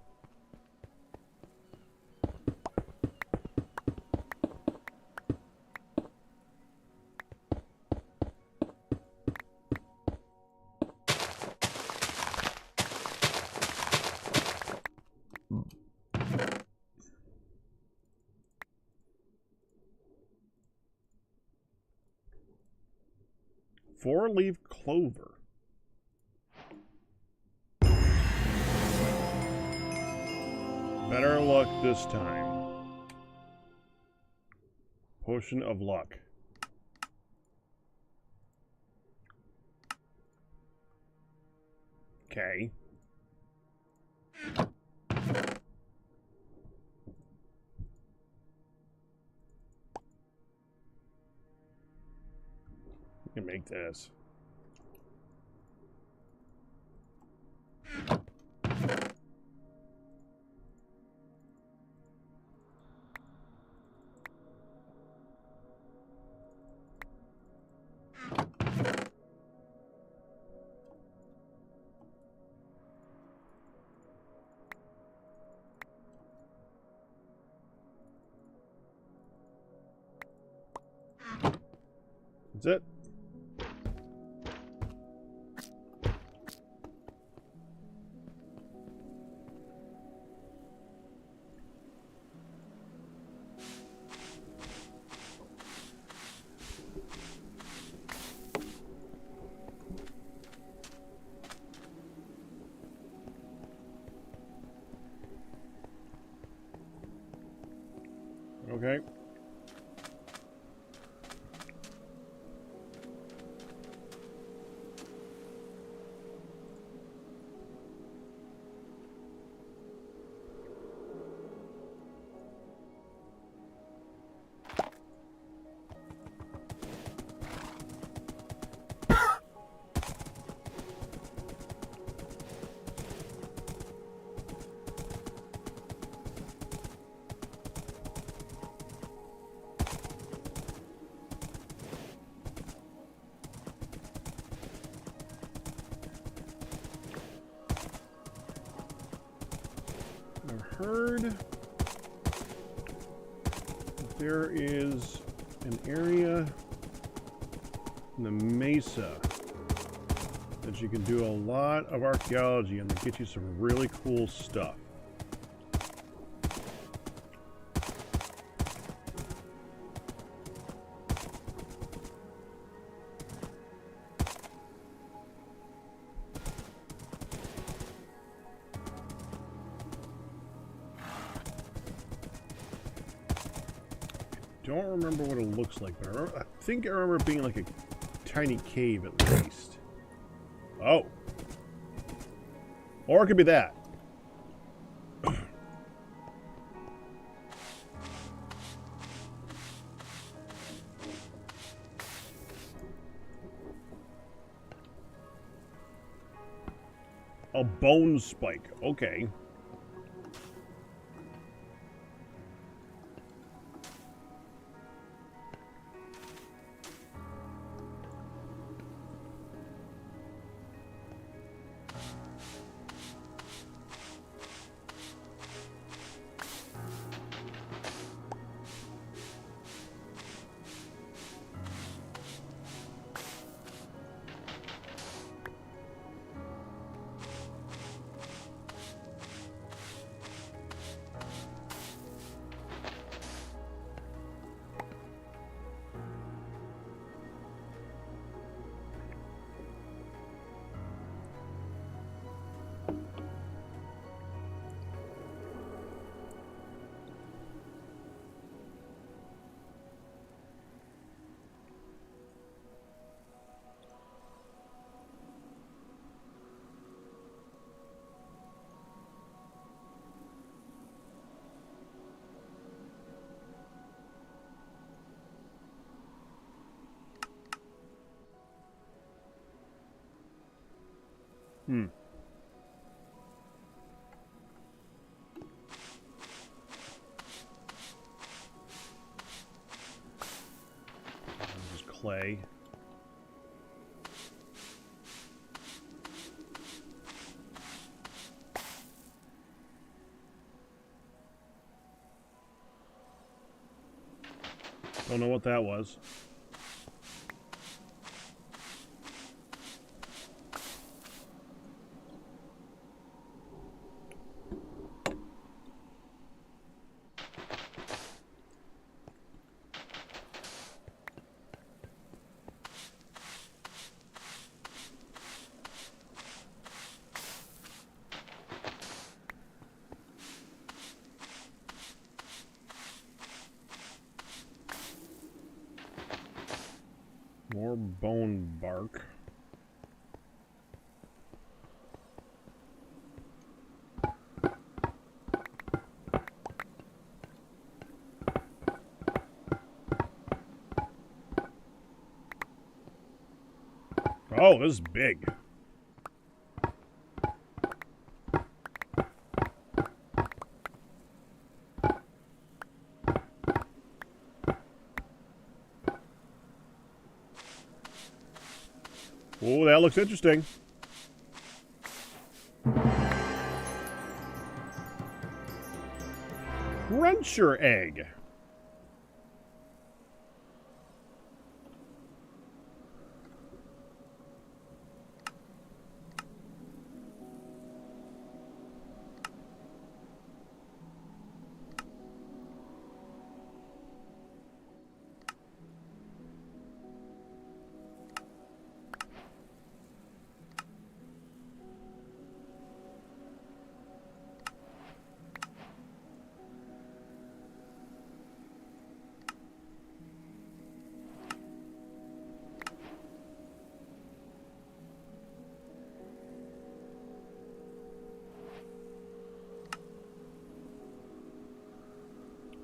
Four-leaf clover. Better luck this time. Potion of luck. Okay. We can make this. That's it. Okay. heard that there is an area in the mesa that you can do a lot of archaeology and get you some really cool stuff. Don't remember what it looks like, but I think I remember it being like a tiny cave at least. Oh. Or it could be that. A bone spike. Okay. Just clay. Don't know what that was. More bone bark. Oh, this is big. Oh, that looks interesting. Cruncher egg.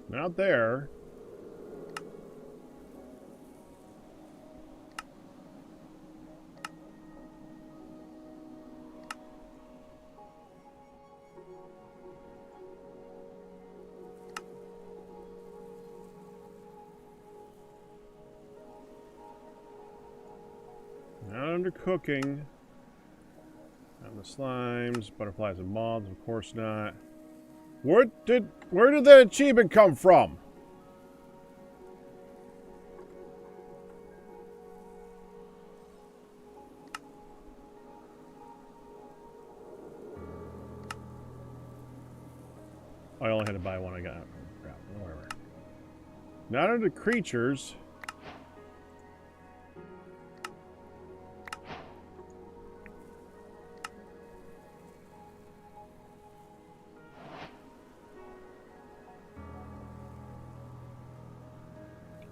Not there. Not under cooking. Not the slimes, butterflies and moths, of course not. Where did that achievement come from? I only had to buy one. I got crap. Whatever. Not under creatures.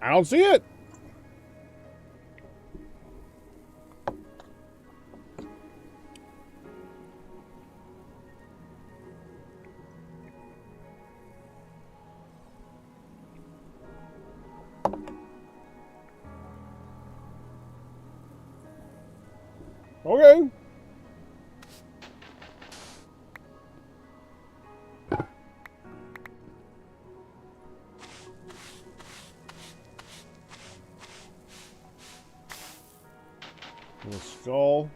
I don't see it. Okay. Little skull.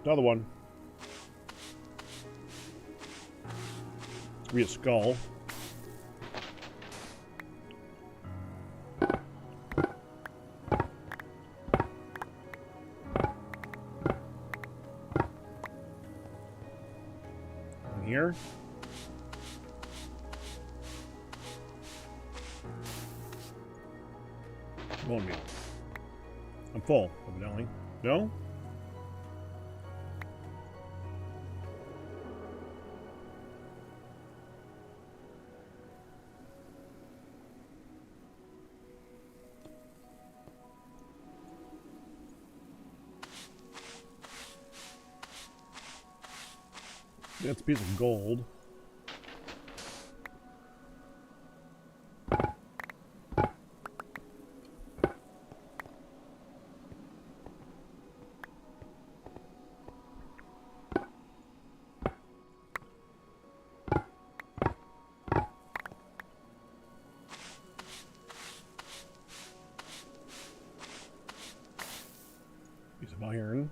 Another one. Be a skull. And here. Won't be. I'm full, evidently. No? That's a piece of gold. Piece of iron.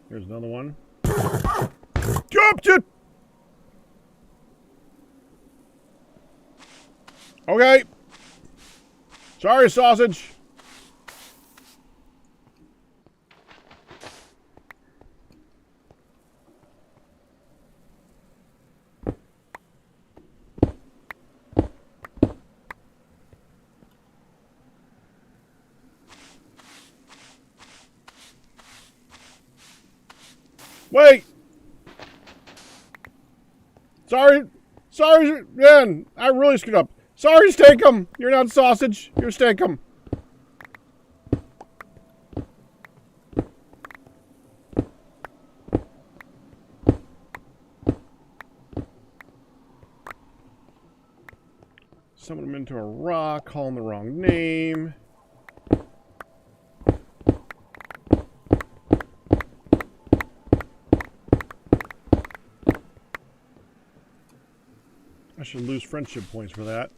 Here's another one. Jumped it! Okay. Sorry, sausage. Wait! Sorry, man. I really screwed up. Sorry, Steakum. You're not sausage. You're Steakum. Summon him into a rock, calling the wrong name. I should lose friendship points for that.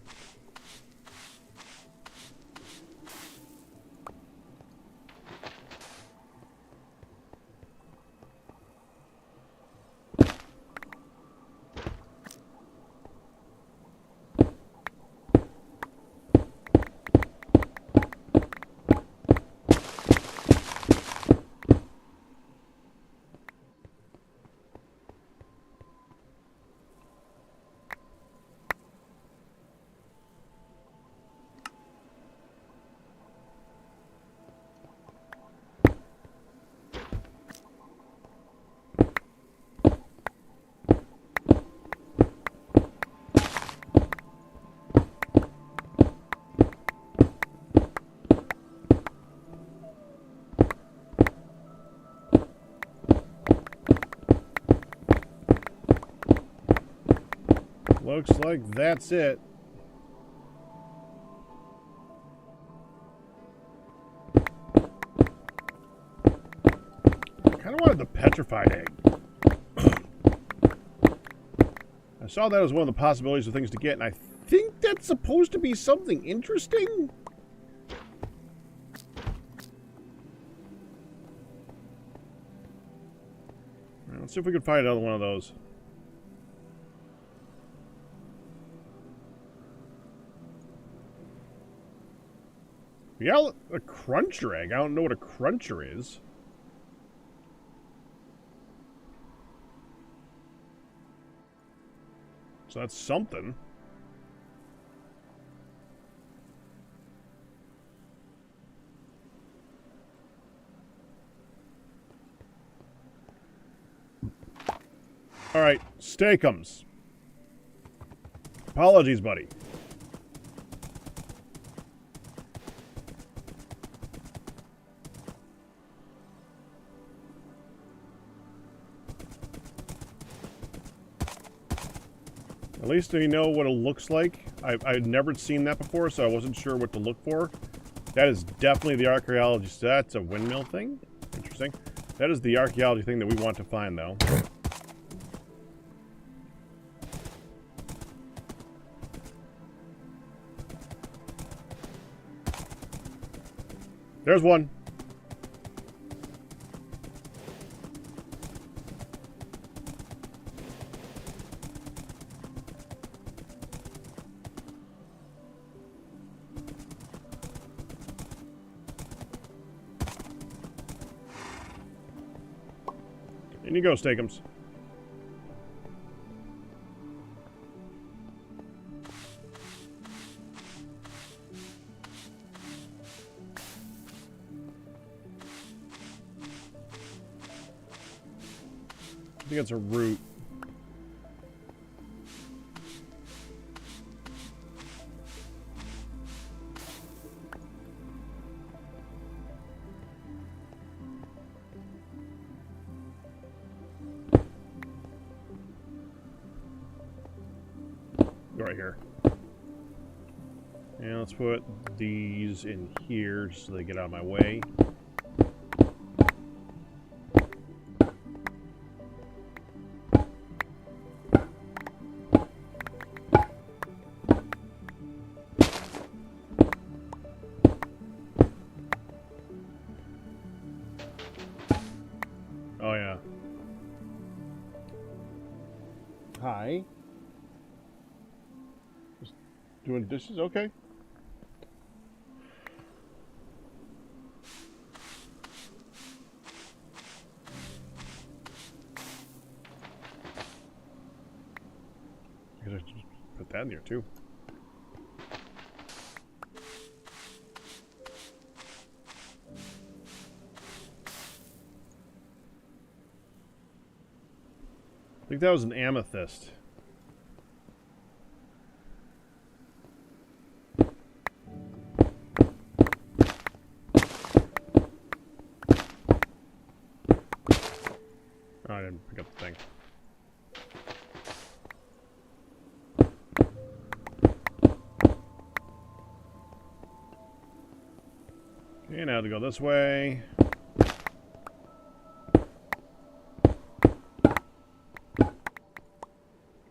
Looks like that's it. I kind of want to the petrified egg. I saw that as one of the possibilities of things to get, and I think that's supposed to be something interesting. Let's see if we can find another one of those. Yeah, a cruncher egg. I don't know what a cruncher is. So that's something. All right, Steakums. Apologies, buddy. At least we know what it looks like. I've never seen that before, so I wasn't sure what to look for. That is definitely the archaeology. So that's a windmill thing. Interesting. That is the archaeology thing that we want to find, though. There's one. In you go, Steakums. I think it's a root. Right here. And let's put these in here so they get out of my way. Oh yeah. Hi. Doing dishes? Okay. I guess I should put that in there too. I think that was an amethyst. Oh, I didn't pick up the thing. Okay, now to go this way.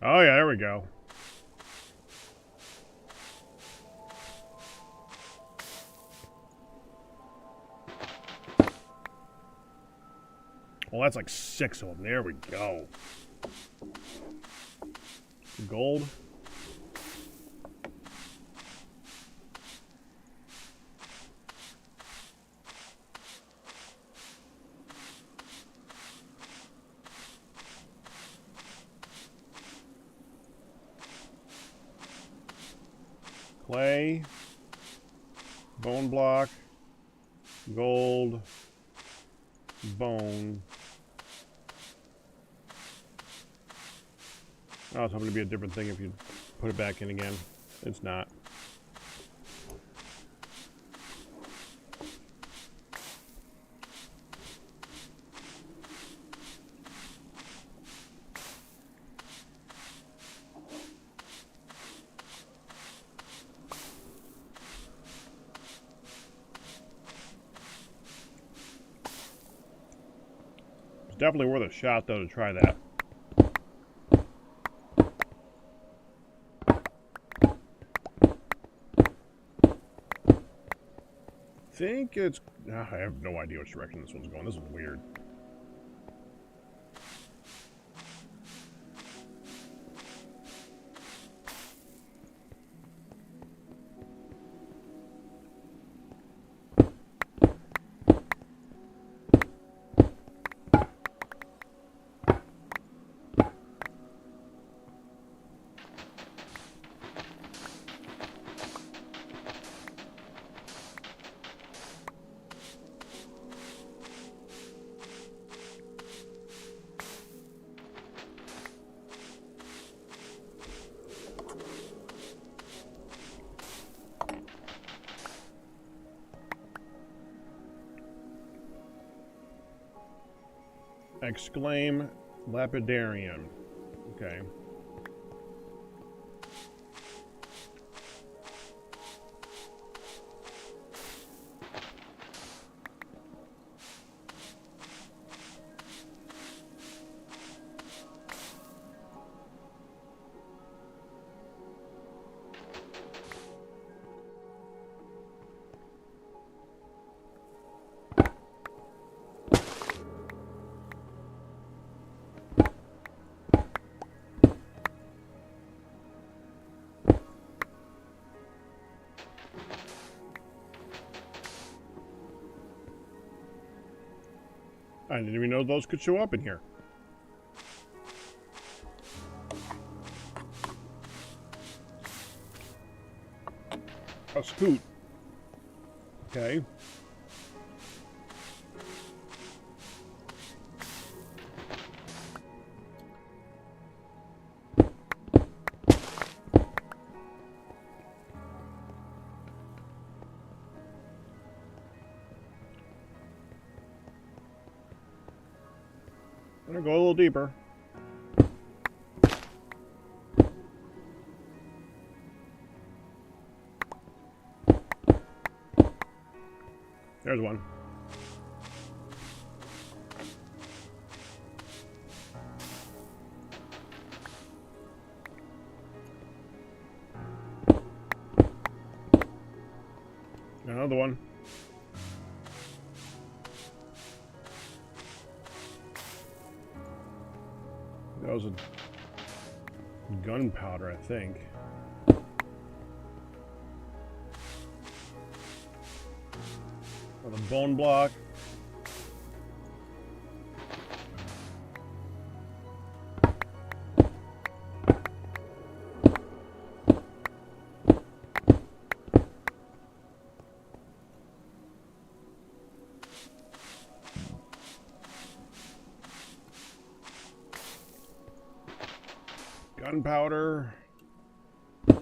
Oh yeah, there we go. Well, that's like 6 of them. There we go. Gold. Clay. Bone block. Gold. Bone. I was hoping to be a different thing if you put it back in again. It's not. definitely worth a shot, though, to try that. I think it's... I have no idea which direction this one's going. This one's weird. Exclaim lapidarian. Okay. I didn't even know those could show up in here. A scoot. Okay. I'm gonna go a little deeper. There's one. Another one. That was a gunpowder, I think. Or the bone block. Gunpowder. I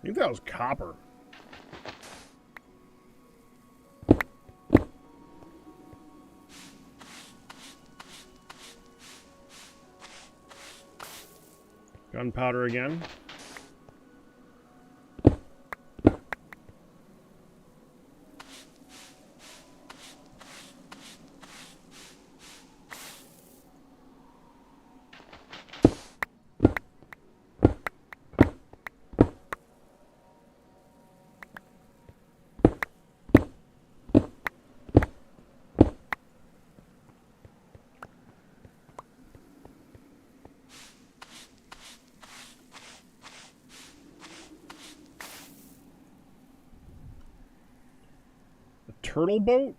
think that was copper. Gunpowder again. Turtle boat?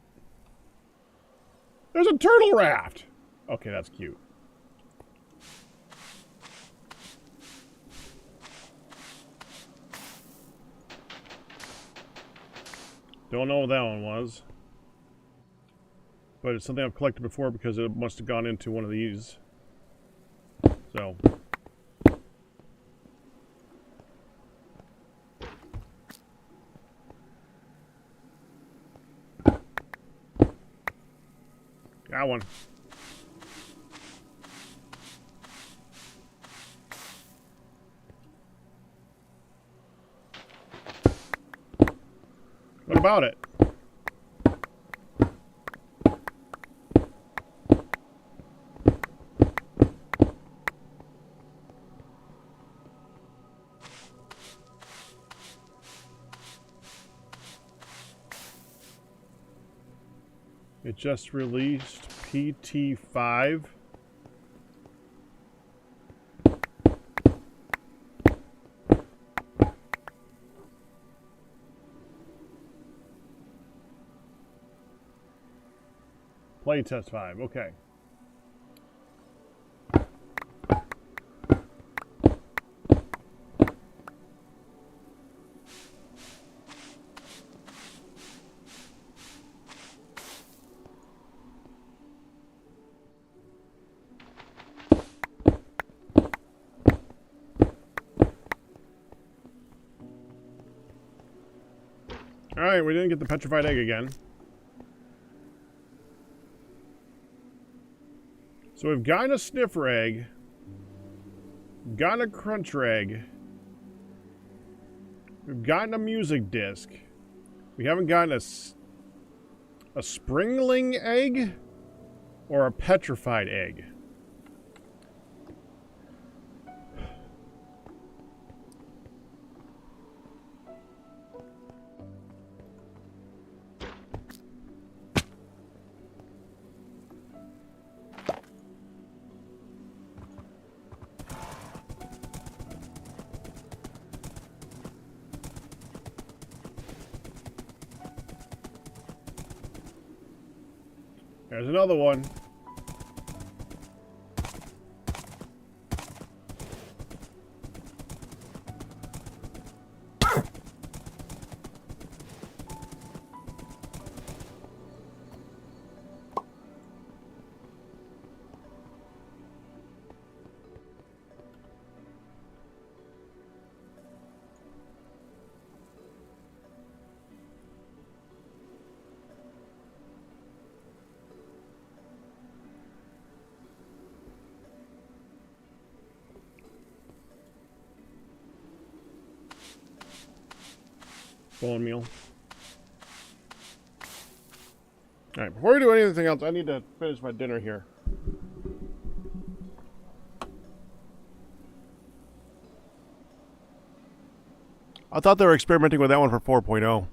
There's a turtle raft! Okay, that's cute. Don't know what that one was. But it's something I've collected before because it must have gone into one of these. So... got one. about it. It just released PT5. Playtest 5, okay. Alright, we didn't get the petrified egg again. So we've gotten a sniffer egg, gotten a cruncher egg, we've gotten a music disc. We haven't gotten a springling egg or a petrified egg. There's another one. Bone meal. Alright, before we do anything else, I need to finish my dinner here. I thought they were experimenting with that one for 4.0.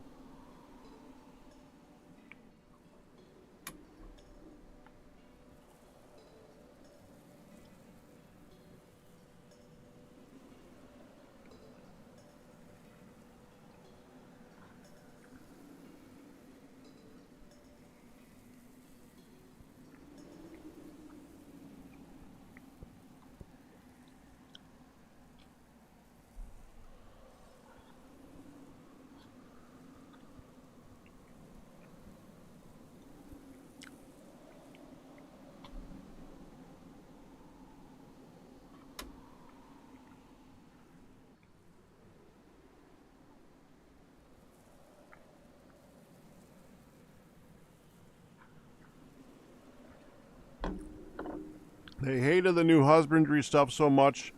They hated the new husbandry stuff so much,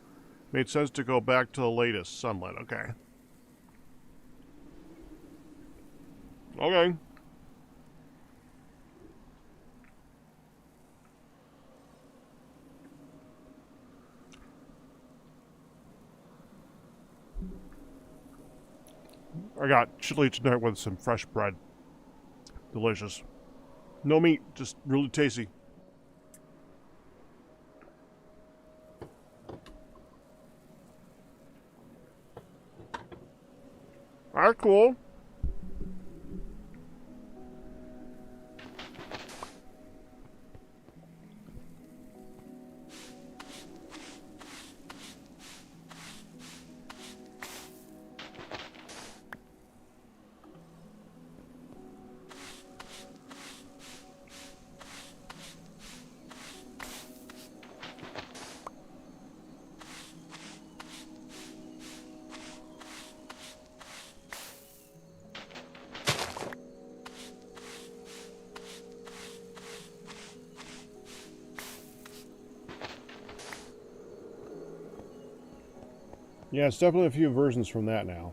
made sense to go back to the latest Sunlit. Okay. Okay. I got chili tonight with some fresh bread. Delicious. No meat, just really tasty. Alright, cool. Yeah, it's definitely a few versions from that now.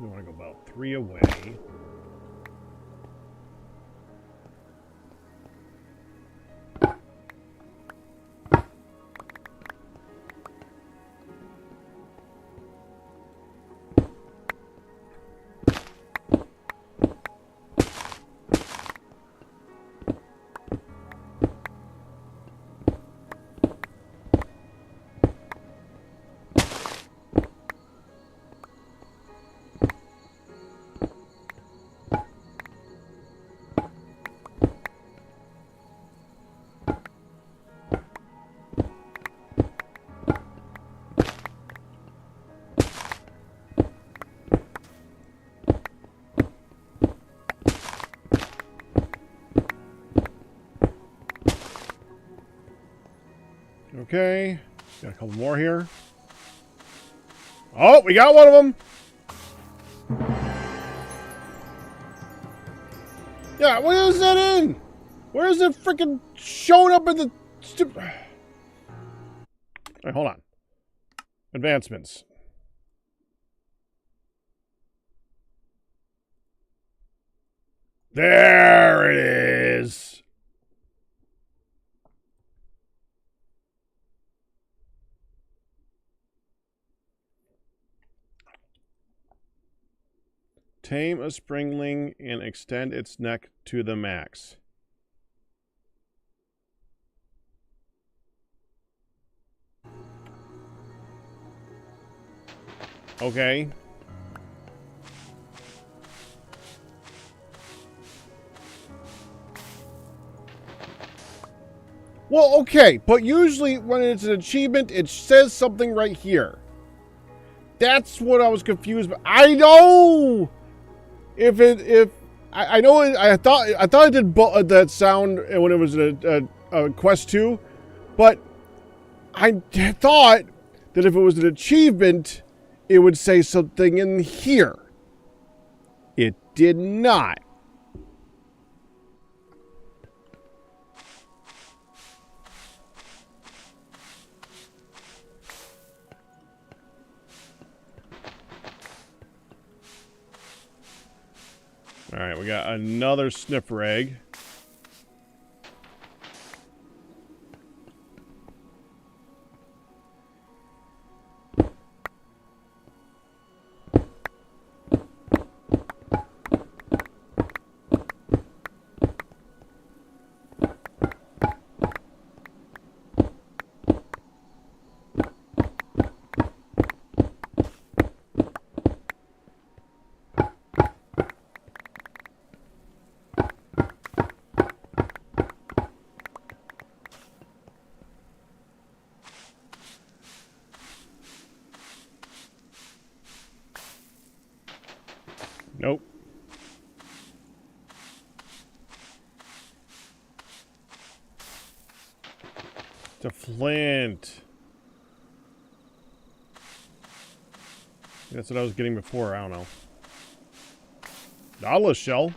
We want to go about 3 away. Okay, got a couple more here. Oh, we got one of them. Yeah, where is that in? Where is it freaking showing up in the stupid? All right, hold on. Advancements. There it is. Tame a springling and extend its neck to the max. Okay. Well, okay, but usually when it's an achievement, it says something right here. That's what I was confused about. I know! I know I thought I did that sound when it was a quest 2, but I thought that if it was an achievement, it would say something in here. It did not. All right, we got another sniffer egg. Nope. The flint. That's what I was getting before. I don't know. Nautilus shell.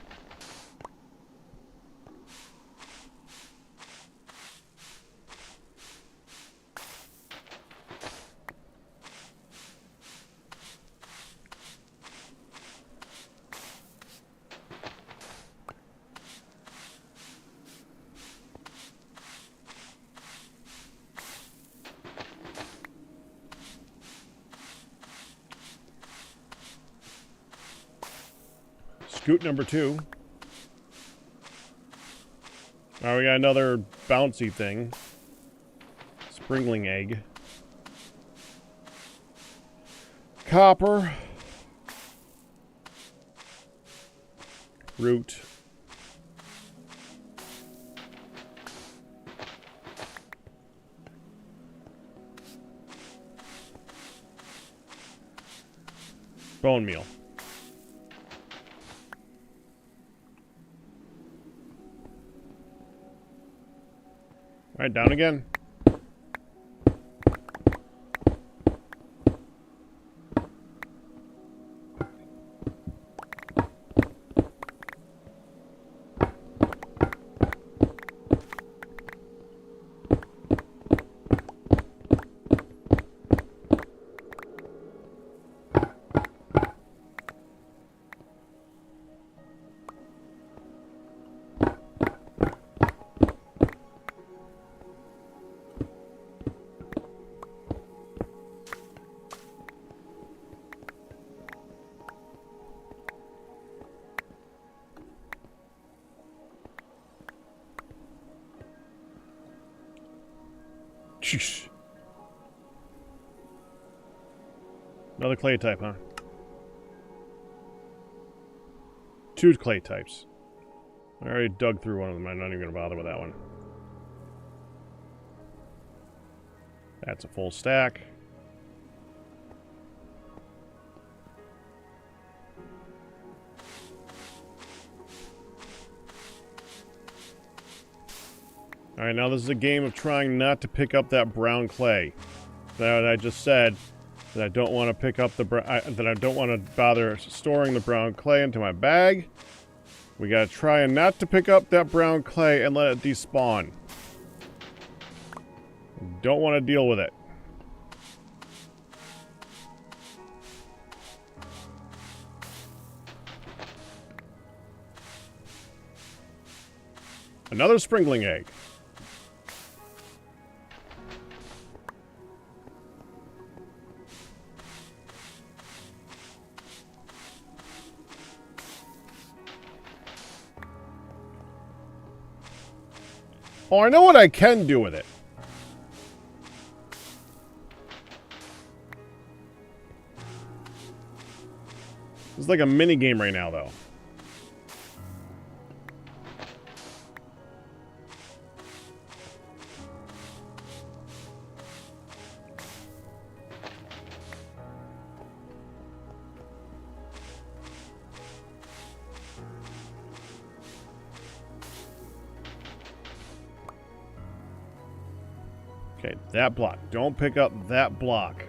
Scoot number 2. All right, we got another bouncy thing. Springling egg. Copper. Root. Bone meal. All right, down again. Another clay type, huh? 2 clay types. I already dug through one of them. I'm not even going to bother with that one. That's a full stack. Alright, now this is a game of trying not to pick up that brown clay. That I just said that I don't want to pick up the that I don't want to bother storing the brown clay into my bag. We gotta try and not to pick up that brown clay and let it despawn. Don't want to deal with it. Another sprinkling egg. Oh, I know what I can do with it. It's like a mini game right now, though. Okay, that block. Don't pick up that block.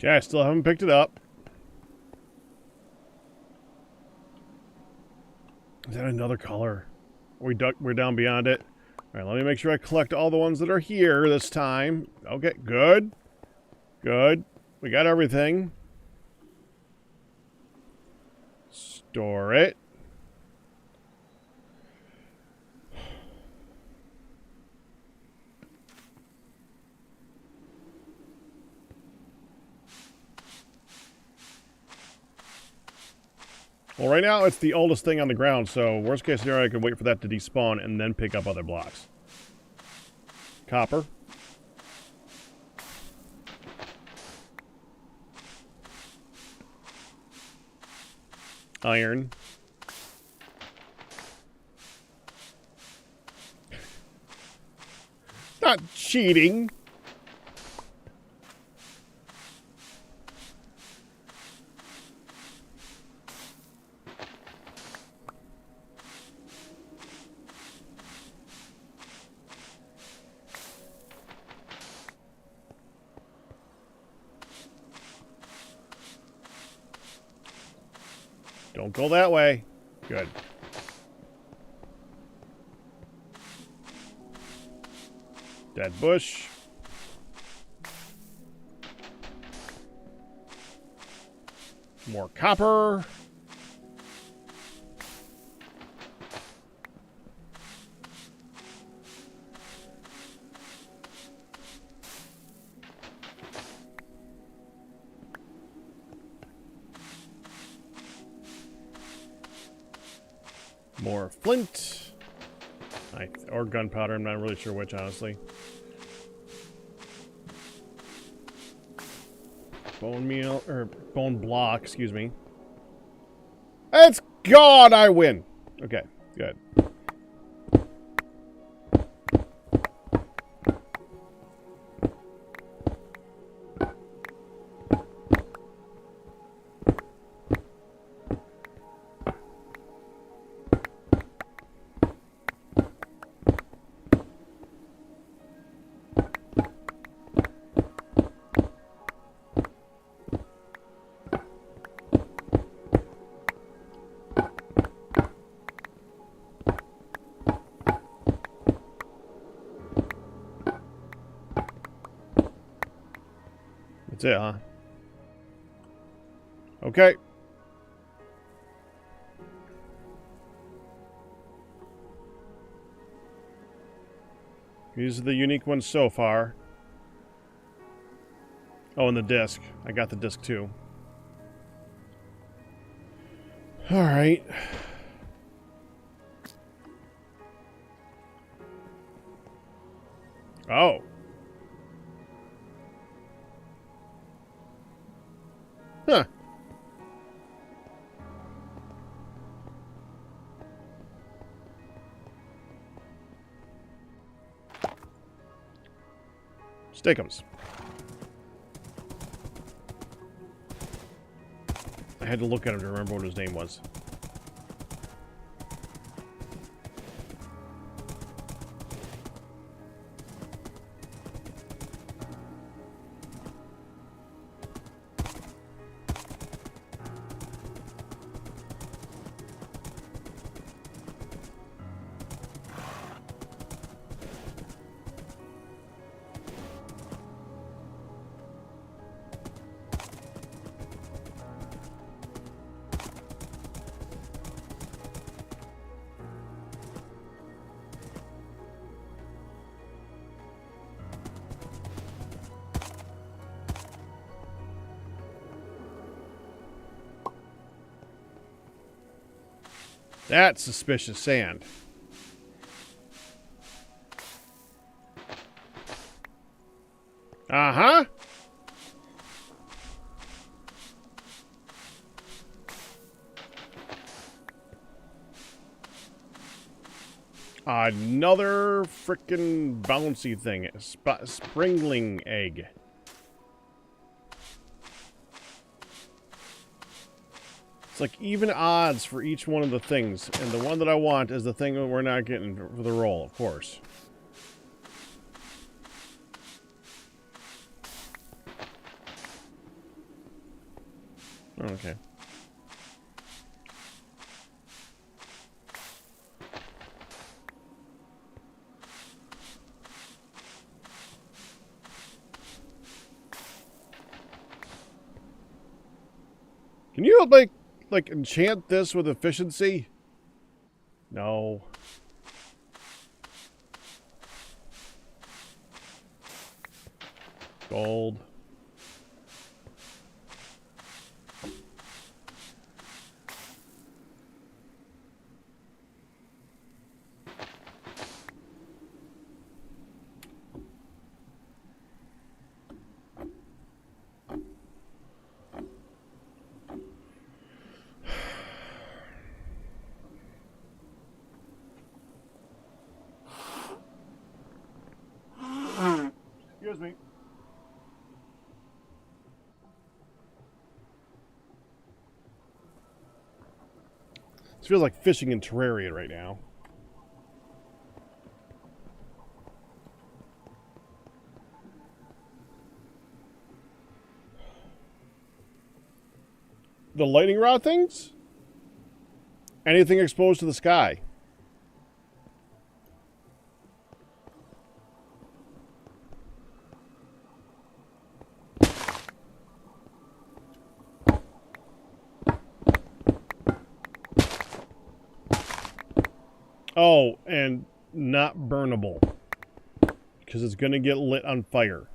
Okay, I still haven't picked it up. Is that another color? We're down beyond it. All right, let me make sure I collect all the ones that are here this time. Okay, good. Good. We got everything. Store it. Well, right now it's the oldest thing on the ground, so worst case scenario, I could wait for that to despawn and then pick up other blocks. Copper. Iron. Not cheating. Don't go that way. Good. Dead bush. More copper. More flint. Or gunpowder, I'm not really sure which, honestly. Bone meal, or bone block, excuse me. It's gone! I win! Okay, good. That's it, huh? Okay. These are the unique ones so far. Oh, and the disc. I got the disc too. Alright. Oh. Huh. Stickums. I had to look at him to remember what his name was. That's suspicious sand. Uh-huh. Another frickin' bouncy thing. Springling egg. It's like even odds for each one of the things. And the one that I want is the thing that we're not getting for the roll, of course. Okay. Can you like enchant this with efficiency? No. Gold. Excuse me. This feels like fishing in Terraria right now. The lightning rod things? Anything exposed to the sky. Oh, and not burnable. Because it's going to get lit on fire.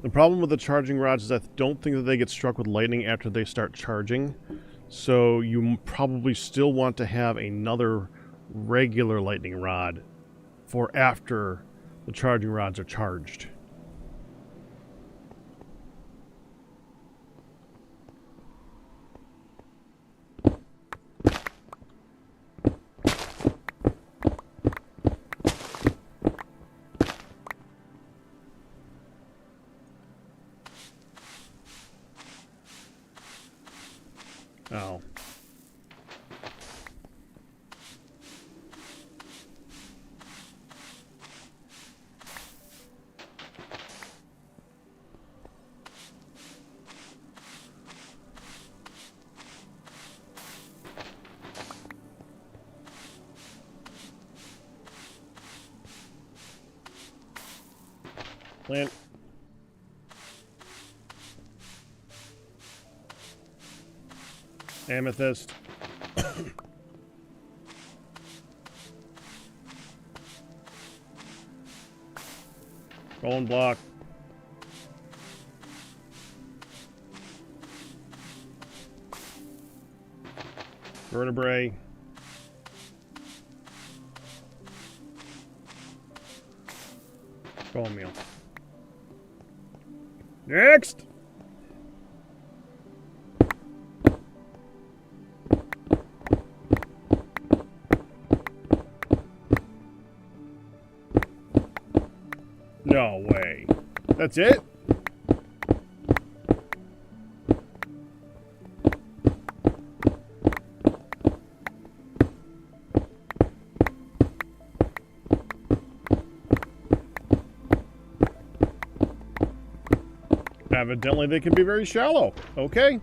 The problem with the charging rods is I don't think that they get struck with lightning after they start charging. So you probably still want to have another regular lightning rod for after the charging rods are charged. Oh. Plant. Amethyst. Golden block. Vertebrae. Bone meal. Next! No way. That's it? Evidently they can be very shallow. Okay.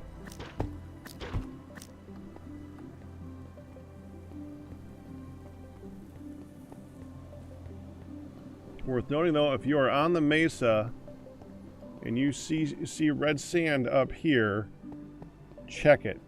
Worth noting though, if you are on the mesa and you see red sand up here, check it.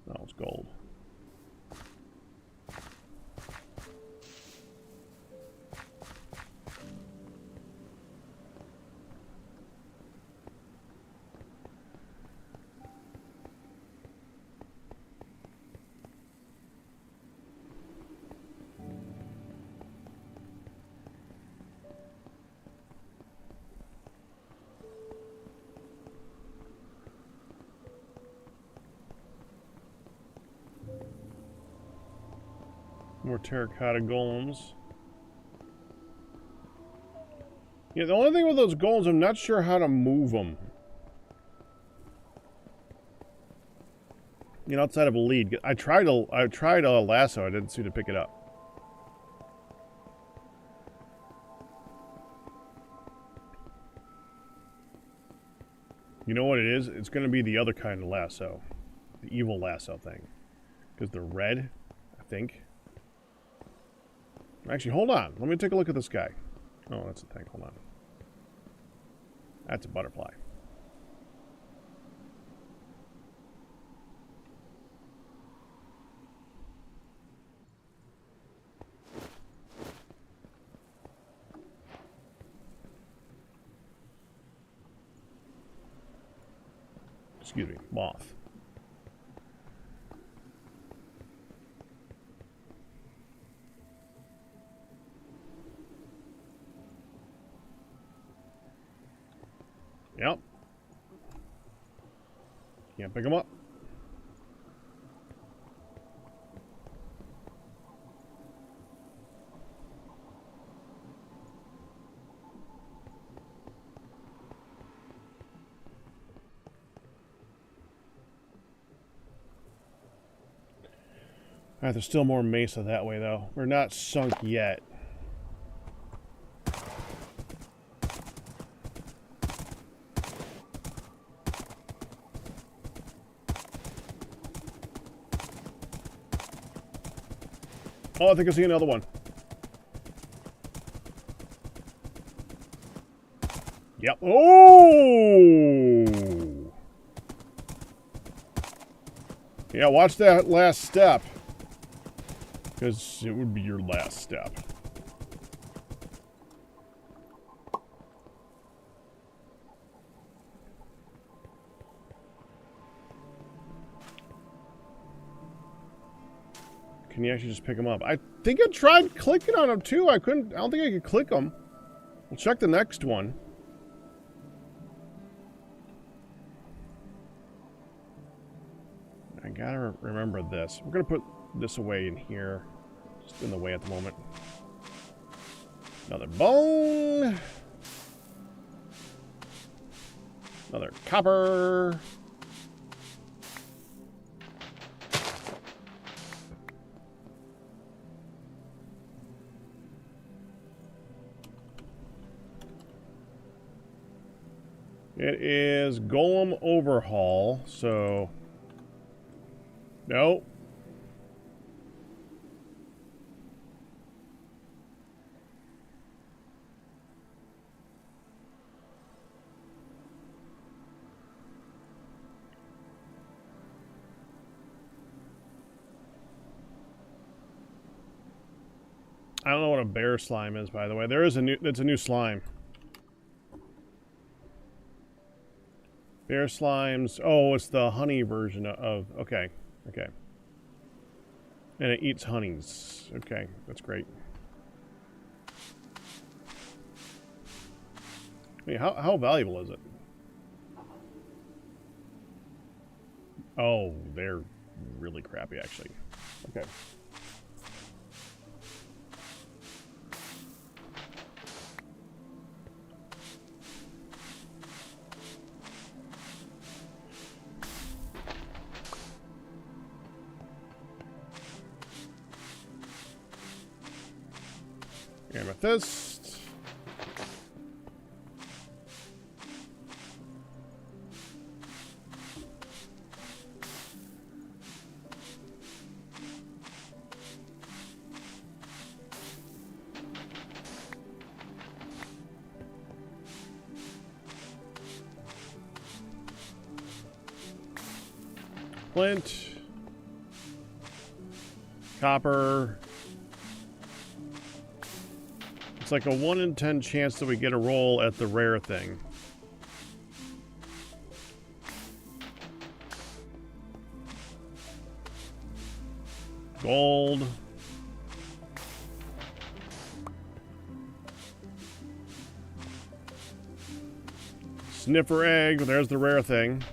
Oh, it's gold. More terracotta golems. Yeah, the only thing with those golems, I'm not sure how to move them. You know, outside of a lead. I tried a lasso, I didn't seem to pick it up. You know what it is? It's going to be the other kind of lasso. The evil lasso thing. Because they're red, I think. Actually, hold on. Let me take a look at this guy. Oh, that's the thing. Hold on. That's a butterfly. Excuse me, moth. Yep. Can't pick them up. Alright, there's still more mesa that way, though. We're not sunk yet. Oh, I think I see another one. Yep. Oh! Yeah, watch that last step. Because it would be your last step. Can you actually just pick them up? I think I tried clicking on them too. I don't think I could click them. We'll check the next one. I gotta remember this. We're gonna put this away in here. Just in the way at the moment. Another bone. Another copper. It is Golem Overhaul, so... No. I don't know what a bear slime is, by the way. It's a new slime. Bear slimes. Oh, it's the honey version of... Okay. Okay. And it eats honeys. Okay, that's great. I mean, how valuable is it? Oh, they're really crappy, actually. Okay. Amethyst. Flint. Copper. It's like a 1 in 10 chance that we get a roll at the rare thing. Gold. Sniffer egg. There's the rare thing.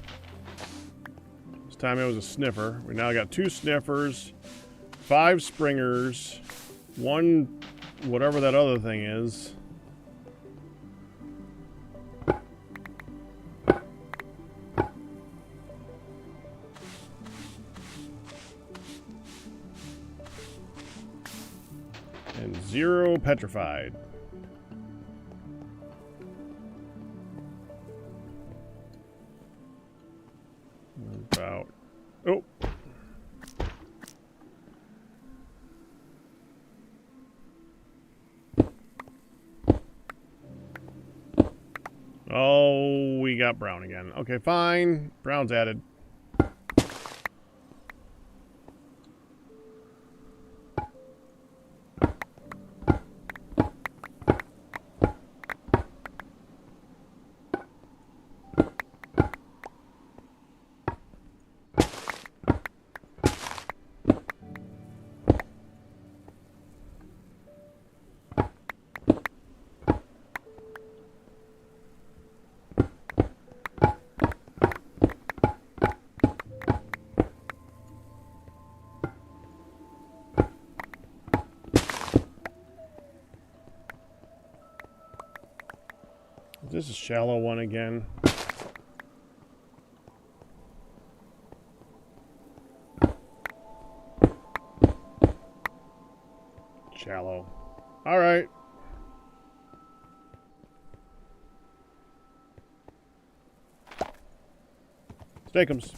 This time it was a sniffer. We now got 2 sniffers, 5 springers, 1... whatever that other thing is. And 0 petrified. About... Oh! Oh, we got brown again. Okay, fine. Brown's added. This is a shallow one again. Shallow. All right. Steakums.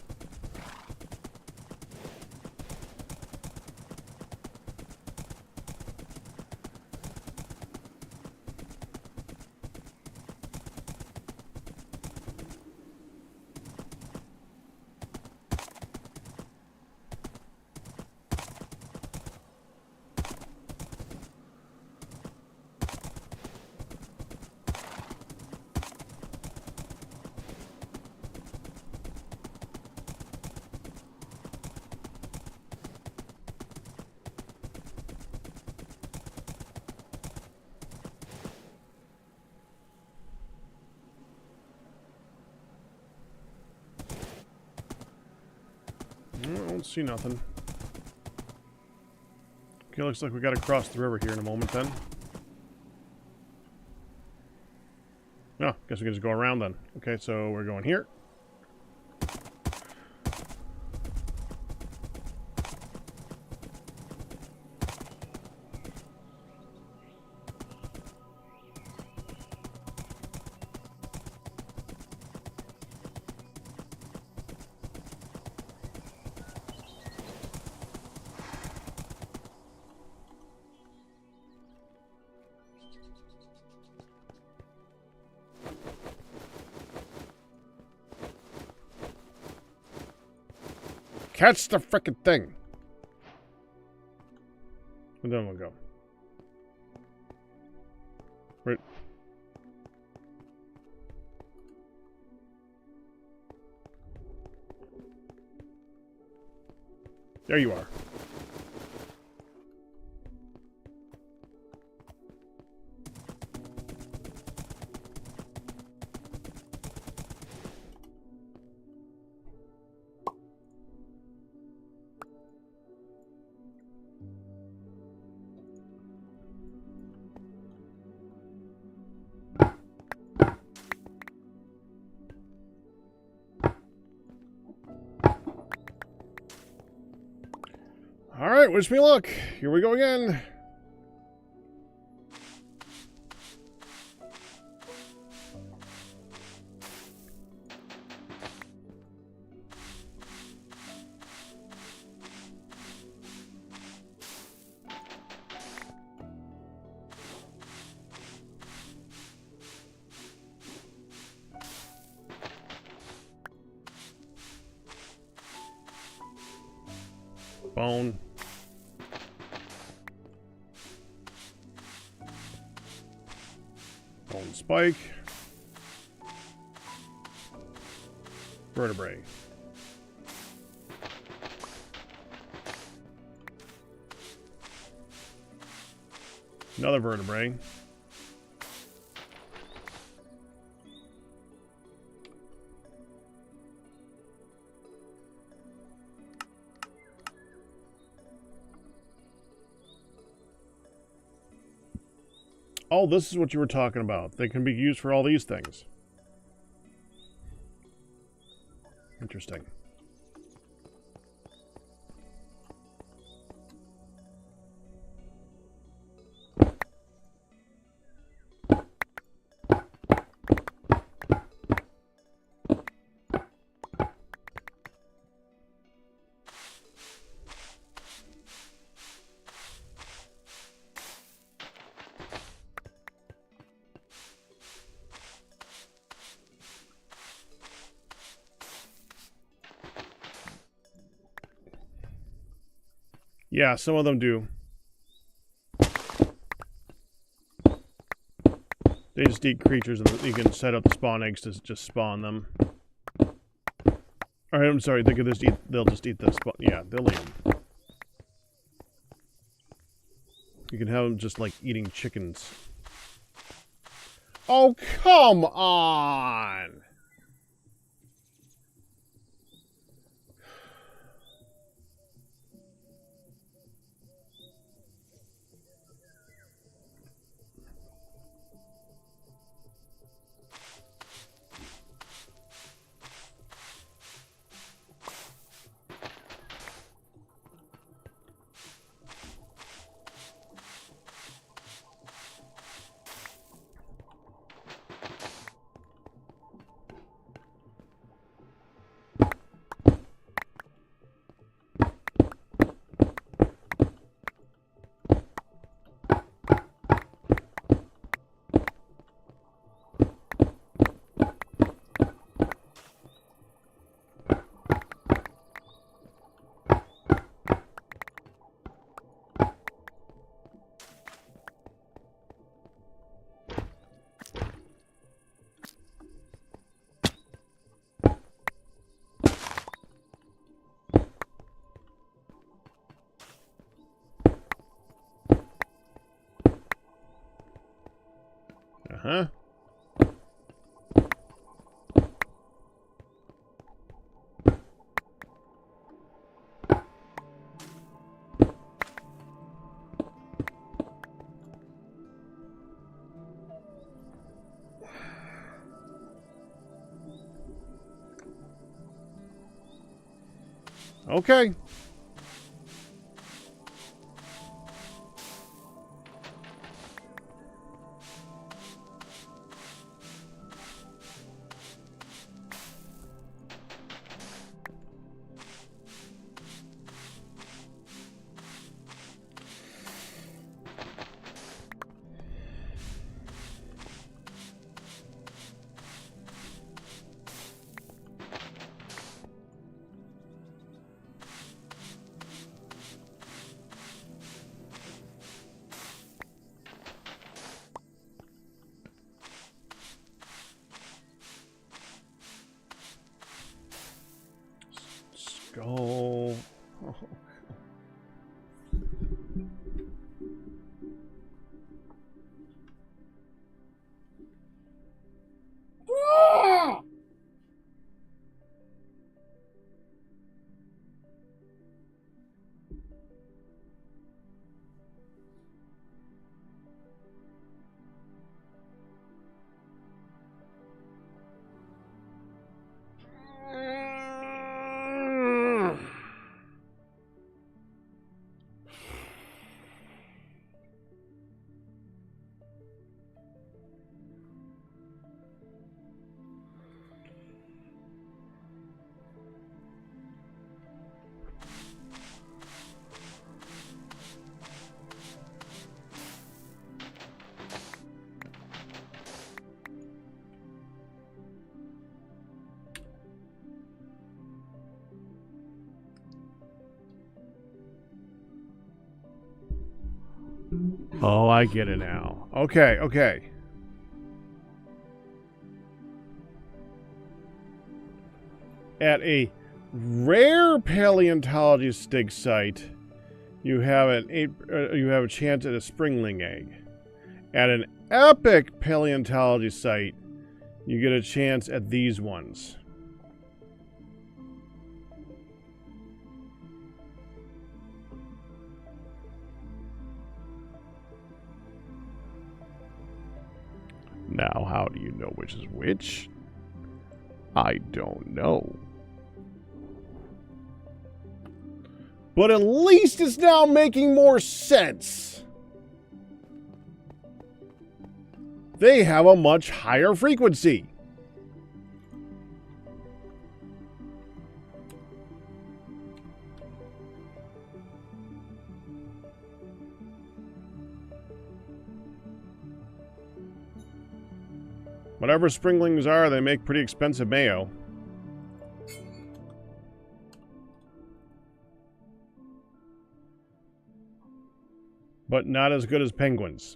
don't see nothing. Okay, looks like we gotta cross the river here in a moment then. No, guess we can just go around then. Okay, so we're going here. Catch the frickin' thing. And then we'll go. Right. There you are. Alright, wish me luck. Here we go again. Bone. Bone spike. Vertebrae. Another vertebrae. Oh, this is what you were talking about. They can be used for all these things. Interesting. Yeah, some of them do. They just eat creatures, and you can set up the spawn eggs to just spawn them. Alright, I'm sorry, they could just eat, they'll just eat the spawn. Yeah, they'll eat them. You can have them just like eating chickens. Oh, come on! Uh-huh. Okay. Skull. Oh. Oh, I get it now. Okay, okay. At a rare paleontology dig site, you have a chance at a springling egg. At an epic paleontology site, you get a chance at these ones. Now, how do you know which is which? I don't know. But at least it's now making more sense. They have a much higher frequency. Whatever springlings are, they make pretty expensive mayo. But not as good as penguins.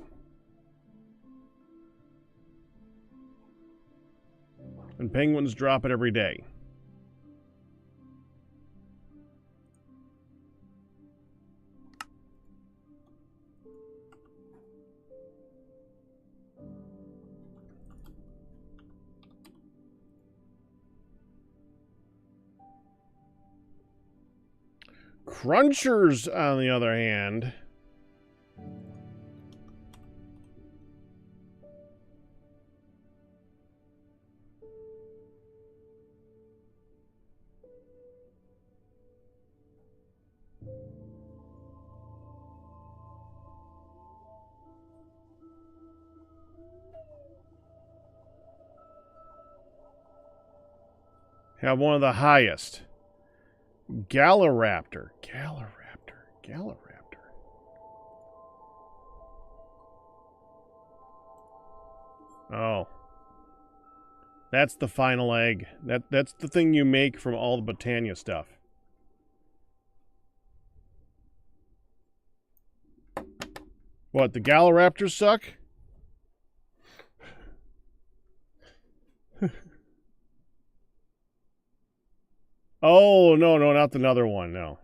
And penguins drop it every day. Crunchers, on the other hand, have one of the highest. Galaraptor. Oh. That's the final egg. That's the thing you make from all the Britannia stuff. What, the Galaraptors suck? Oh, no, not another one, no.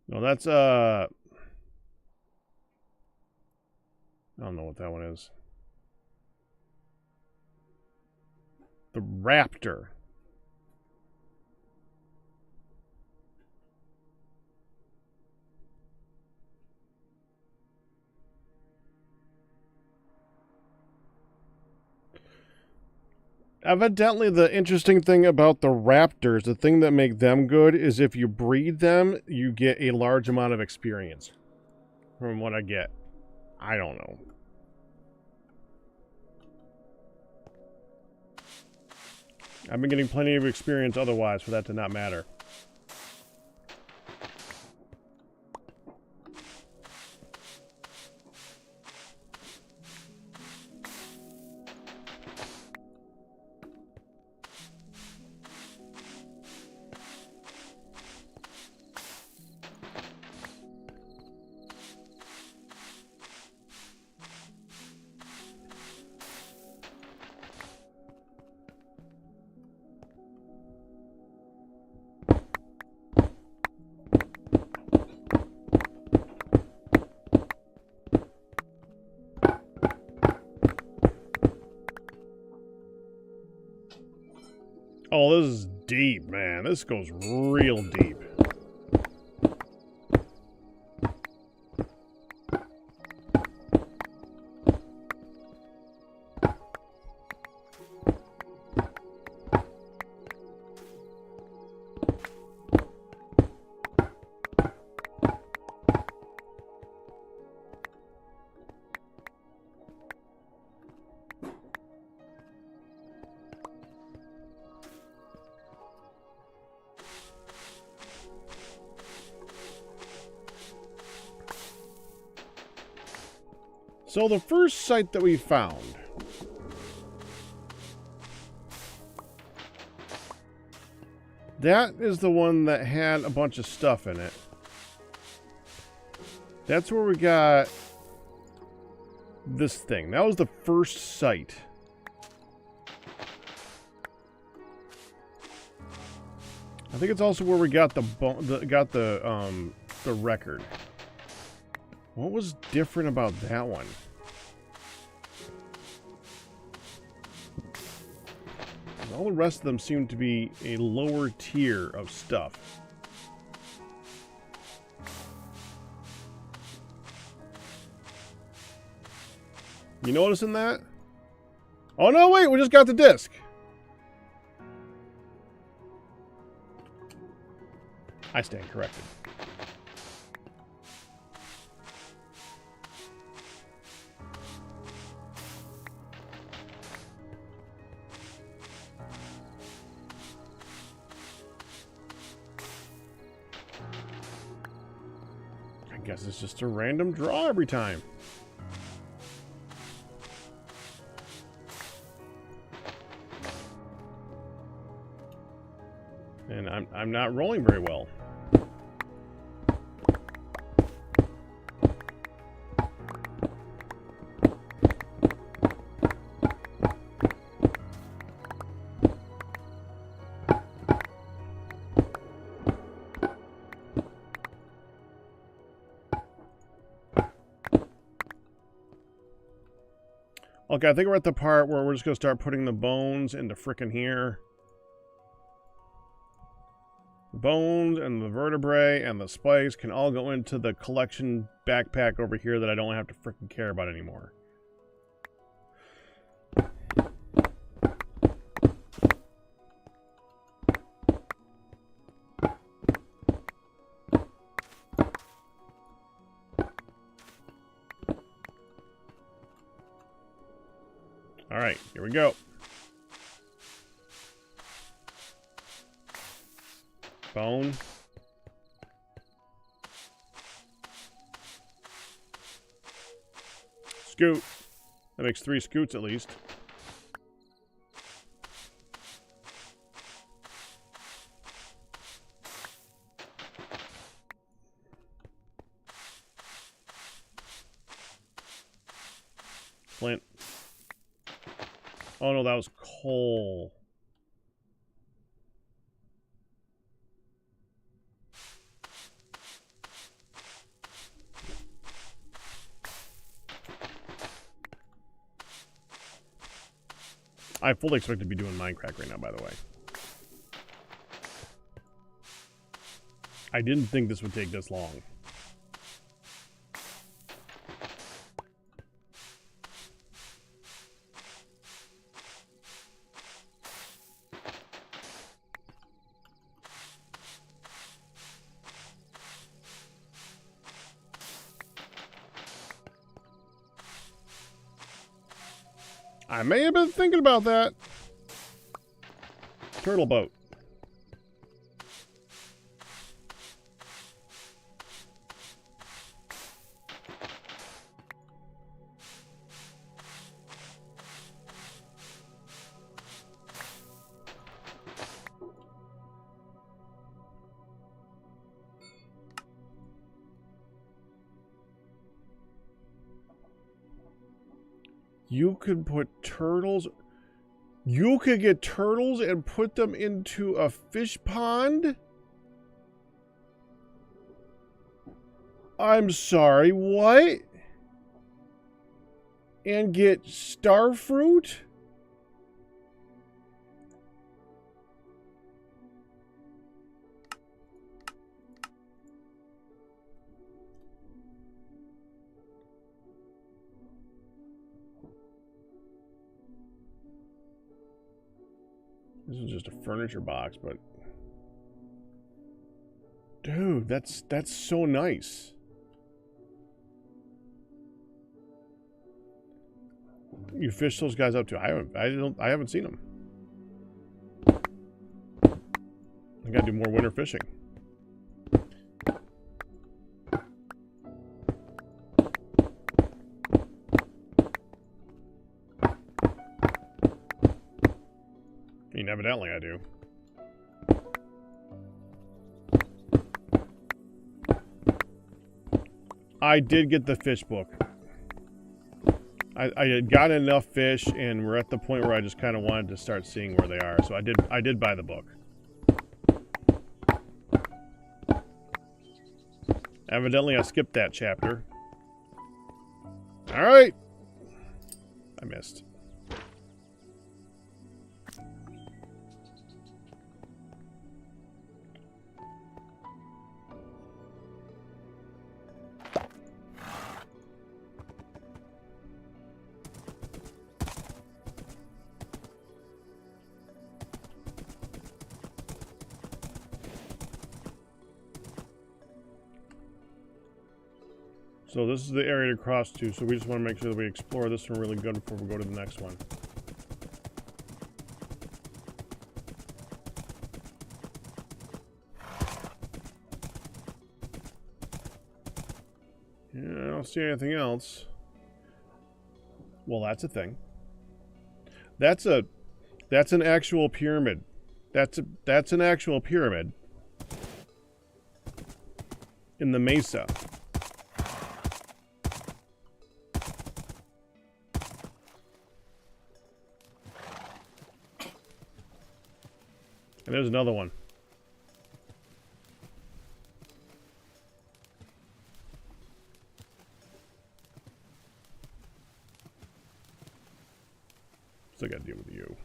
No, that's, I don't know what that one is. The Raptor. Evidently, the interesting thing about the raptors, the thing that make them good, is if you breed them, you get a large amount of experience. From what I get. I don't know. I've been getting plenty of experience otherwise for that to not matter. Oh, this is deep, man. This goes real deep. So the first site that we found, that is the one that had a bunch of stuff in it. That's where we got this thing. That was the first site. I think it's also where we got the record. What was different about that one? All the rest of them seem to be a lower tier of stuff. You noticing that? Oh no, wait, we just got the disc. I stand corrected. I guess it's just a random draw every time. And I'm not rolling very well. Okay, I think we're at the part where we're just going to start putting the bones into frickin' here. The bones and the vertebrae and the spikes can all go into the collection backpack over here that I don't have to frickin' care about anymore. All right, here we go. Bone. Scoot. That makes 3 scoots at least. Flint. Oh no, that was coal. I fully expect to be doing Mindcrack right now, by the way. I didn't think this would take this long. I may have been thinking about that. Turtle boat. You could put turtles... You could get turtles and put them into a fish pond? I'm sorry, what? And get star fruit? This is just a furniture box, but... Dude, that's so nice. You fish those guys up too? I haven't seen them. I gotta do more winter fishing. I mean, evidently I do. I did get the fish book. I had got enough fish, and we're at the point where I just kind of wanted to start seeing where they are. So I did buy the book. Evidently, I skipped that chapter. All right. I missed. So this is the area to cross to, so we just want to make sure that we explore this one really good before we go to the next one. Yeah, I don't see anything else. Well, that's a thing. That's an actual pyramid. That's an actual pyramid in the mesa. And there's another one. Still gotta deal with you.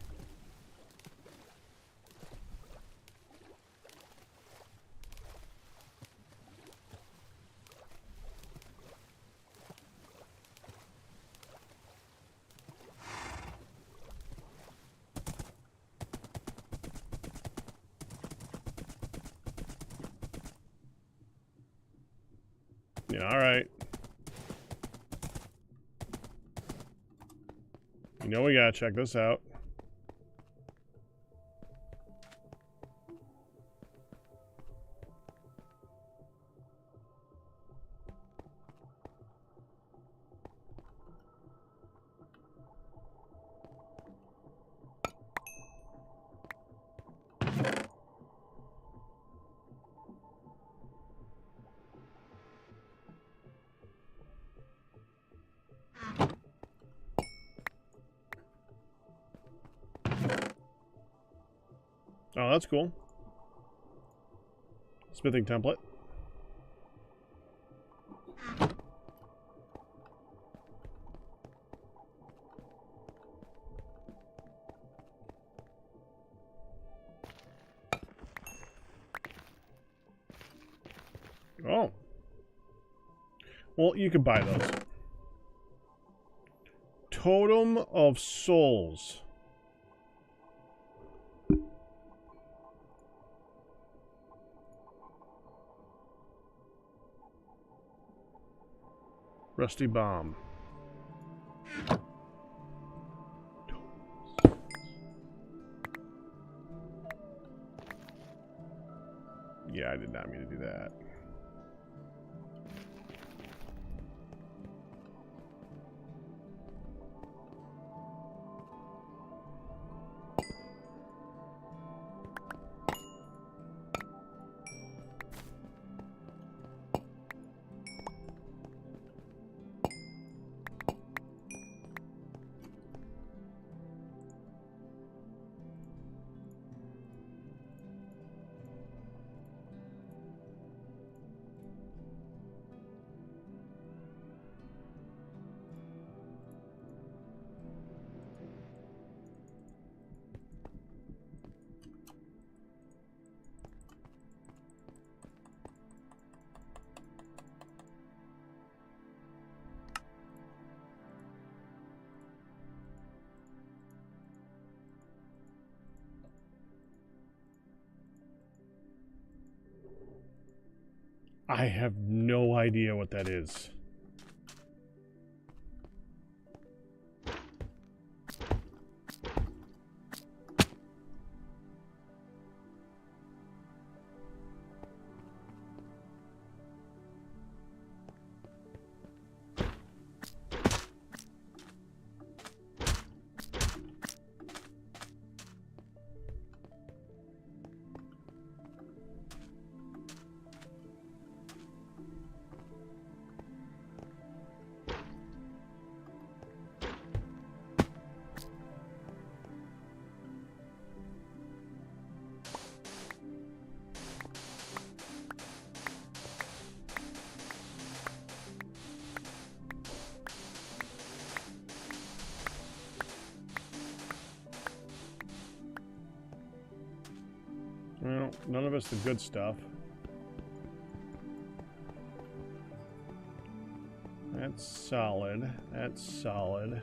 Yeah, alright. You know we gotta check this out. Oh, that's cool. Smithing template. Oh. Well, you could buy those. Totem of Souls. Rusty bomb. Yeah, I did not mean to do that. I have no idea what that is. Well, none of us the good stuff. That's solid. That's solid.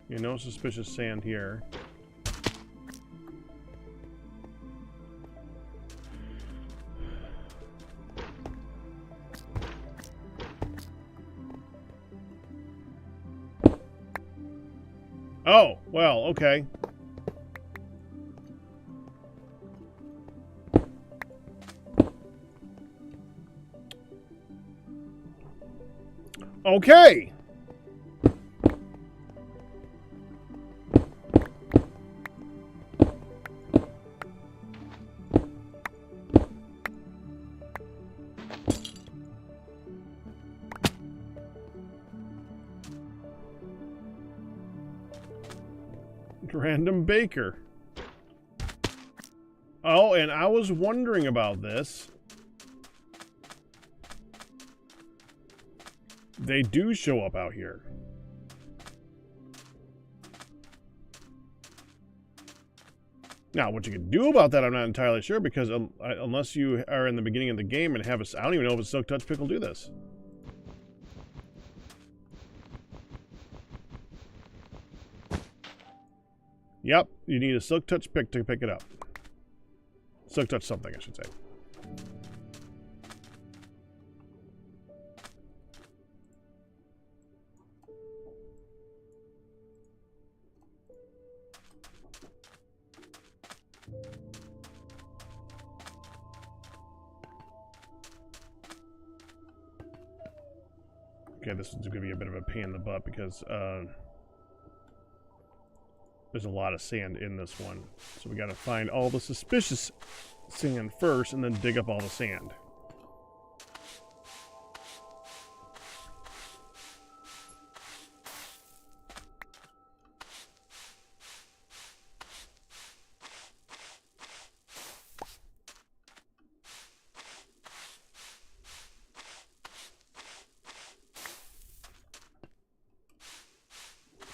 You know, suspicious sand here. Oh, well, okay. Okay. Random baker. Oh, and I was wondering about this. They do show up out here. Now, what you can do about that, I'm not entirely sure, because unless you are in the beginning of the game and have a... I don't even know if a Silk Touch Pick will do this. Yep, you need a Silk Touch Pick to pick it up. Silk Touch something, I should say. Okay, this is going to be a bit of a pain in the butt because there's a lot of sand in this one. So we got to find all the suspicious sand first and then dig up all the sand.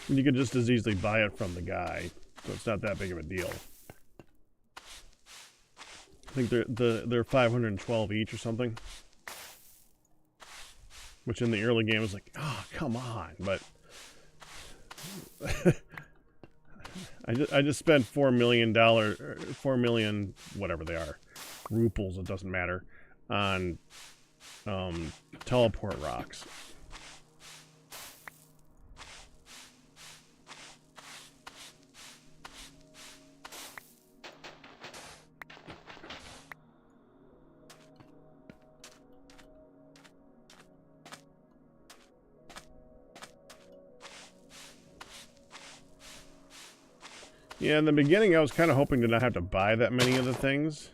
You could just as easily buy it from the guy, so it's not that big of a deal. I think they're 512 each or something, which in the early game was like, oh, come on, but I just spent $4 million, whatever they are, ruples, it doesn't matter, on teleport rocks. Yeah, in the beginning I was kind of hoping to not have to buy that many of the things.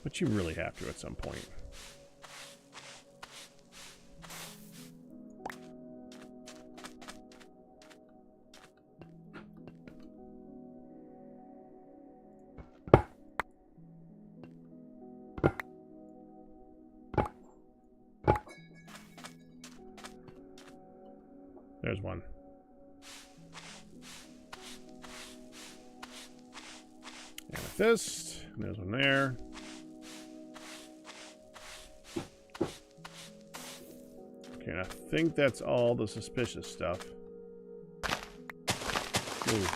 But you really have to at some point. There's one. Amethyst. And there's one there. Okay, I think that's all the suspicious stuff. Ooh.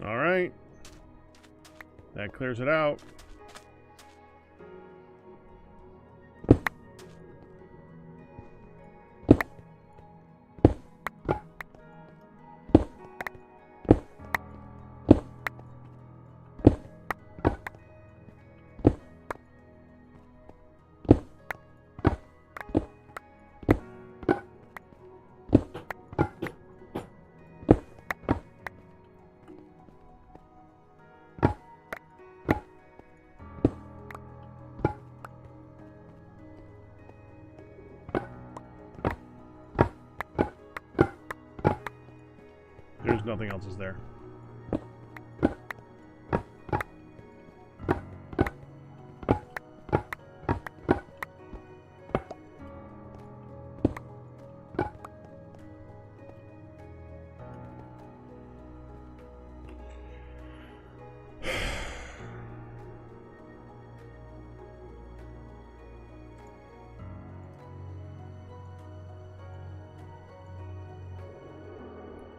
All right. That clears it out. There's nothing else is there.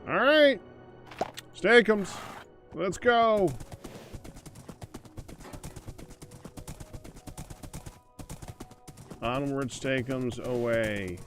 All right. Steakums. Let's go. Onward, Steakums, away.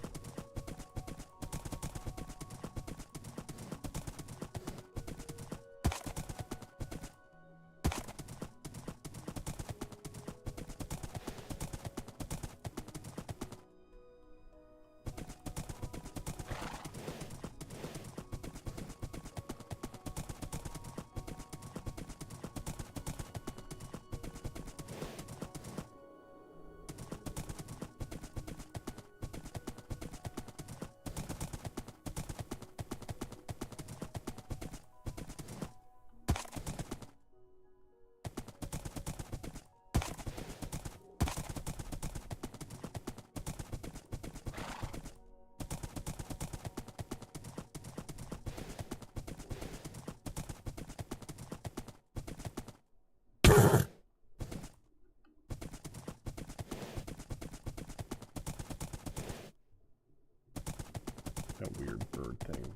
That weird bird thing.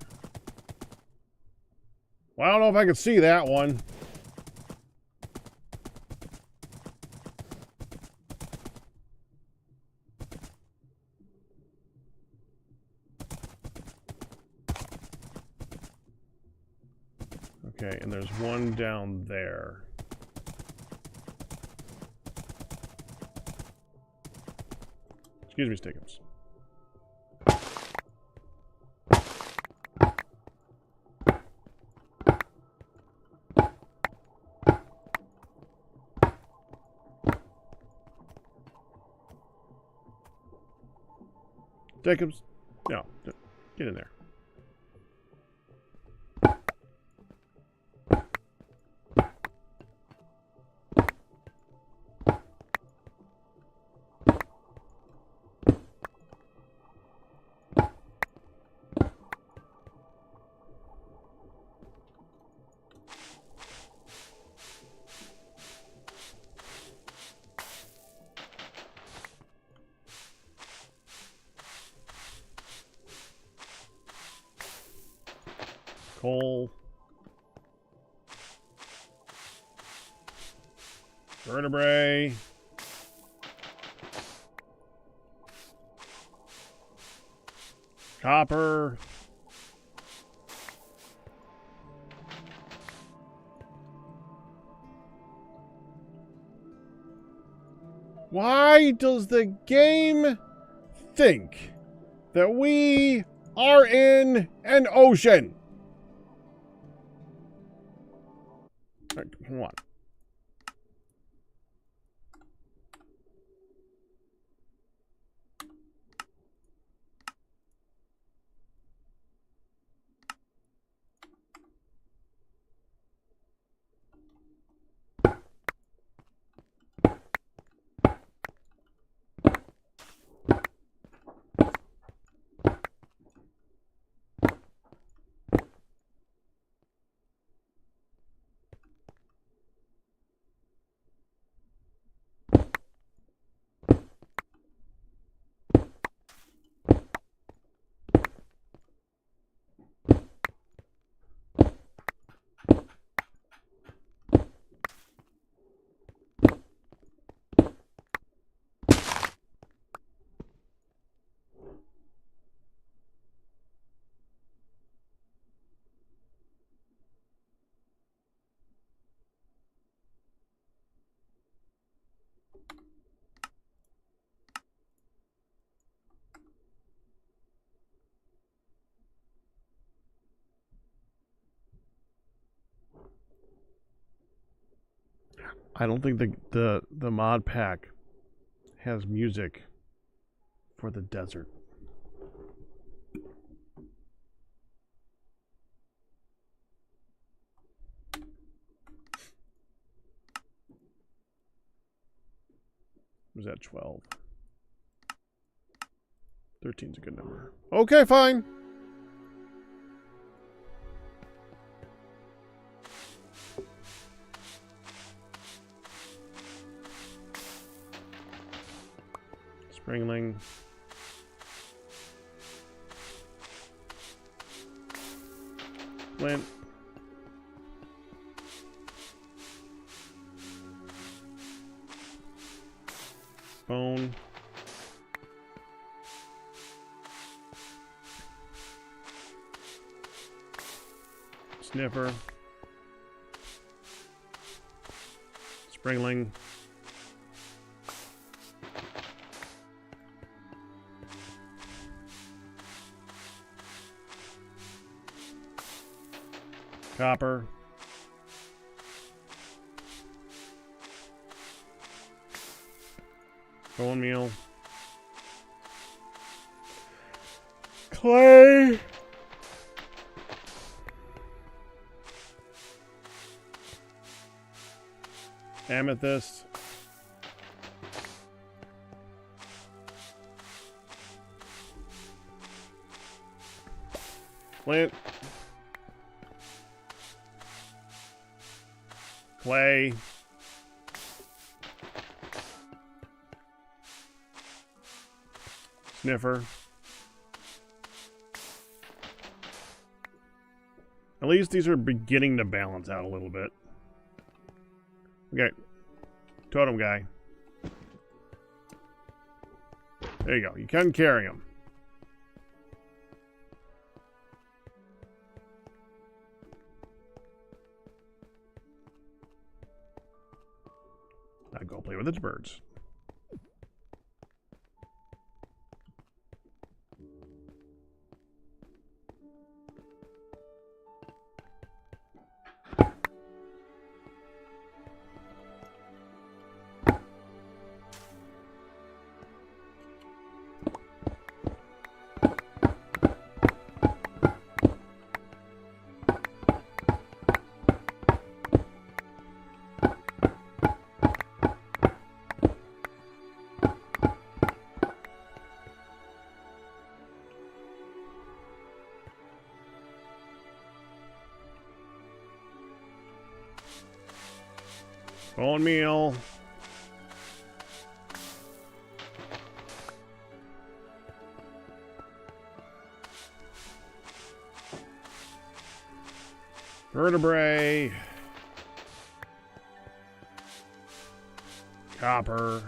Well, I don't know if I can see that one. Okay, and there's one down there. Excuse me, Steakums. Steakums, no, get in there. Coal. Vertebrae. Copper. Why does the game think that we are in an ocean? All right, come on. I don't think the mod pack has music for the desert. Was that 12? 13's a good number. Okay, fine. Springling. Flint. Bone. Sniffer. Springling. Copper. Bone meal. Clay. Amethyst. Flint. Clay. Sniffer. At least these are beginning to balance out a little bit. Okay. Totem guy. There you go. You can carry him. Now go play with its birds. Bone meal. Vertebrae. Copper.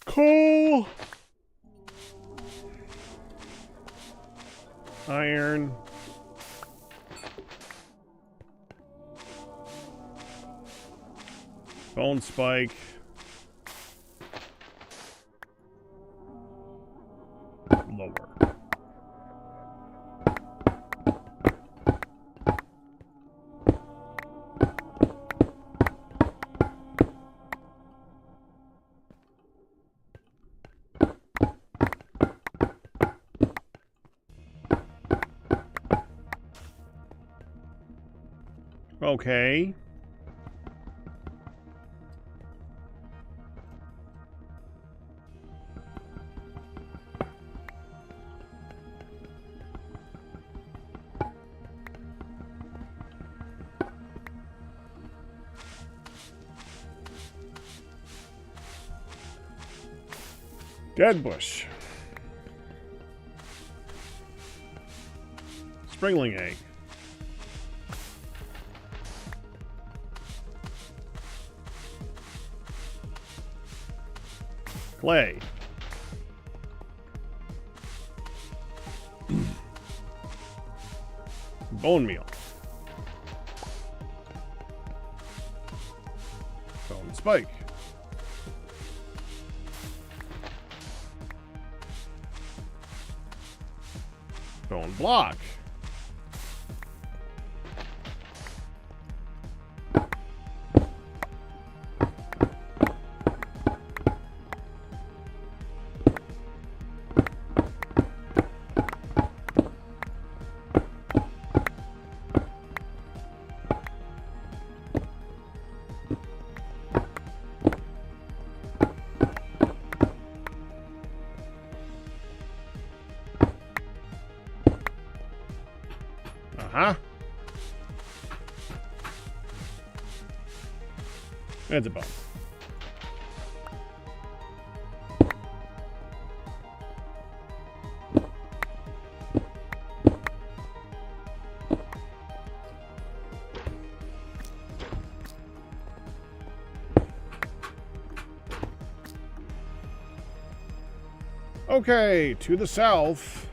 Coal. Iron. Bone spike. Lower. Okay. Dead bush. Springling egg. Clay. Bone meal. Bone spike. Bone block. Uh-huh. That's a bone. Okay, to the south.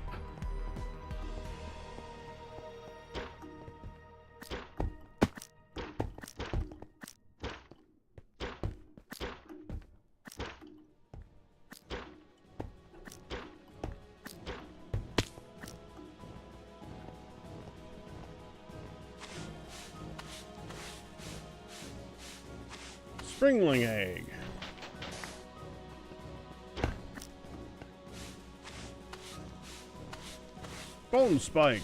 Springling egg. Bone spike.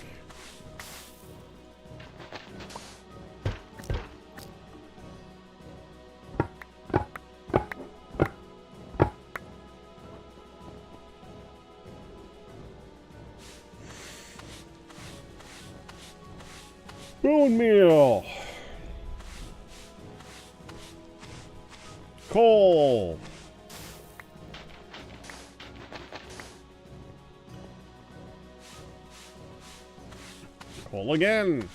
Bone meal. Coal. Coal again.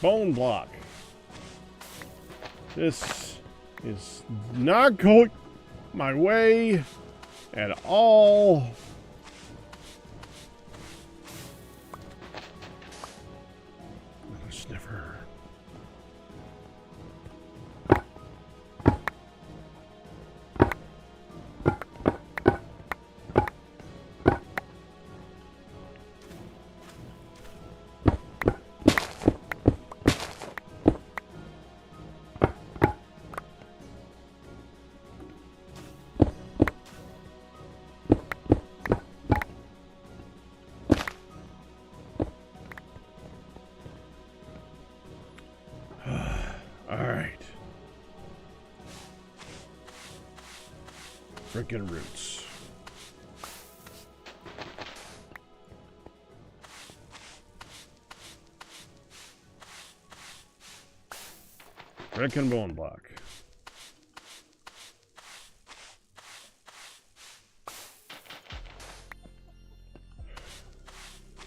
Bone block. This is not going my way at all. Sniffer. Alright. Frickin' roots. Frickin' bone block.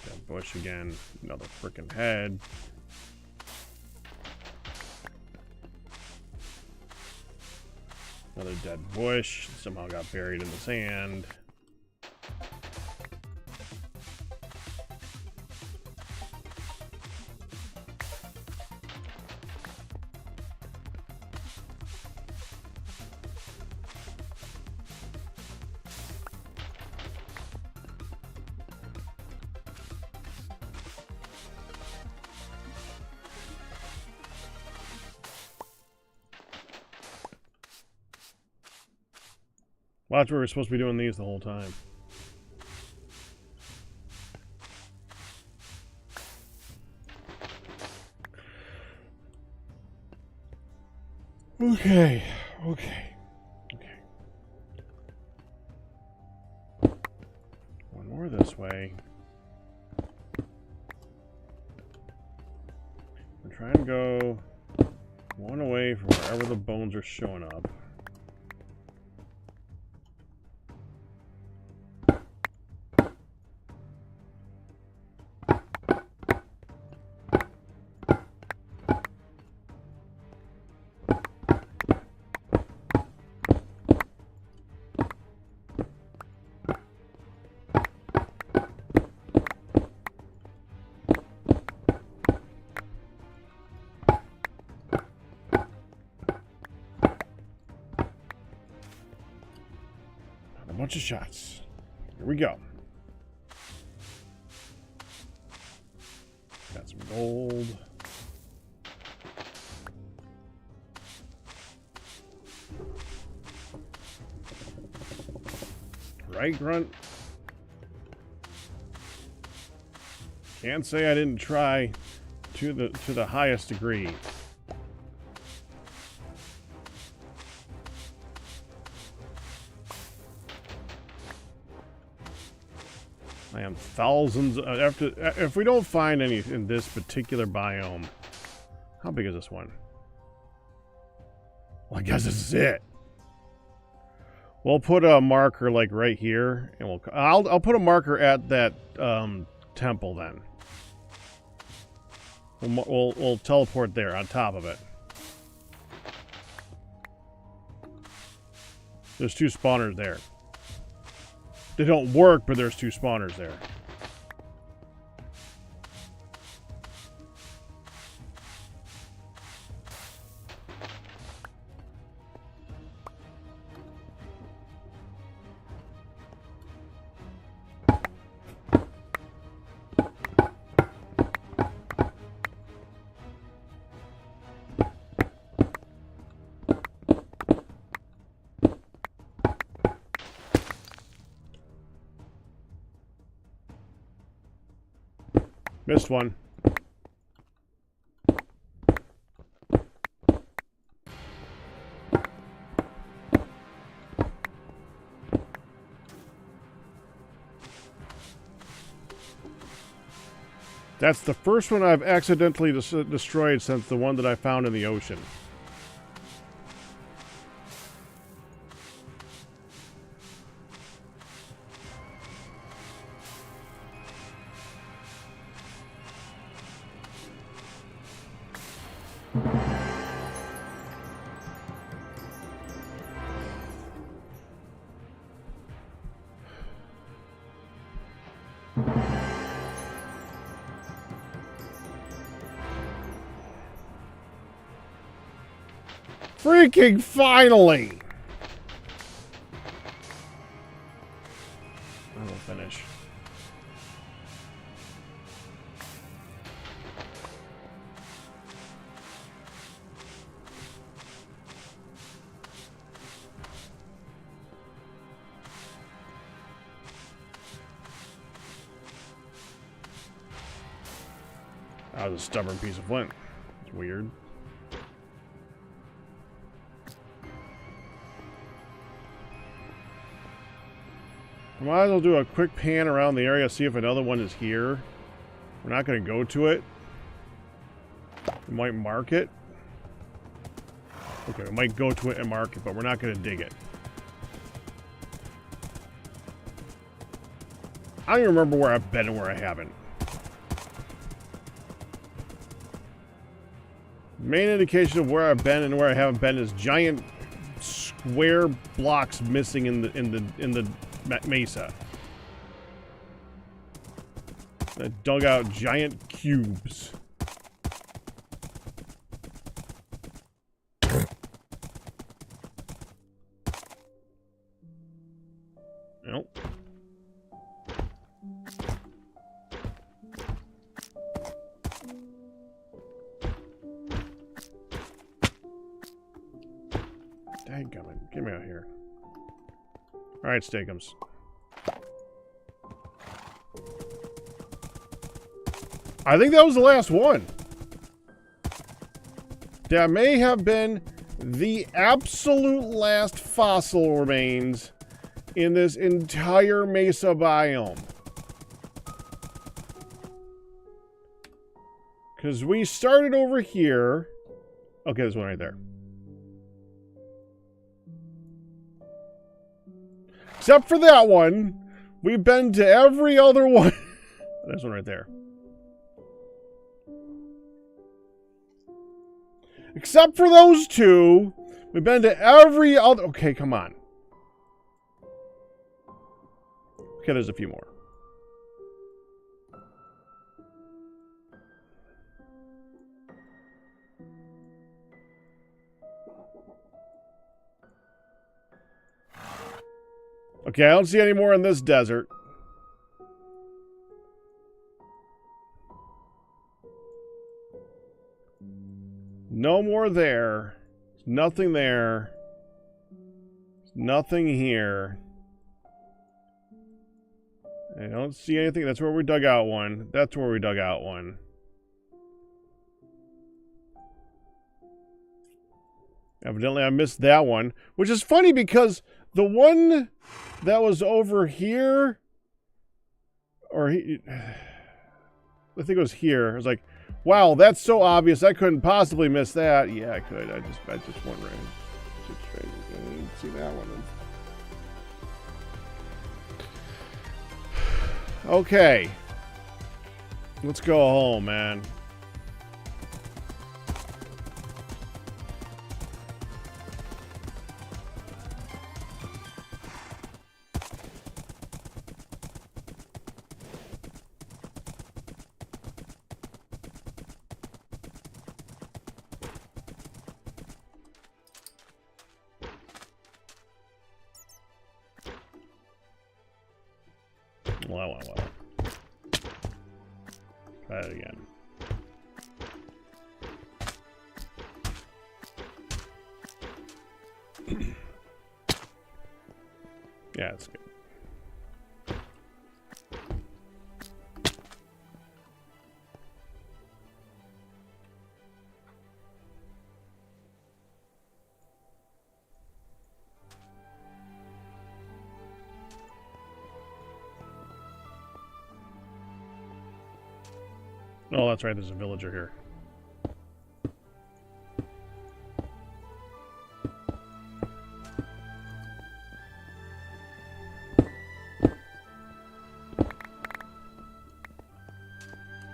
That bush again. Another frickin' head. Another dead bush. Somehow got buried in the sand. Watch, we were supposed to be doing these the whole time. Okay. One more this way. I'm trying to go one away from wherever the bones are showing up. Bunch of shots. Here we go. Got some gold. Right, Grunt? Can't say I didn't try to the highest degree. I am thousands if we don't find any in this particular biome. How big is this one? Well, I guess this is it. We'll put a marker like right here, and I'll put a marker at that temple then. We'll teleport there on top of it. There's 2 spawners there. They don't work, but there's 2 spawners there. Missed one. That's the first one I've accidentally destroyed since the one that I found in the ocean. Freaking finally! I will finish. That was a stubborn piece of flint. It's weird. I might as well do a quick pan around the area, see if another one is here. We're not going to go to it. We might mark it. Okay, we might go to it and mark it, but we're not going to dig it. I don't even remember where I've been and where I haven't. Main indication of where I've been and where I haven't been is giant square blocks missing in the mesa. I dug out giant cubes. Nope. Dadgummit, get me out here. Alright, Steakums. I think that was the last one. That may have been the absolute last fossil remains in this entire mesa biome. Because we started over here. Okay, there's one right there. Except for that one, we've been to every other one. There's one right there. Except for those two, we've been to every other... Okay, come on. Okay, there's a few more. Okay, I don't see any more in this desert. No more there. Nothing there. Nothing here. I don't see anything. That's where we dug out one. That's where we dug out one. Evidently, I missed that one. Which is funny because the one that was over here... Or... I think it was here. I was like... Wow, that's so obvious. I couldn't possibly miss that. Yeah, I could. I just wondering. I didn't see that one. Okay. Let's go home, man. Well. Try it again. Yeah, it's good. Oh, that's right, there's a villager here.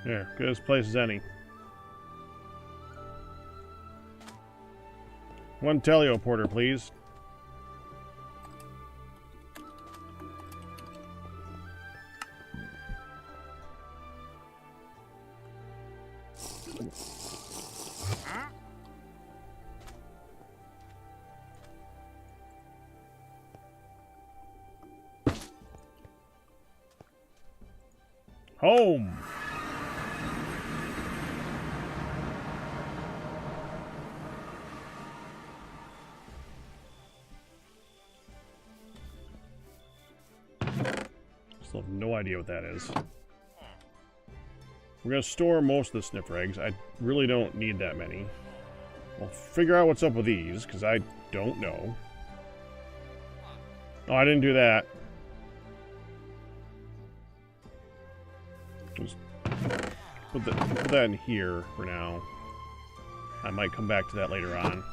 Yeah, good as place as any. One teleporter, please. Home. Still have no idea what that is. We're going to store most of the sniffer eggs. I really don't need that many. We'll figure out what's up with these, because I don't know. Oh, I didn't do that. Just put that in here for now. I might come back to that later on.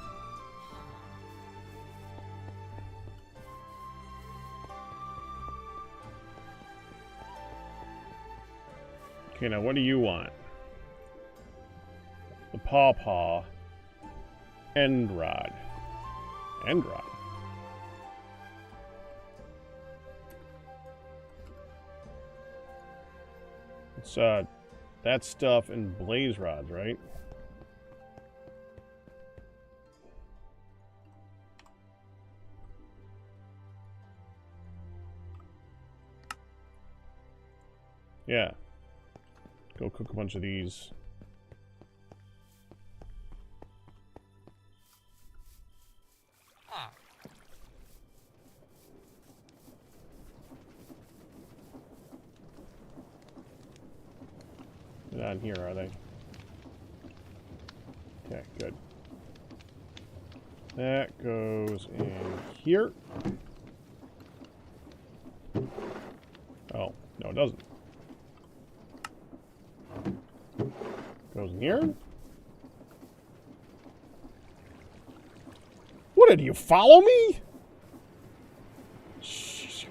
Okay, now what do you want? The pawpaw. End rod. End rod. It's that stuff and blaze rods, right? Yeah. Go cook a bunch of these. They're not in here, are they? Okay, good. That goes in here. Oh, no, it doesn't. Goes in here. What, did you follow me? Jeez.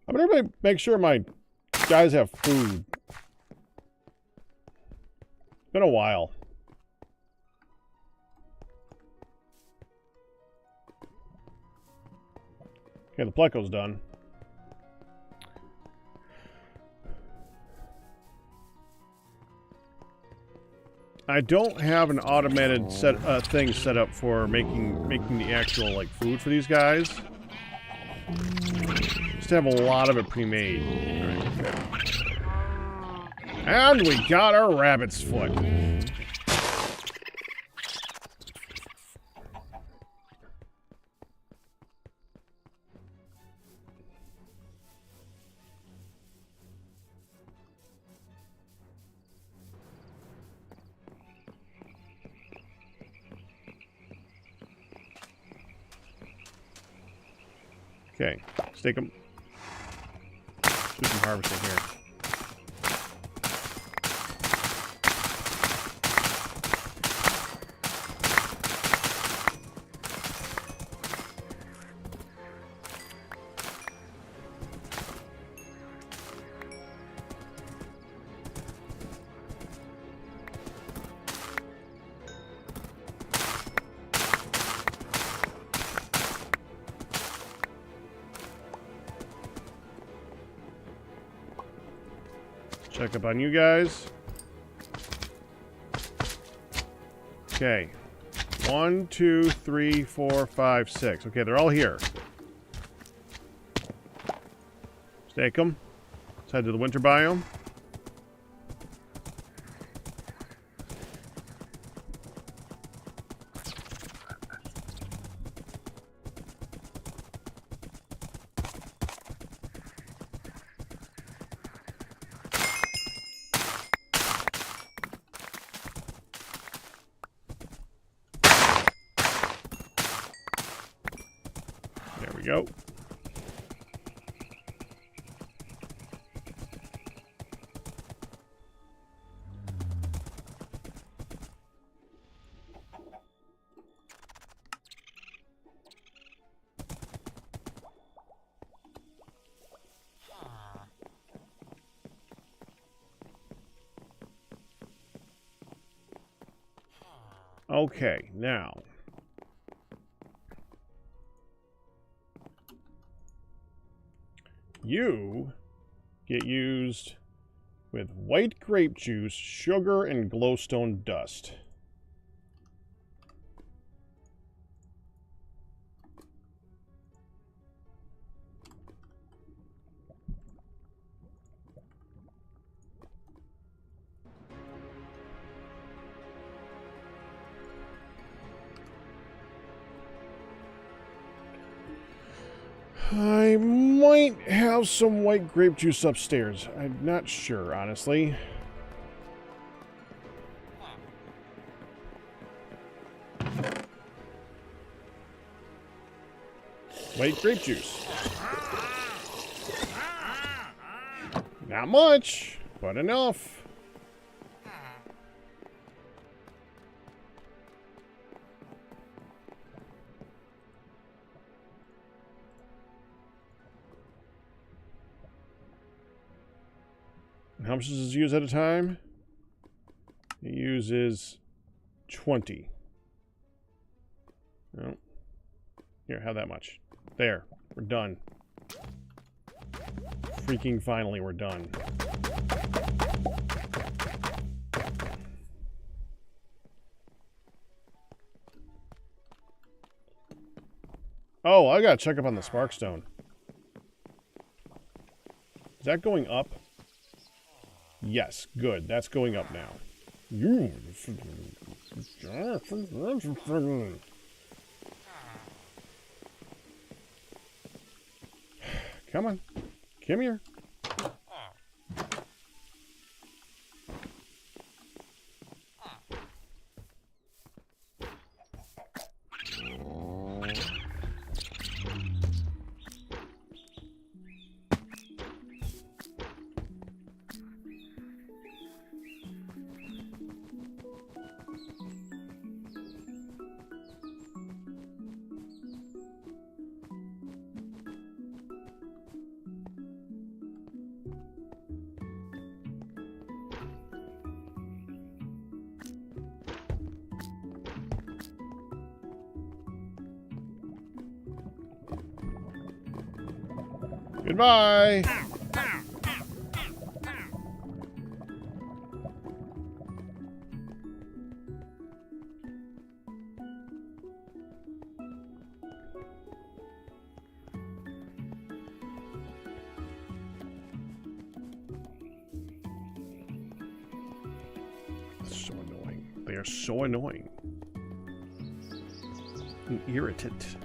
I'm gonna make sure my guys have food. It's been a while. Okay, the pleco's done. I don't have an automated thing set up for making the actual like food for these guys. Just have a lot of it pre-made. Right, okay. And we got our rabbit's foot. Okay, stake them. Do some harvesting here. Check up on you guys. Okay. 1, 2, 3, 4, 5, 6. Okay, they're all here. Stake them. Let's head to the winter biome. There we go. Okay, now. You get used with white grape juice, sugar, and glowstone dust. I might have some white grape juice upstairs. I'm not sure, honestly. Wait, grape juice. Not much, but enough. How much does it use at a time? It uses 20. No. Here, have that much. There. We're done. Freaking finally, we're done. Oh, I gotta check up on the Sparkstone. Is that going up? Yes, good. That's going up now. Come on. Come here. Goodbye. So annoying. They are so annoying. An irritant.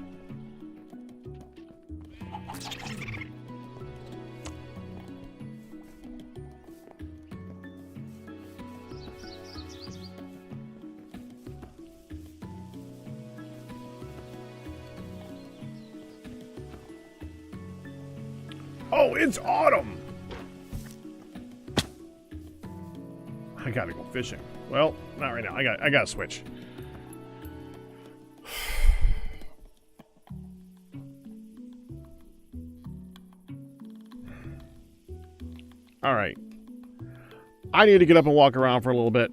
Oh, it's autumn! I gotta go fishing. Well, not right now. I gotta switch. Alright. I need to get up and walk around for a little bit.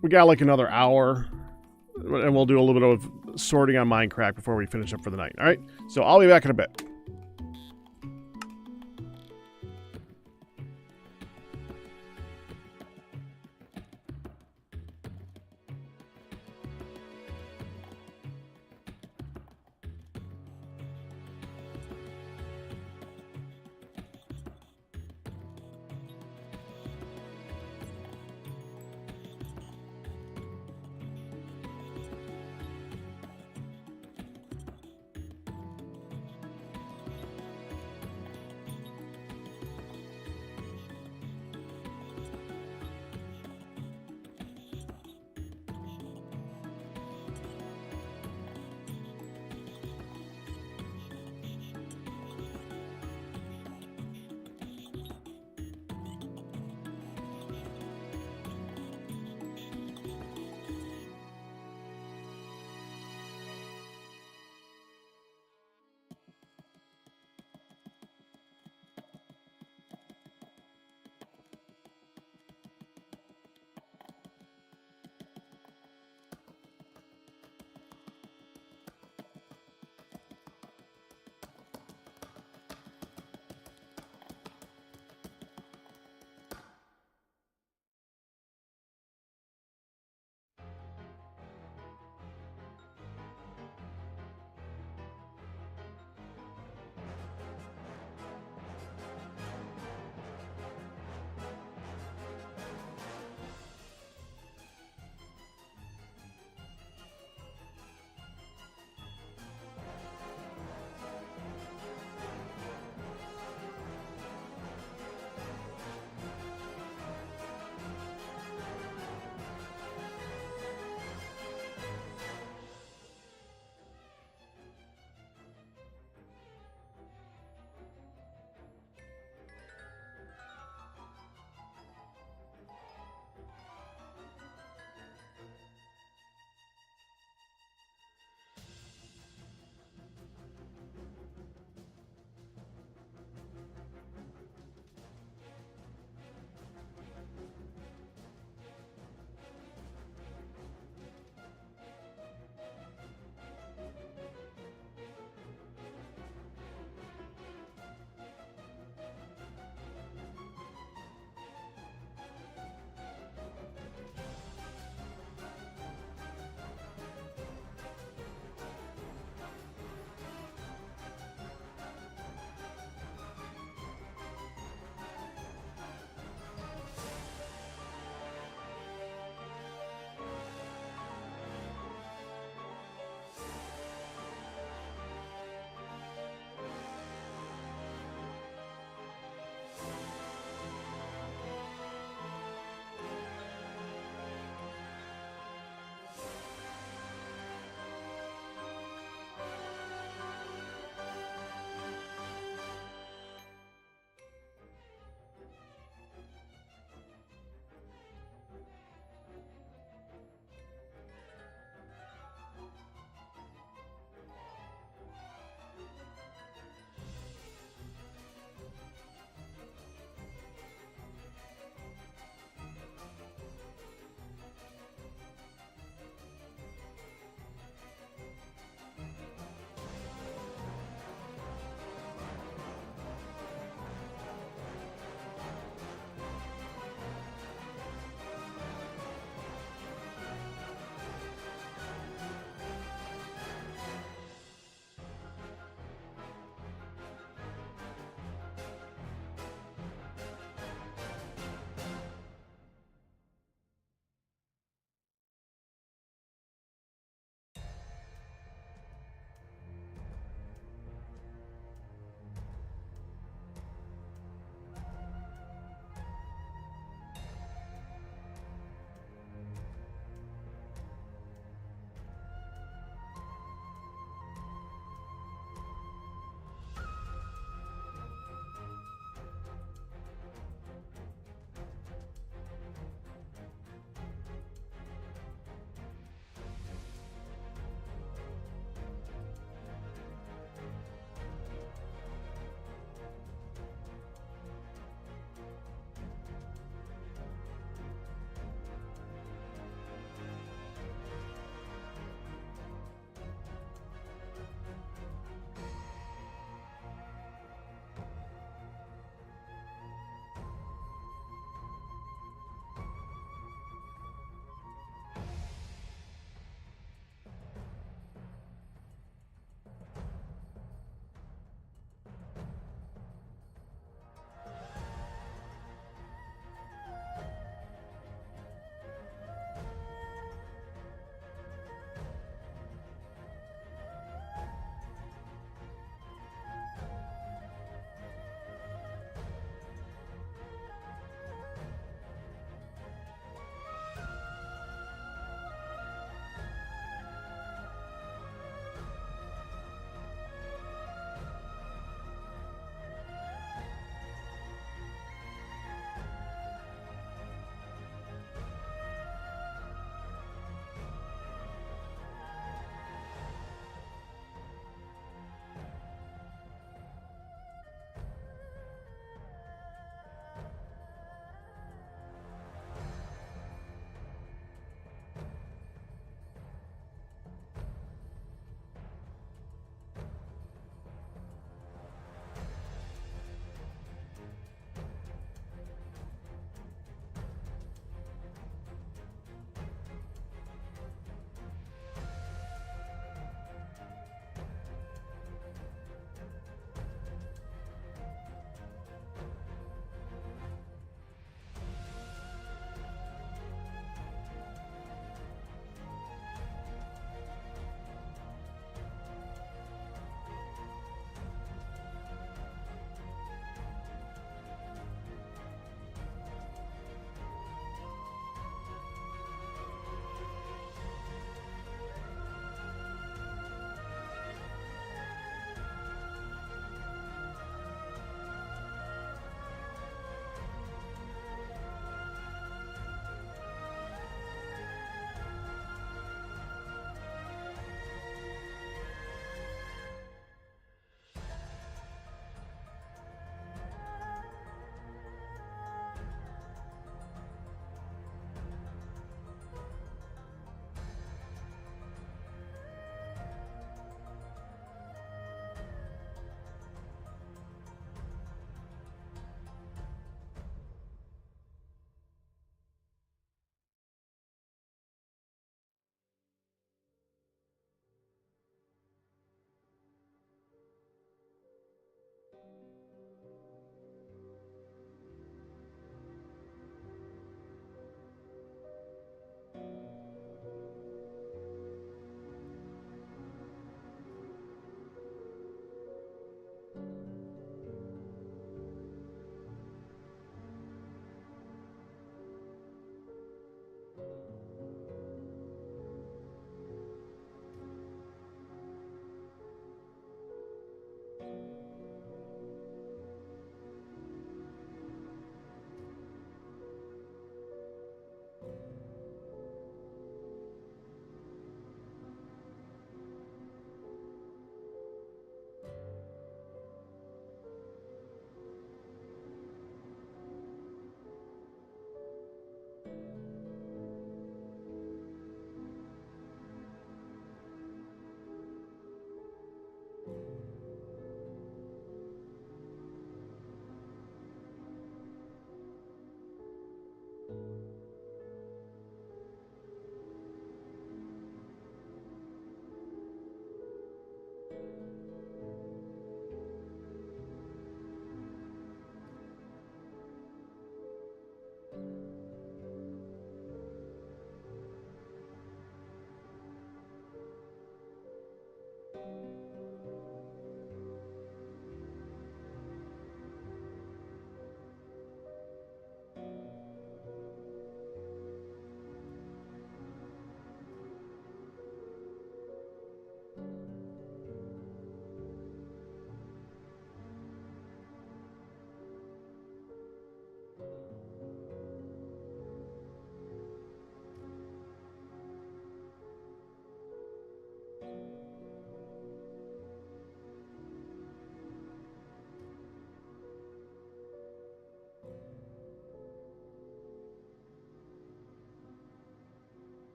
We got like another hour. And we'll do a little bit of sorting on Mindcracks before we finish up for the night. Alright? So I'll be back in a bit.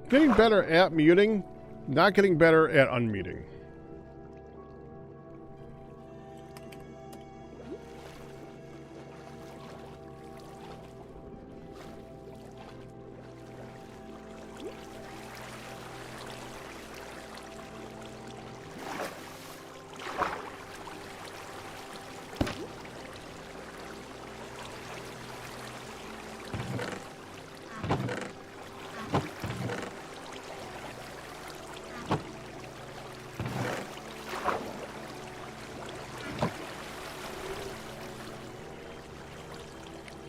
Getting better at muting, not getting better at unmuting.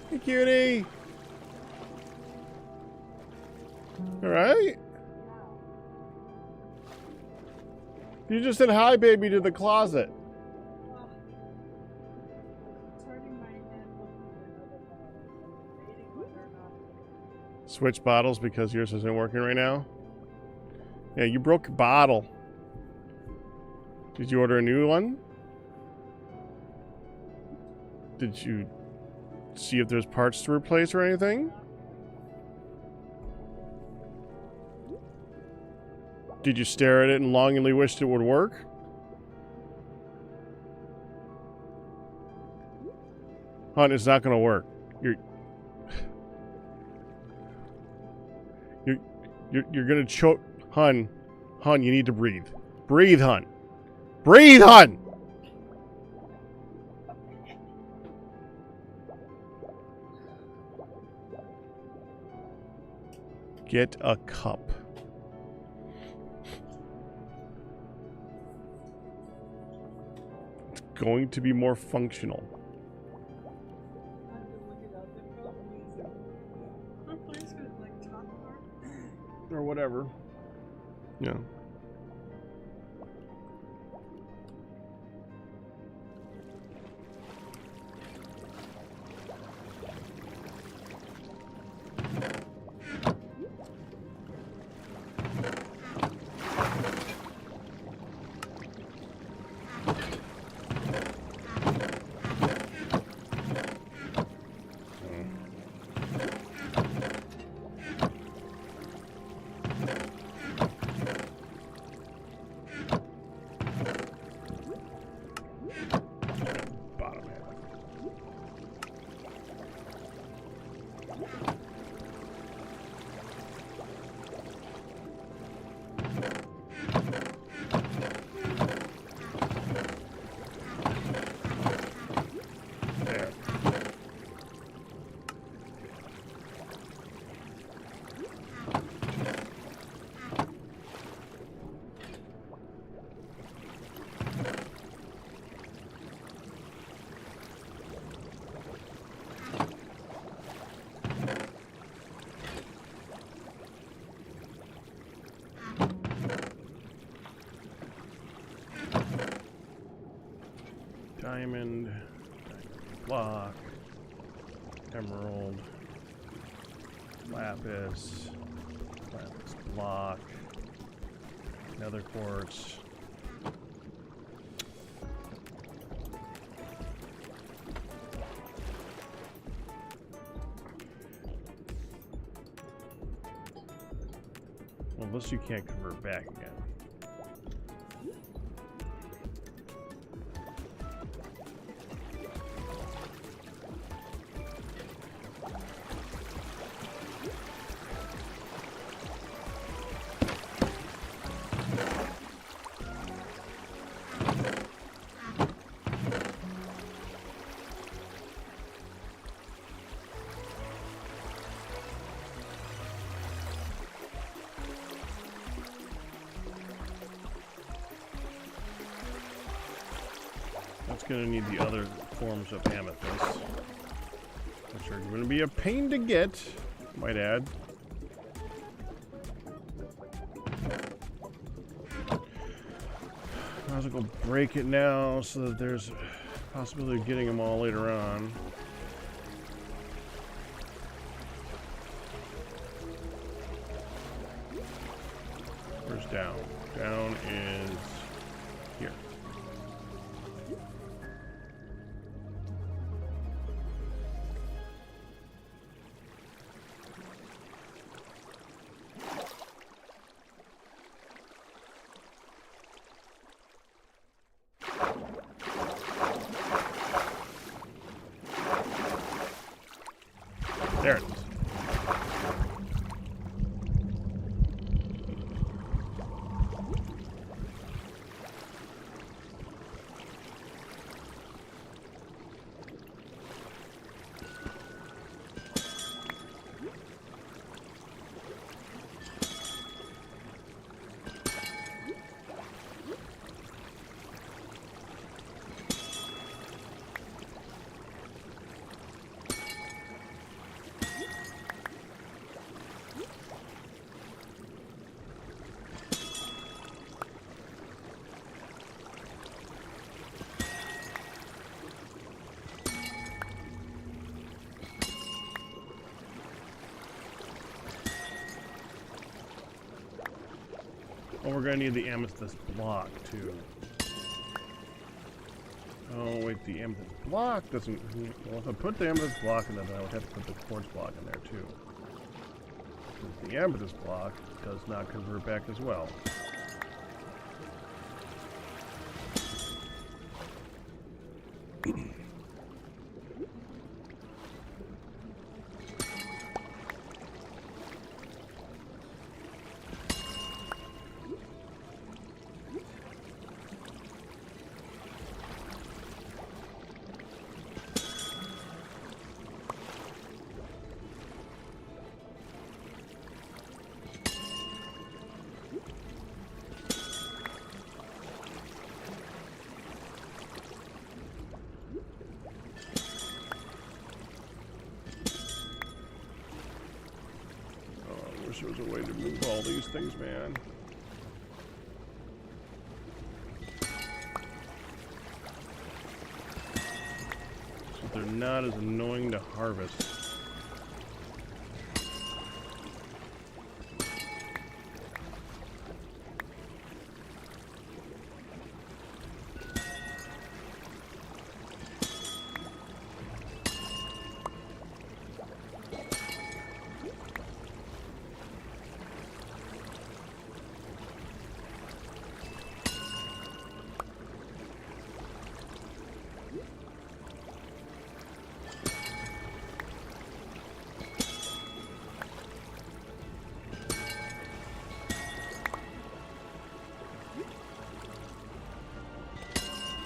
Hey, cutie. All right. You just said hi, baby, to the closet. Switch bottles because yours isn't working right now? Yeah, you broke a bottle. Did you order a new one? Did you see if there's parts to replace or anything? Did you stare at it and longingly wished it would work? Hon, it's not gonna work. You're gonna choke. Hun, you need to breathe. Breathe, hun. Breathe, hun! Get a cup. It's going to be more functional. Or whatever. Yeah. Diamond, block, emerald, lapis block, nether quartz. Well, unless you can't convert back again. Going to need the other forms of amethyst, which are going to be a pain to get, might add. Might as well go break it now so that there's a possibility of getting them all later on. Where's down? Down is here. There it is. Oh, we're gonna need the amethyst block too. Oh wait, the amethyst block doesn't. Well, if I put the amethyst block in there, then I would have to put the quartz block in there too. Because the amethyst block does not convert back as well. There was a way to move all these things, man. So they're not as annoying to harvest.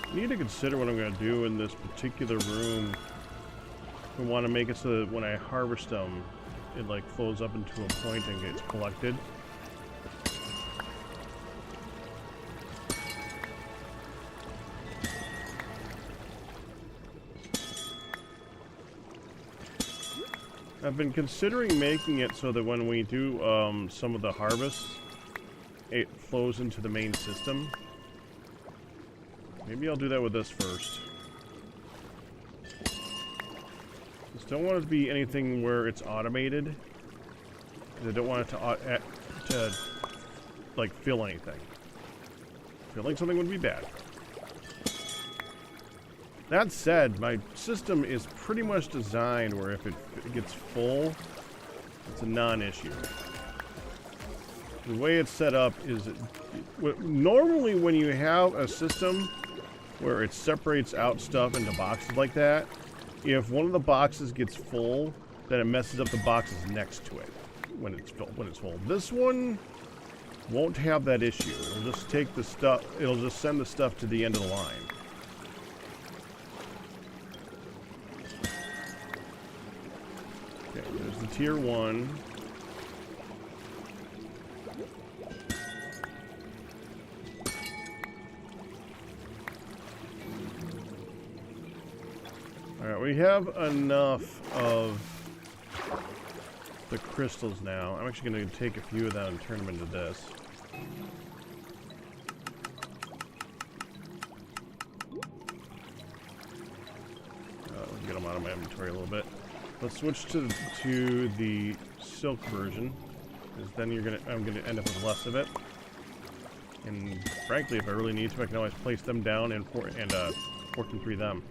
I need to consider what I'm going to do in this particular room. I want to make it so that when I harvest them, it like flows up into a point and gets collected. I've been considering making it so that when we do some of the harvests, it flows into the main system. Maybe I'll do that with this first. Just don't want it to be anything where it's automated. I don't want it to like fill anything. Filling something would be bad. That said, my system is pretty much designed where if it gets full, it's a non-issue. The way it's set up is normally when you have a system where it separates out stuff into boxes like that, if one of the boxes gets full, then it messes up the boxes next to it when it's full. This one won't have that issue. It'll just take the stuff, it'll just send the stuff to the end of the line. Okay, there's the tier 1. Alright, we have enough of the crystals now. I'm actually going to take a few of them and turn them into this. Let's get them out of my inventory a little bit. Let's switch to the silk version, because then I'm gonna end up with less of it. And frankly, if I really need to, I can always place them down and 14-3 them.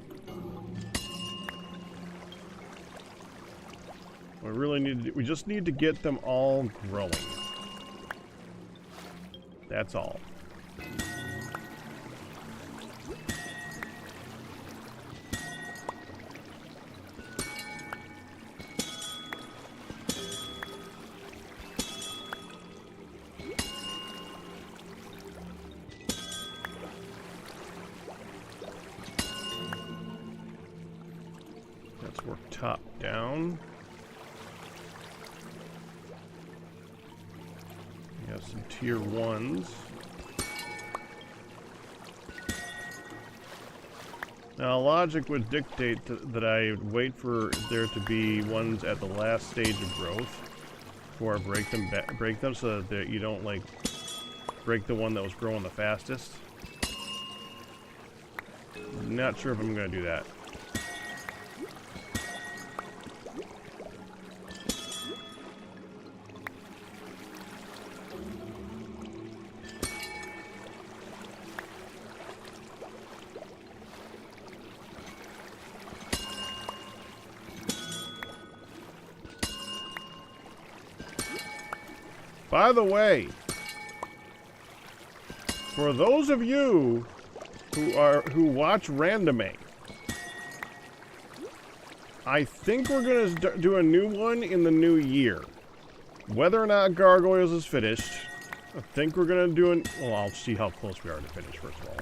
We just need to get them all growing. That's all. top down. We have some tier 1s. Now, logic would dictate that I wait for there to be ones at the last stage of growth before I break them so that you don't, like, break the one that was growing the fastest. Not sure if I'm going to do that. By the way, for those of you who watch Randoming, I think we're gonna do a new one in the new year. Whether or not Gargoyles is finished, I think we're gonna do an. Well, I'll see how close we are to finish first of all.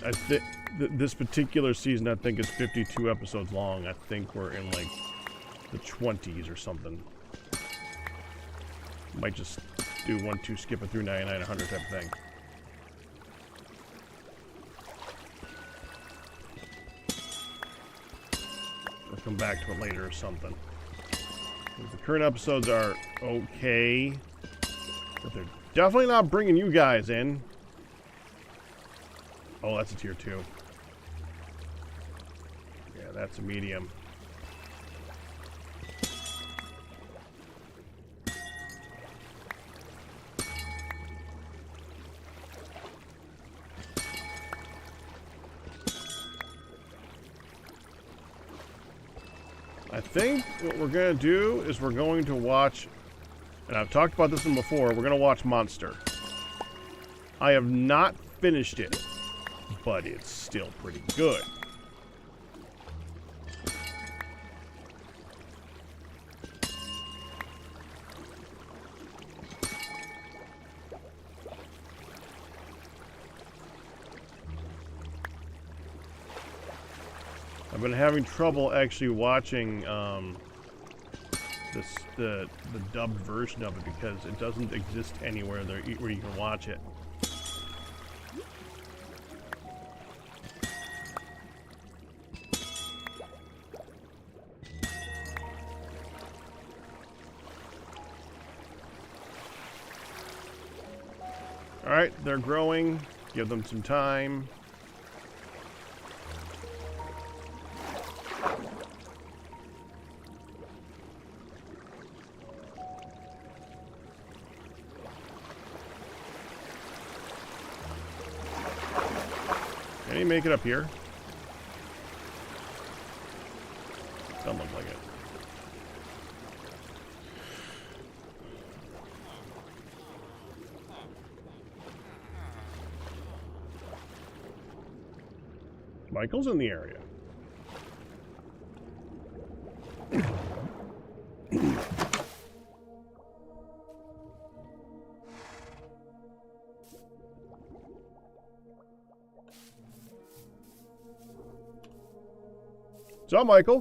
I think this particular season, I think, is 52 episodes long. I think we're in like the 20s or something. Might just do 1, 2, skip it through 99, 100 type of thing. Or come back to it later or something. The current episodes are okay, but they're definitely not bringing you guys in. Oh, that's a tier 2. Yeah, that's a medium. I think what we're going to do is we're going to watch, and I've talked about this one before, we're going to watch Monster. I have not finished it, but it's still pretty good. I've been having trouble actually watching the dubbed version of it because it doesn't exist anywhere there where you can watch it. All right, they're growing. Give them some time. Can he make it up here? Doesn't look like it. Michael's in the area. What's up, Michael?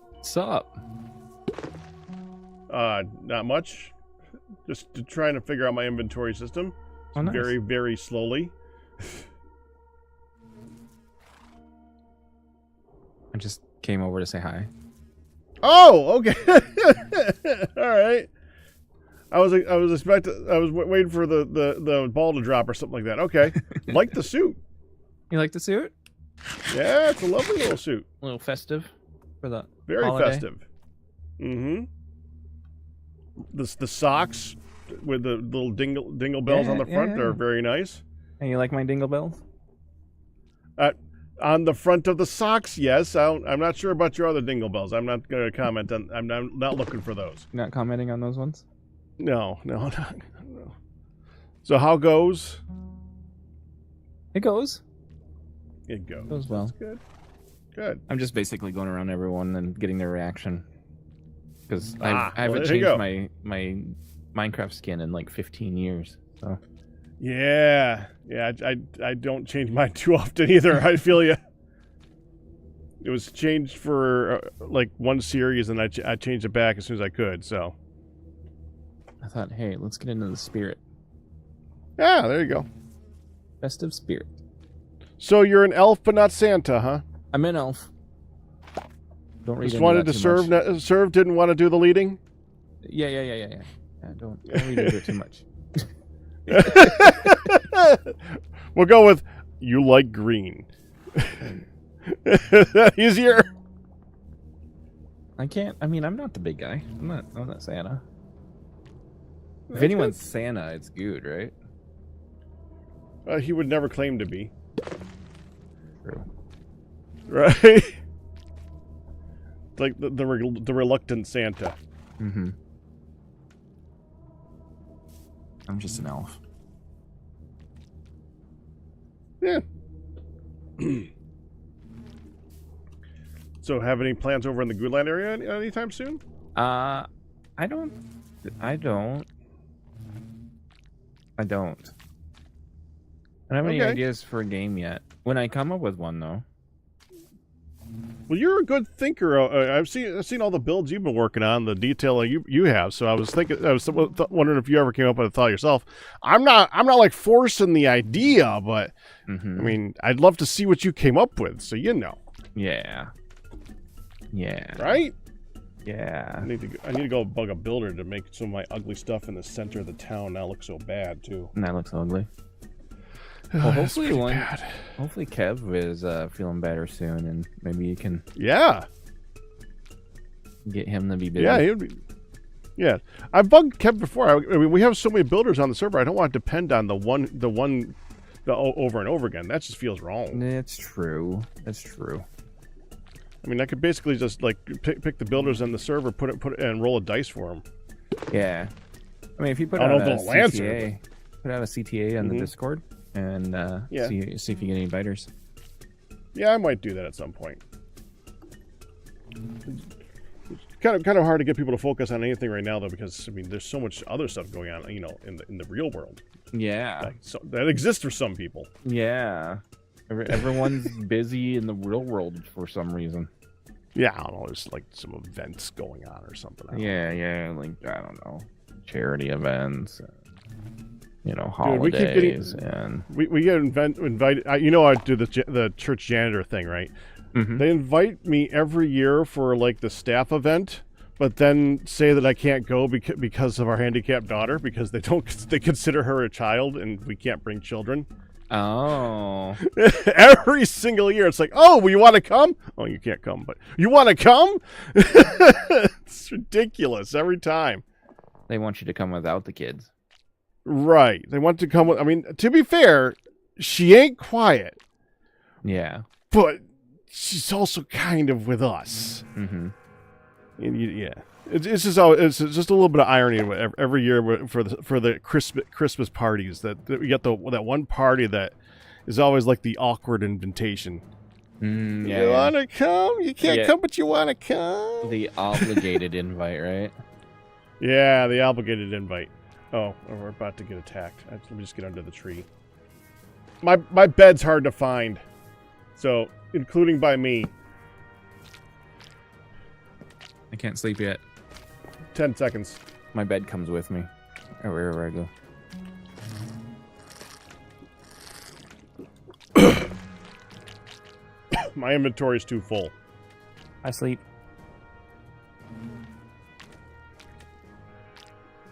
What's up? Not much. Just trying to figure out my inventory system. Oh, nice. Very, very slowly. I just came over to say hi. Oh, okay. All right. I was waiting for the ball to drop or something like that. Okay. Like the suit. You like the suit? Yeah, it's a lovely little suit. A little festive for the Very holiday. festive. Mm-hmm. The socks with the little dingle bells on the front are very nice. And you like my dingle bells? On the front of the socks, yes. I'm not sure about your other dingle bells. I'm not going to comment on. I'm not looking for those. You're not commenting on those ones? No. So how goes? It goes. It goes. Goes well. That's good. Good. I'm just basically going around everyone and getting their reaction. Because I haven't there you changed my Minecraft skin in like 15 years. So. Yeah. I don't change mine too often either. I feel you. It was changed for like one series, and I changed it back as soon as I could. So I thought, hey, let's get into the spirit. yeah, there you go. Festive spirit. So you're an elf, but not Santa, huh? I'm an elf. Don't read Just into wanted that to too serve, much. serve. Didn't want to do the leading. Yeah. Don't read into it too much. We'll go with you like green. Is that easier? I can't. I mean, I'm not the big guy. I'm not Santa. If anyone's Santa, it's good, right? He would never claim to be. True. Right? Like the reluctant Santa. Mm-hmm. I'm just an elf. Yeah. So, have any plans over in the Goodland area anytime soon? I don't. I don't have any ideas for a game yet. When I come up with one, though. Well, you're a good thinker. I've seen all the builds you've been working on, the detail you have. So I was wondering if you ever came up with a thought yourself. I'm not like forcing the idea, but I mean, I'd love to see what you came up with. So Yeah. Right? Yeah. I need to go bug a builder to make some of my ugly stuff in the center of the town not look so bad too. And that looks ugly. Well, hopefully Kev is feeling better soon, and maybe you can get him to be busy. Yeah, he would be. Yeah, I've bugged Kev before. I mean, we have so many builders on the server. I don't want to depend on the one over and over again. That just feels wrong. That's true. That's true. I mean, I could basically just like pick the builders on the server, put it and roll a dice for them. Yeah, I mean, if you put out a CTA on the Discord and see if you get any biters. Yeah, I might do that at some point. It's kind of hard to get people to focus on anything right now, though, because I mean, there's so much other stuff going on, in the real world. Yeah, that exists for some people. Yeah, everyone's busy in the real world for some reason. Yeah, I don't know. There's like some events going on or something. Yeah, like I don't know, charity events. Dude, holidays, we get invited. I do the church janitor thing, right? Mm-hmm. They invite me every year for like the staff event, but then say that I can't go because of our handicapped daughter, because they consider her a child and we can't bring children. Oh. Every single year, it's like, oh, well, you want to come? Oh, you can't come, but you want to come? It's ridiculous every time. They want you to come without the kids. Right. They want to come with, I mean, to be fair, she ain't quiet. Yeah. But she's also kind of with us. Mm-hmm. Yeah. It's just a little bit of irony every year for the Christmas parties that we get that one party that is always like the awkward invitation. You want to come? You can't come, but you want to come? The obligated invite, right? Yeah, the obligated invite. Oh, we're about to get attacked. Let me just get under the tree. My bed's hard to find. So, including by me. I can't sleep yet. 10 seconds. My bed comes with me. Wherever I go. My inventory's too full. I sleep.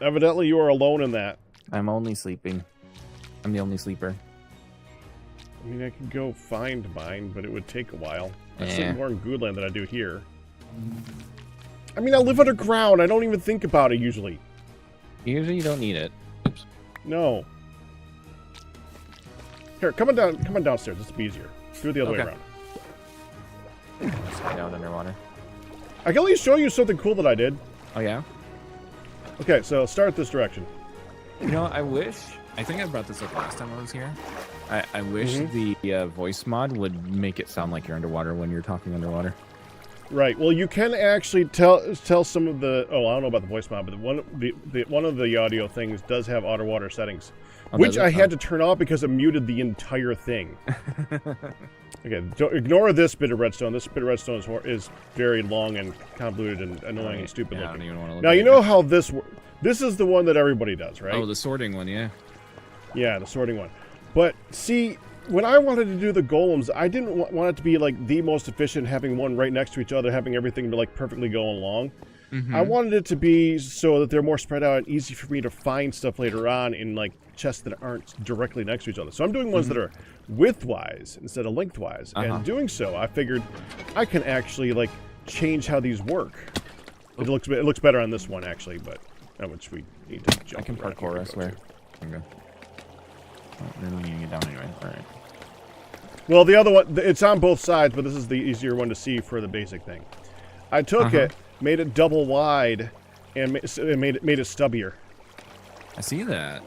Evidently, you are alone in that. I'm only sleeping. I'm the only sleeper. I mean, I could go find mine, but it would take a while. I sleep more in Goodland than I do here. I mean, I live underground. I don't even think about it usually. Usually, you don't need it. Oops. No. Here, come on downstairs. This will be easier. Do it the other way around. Let's go down underwater. I can at least show you something cool that I did. Oh, yeah? Okay, so start this direction. You know, I think I brought this up last time I was here. I wish the voice mod would make it sound like you're underwater when you're talking underwater. Right. Well, you can actually tell some of the. Oh, I don't know about the voice mod, but one of the audio things does have auto water settings, which I had to turn off because it muted the entire thing. Okay, don't ignore this bit of redstone. This bit of redstone is very long and convoluted and annoying and stupid looking. I don't even want to look now at you know how this is the one that everybody does, right? Oh, the sorting one, yeah. Yeah, the sorting one. But see, when I wanted to do the golems, I didn't want it to be like the most efficient, having one right next to each other, having everything to like perfectly go along. I wanted it to be so that they're more spread out and easy for me to find stuff later on in like chests that aren't directly next to each other. So I'm doing ones that are widthwise instead of lengthwise. And doing so, I figured I can actually like change how these work. It looks better on this one actually, but which we need to jump. I can parkour, I swear. I'm good. Oh, then we need to get down anyway. All right. Well, the other one, it's on both sides, but this is the easier one to see for the basic thing. I took it, made it double wide, and made it stubbier. I see that.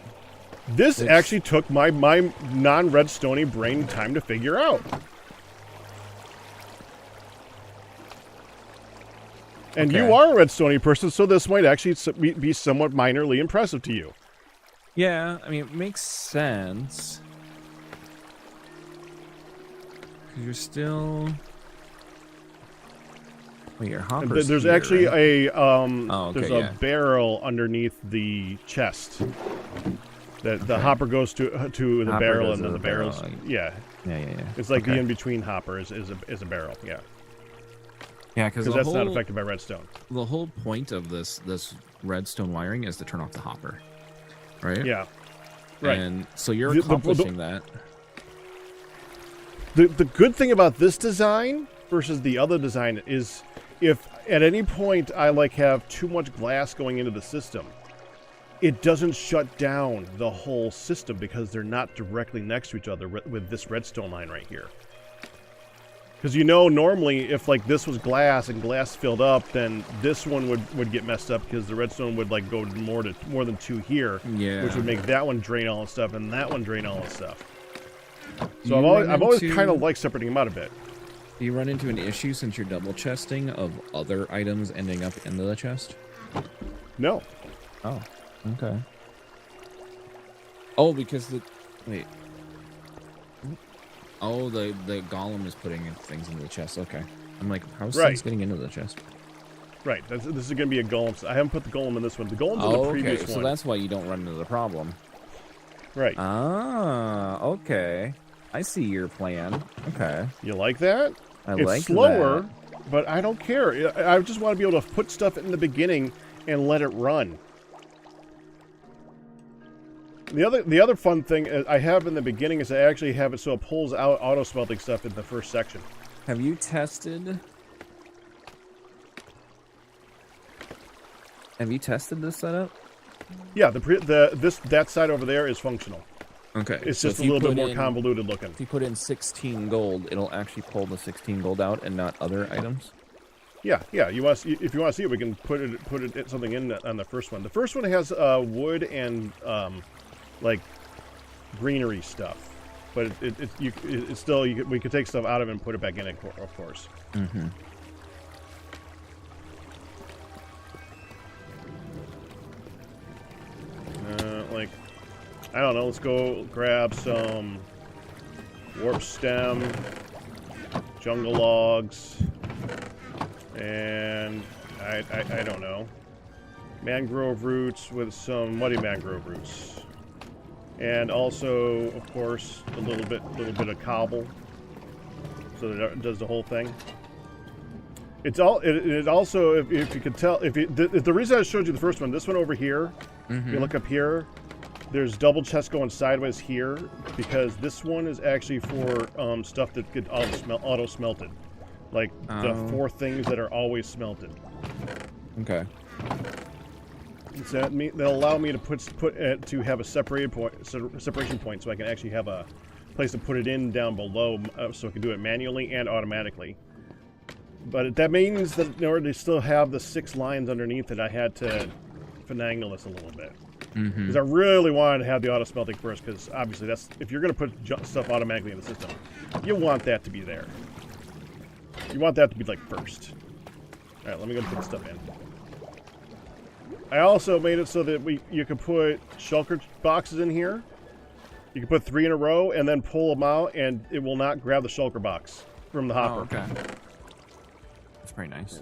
This actually took my non-redstone-y brain time to figure out. And you are a redstone-y person, so this might actually be somewhat minorly impressive to you. Yeah, I mean, it makes sense. Because you're still... Wait, your hopper's There's here, actually right? There's a barrel underneath the chest. The hopper goes to the barrel, and then the barrel's... Yeah. It's like the in-between hopper is a barrel, yeah. Yeah, because that's not affected by redstone. The whole point of this redstone wiring is to turn off the hopper. Right? Yeah. Right. And so you're accomplishing that. The good thing about this design versus the other design is if at any point I like have too much glass going into the system, it doesn't shut down the whole system because they're not directly next to each other with this redstone line right here. Because normally if like this was glass and glass filled up, then this one would get messed up because the redstone would like go more than 2 here, which would make that one drain all the stuff and that one drain all the stuff. So I've always kind of liked separating them out a bit. Do you run into an issue since you're double chesting of other items ending up into the chest? No. Oh, okay. Oh, because wait. Oh, the golem is putting things into the chest. Okay. I'm like, how's things getting into the chest? Right. This is going to be a golem. I haven't put the golem in this one. The golem's in the previous one. So that's why you don't run into the problem. Right. Ah, okay. I see your plan. Okay. You like that? It's slower, but I don't care. I just want to be able to put stuff in the beginning and let it run. The other fun thing I have in the beginning is I actually have it so it pulls out auto smelting stuff in the first section. Have you tested? This setup? Yeah, that side over there is functional. Okay. It's just a little bit more convoluted looking. If you put in 16 gold, it'll actually pull the 16 gold out and not other items. Yeah. If you want to see it, we can put something in on the first one. The first one has wood and like greenery stuff, but it's still we could take stuff out of it and put it back in it, of course. Mm-hmm. Like, I don't know. Let's go grab some warp stem, jungle logs, and I don't know, mangrove roots with some muddy mangrove roots. And also, of course, a little bit of cobble, so that it does the whole thing. It also, if you could tell, the reason I showed you the first one, this one over here, if you look up here, there's double chests going sideways here because this one is actually for stuff that get auto smelted, like the 4 things that are always smelted. Okay. So they'll allow me to to have a separation point, so I can actually have a place to put it in down below, so I can do it manually and automatically. But that means that in order to still have the 6 lines underneath it, I had to finagle this a little bit. Because I really wanted to have the auto smelting first, because obviously that's if you're going to put stuff automatically in the system, you want that to be there. You want that to be like first. Alright, let me go put stuff in. I also made it so that you can put shulker boxes in here. You can put 3 in a row and then pull them out, and it will not grab the shulker box from the hopper. Oh, okay. That's pretty nice.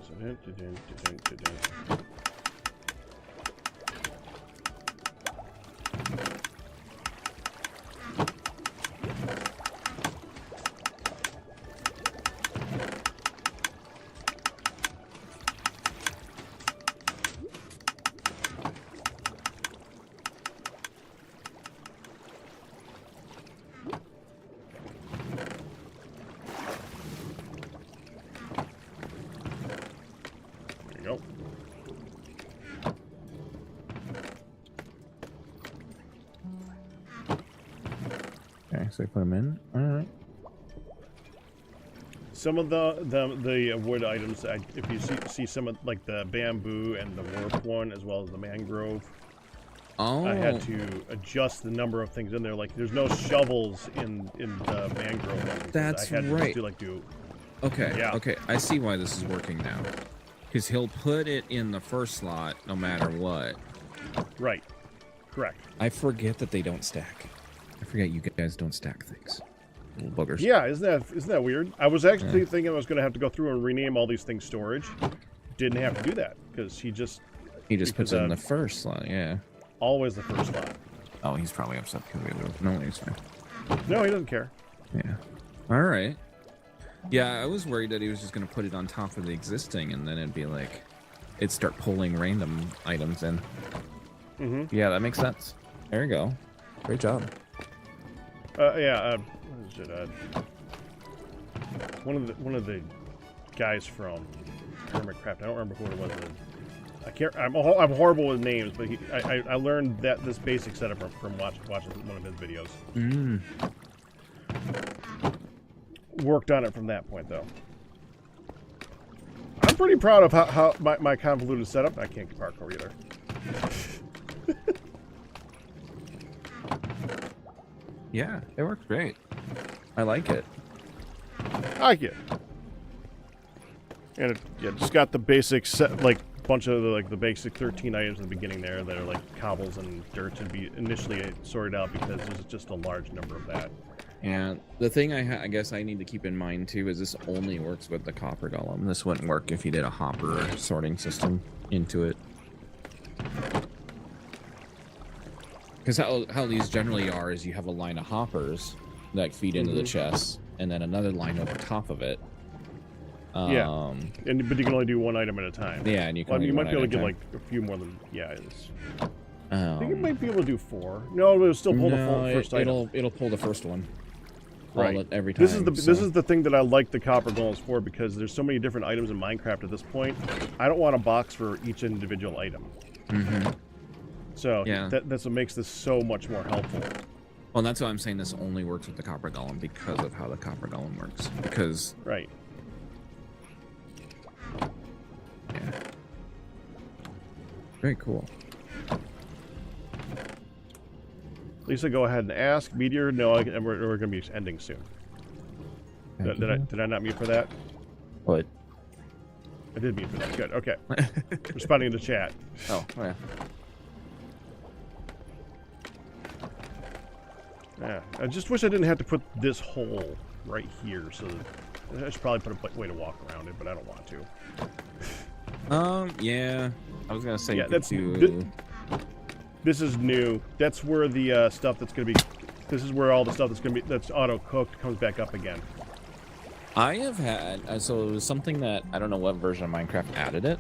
Okay, so I put them in. All right. Some of the wood items, if you see some of like the bamboo and the warp one, as well as the mangrove, I had to adjust the number of things in there. Like, there's no shovels in the mangrove one. That's I had right. to do. Okay. Yeah. Okay. I see why this is working now. Because he'll put it in the first slot no matter what. Right. Correct. I forget that they don't stack. I forget you guys don't stack things. Little buggers. Yeah, isn't that weird? I was actually thinking I was going to have to go through and rename all these things storage. Didn't have to do that because he just puts it in the first slot. Yeah. Always the first slot. Oh, he's probably upset because we moved. No, he's fine. No, he doesn't care. Yeah. All right. Yeah, I was worried that he was just going to put it on top of the existing, and then it'd be like, it'd start pulling random items in. Mm-hmm. Yeah, that makes sense. There you go. Great job. Yeah. What is it? One of the guys from Mindcracks. I don't remember who it was. I can't. I'm horrible with names, but I learned this basic setup from watching one of his videos. Mm. Worked on it from that point, though. I'm pretty proud of how my convoluted setup. I can't parkour either. Yeah, it works great. I like it. I like it. And just got the basic set, like bunch of the basic 13 items in the beginning there that are like cobbles and dirt to be initially sorted out because there's just a large number of that. And the thing I guess I need to keep in mind too is this only works with the copper golem. This wouldn't work if you did a hopper sorting system into it. Because how these generally are is you have a line of hoppers that feed into the chest, and then another line over top of it. But you can only do one item at a time. Yeah, and you can. You might be able to get like a few more than. Yeah, I think you might be able to do 4. No, it'll still pull the first item. It'll pull the first one. Right. Every time. This is the thing that I like the copper golems for, because there's so many different items in Minecraft at this point. I don't want a box for each individual item. Mm-hmm. So yeah, that's what makes this so much more helpful. Well, that's why I'm saying this only works with the copper golem, because of how the copper golem works. Because right. Yeah. Very cool. Lisa, go ahead and ask. Meteor, no, we're going to be ending soon. Did I not mute for that? What? I did mute for that. Good. Okay. Responding to chat. Oh, yeah. Yeah. I just wish I didn't have to put this hole right here. So I should probably put a way to walk around it, but I don't want to. Yeah. I was gonna say. Yeah, this is new. That's where the stuff that's gonna be. This is where all the stuff that's auto cooked comes back up again. I have had so it was something that I don't know what version of Minecraft added it,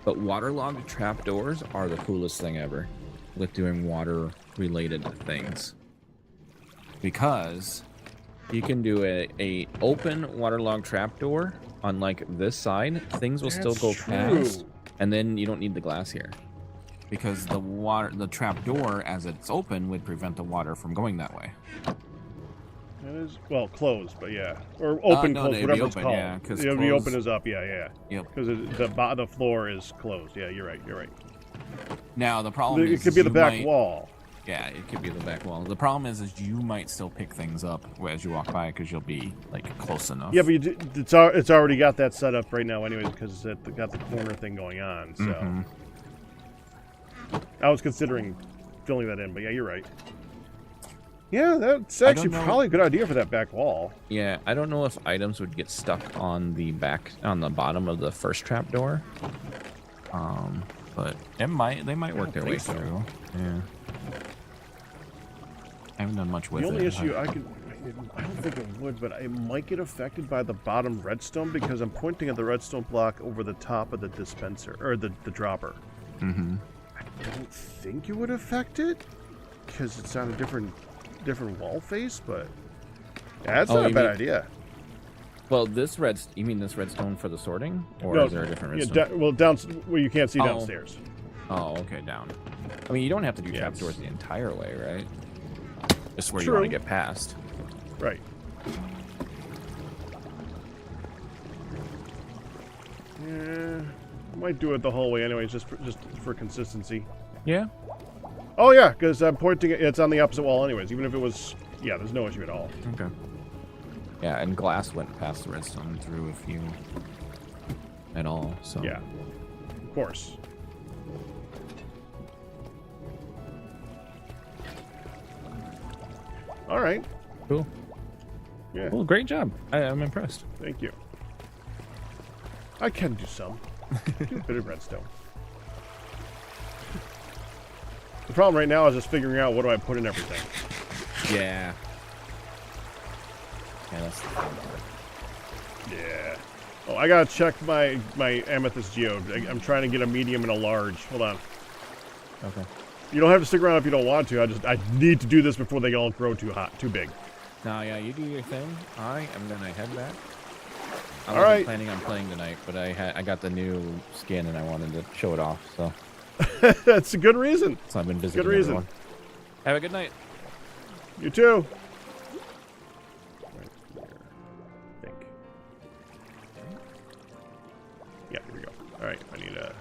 but waterlogged trapdoors are the coolest thing ever with doing water-related things, because you can do a open waterlogged trapdoor on like this side. Things will still go past, and then you don't need the glass here, because the trapdoor as it's open would prevent the water from going that way. It is, well, closed, but yeah, or open, no, closed, whatever it's called. Yeah, because the open is up. Yeah. Yep. Because the floor is closed. Yeah, you're right. Now the problem is it could be the back wall. Yeah, it could be the back wall. The problem is you might still pick things up as you walk by because you'll be like close enough. Yeah, but it's already got that set up right now, anyways, because it's got the corner thing going on. So I was considering filling that in, but yeah, you're right. Yeah, that's actually probably a good idea for that back wall. Yeah, I don't know if items would get stuck on the bottom of the first trapdoor. But they might work their way through. Yeah. I haven't done much with it. The only issue I don't think it would, but it might get affected by the bottom redstone because I'm pointing at the redstone block over the top of the dispenser or the dropper. I don't think it would affect it because it's on a different wall face, but yeah, that's not a bad idea. Well, you mean this redstone for the sorting, or is there a different redstone? Well, you can't see downstairs. Oh, okay, down. I mean, you don't have to do trapdoors the entire way, right? Just where you want to get past. Right. Yeah, I might do it the whole way anyways, just for consistency. Yeah. Oh yeah, because I'm pointing it's on the opposite wall anyways. Even if it was, yeah, there's no issue at all. Okay. Yeah, and glass went past the redstone through if you at all. So yeah, of course. All right. Cool. Yeah. Well, great job. I'm impressed. Thank you. I can do some. Do a bit of redstone. The problem right now is just figuring out what do I put in everything. Yeah. Yeah, that's the fun part. Yeah. Oh, I gotta check my amethyst geode. I'm trying to get a medium and a large. Hold on. Okay. You don't have to stick around if you don't want to. I need to do this before they all grow too big. No, yeah, you do your thing. I am gonna head back. I all wasn't right. planning on playing tonight, but I got the new skin and I wanted to show it off. So that's a good reason. So I've been visiting. Good reason. Everyone. Have a good night. You too. Right here, I think. Yeah, here we go. All right, I need a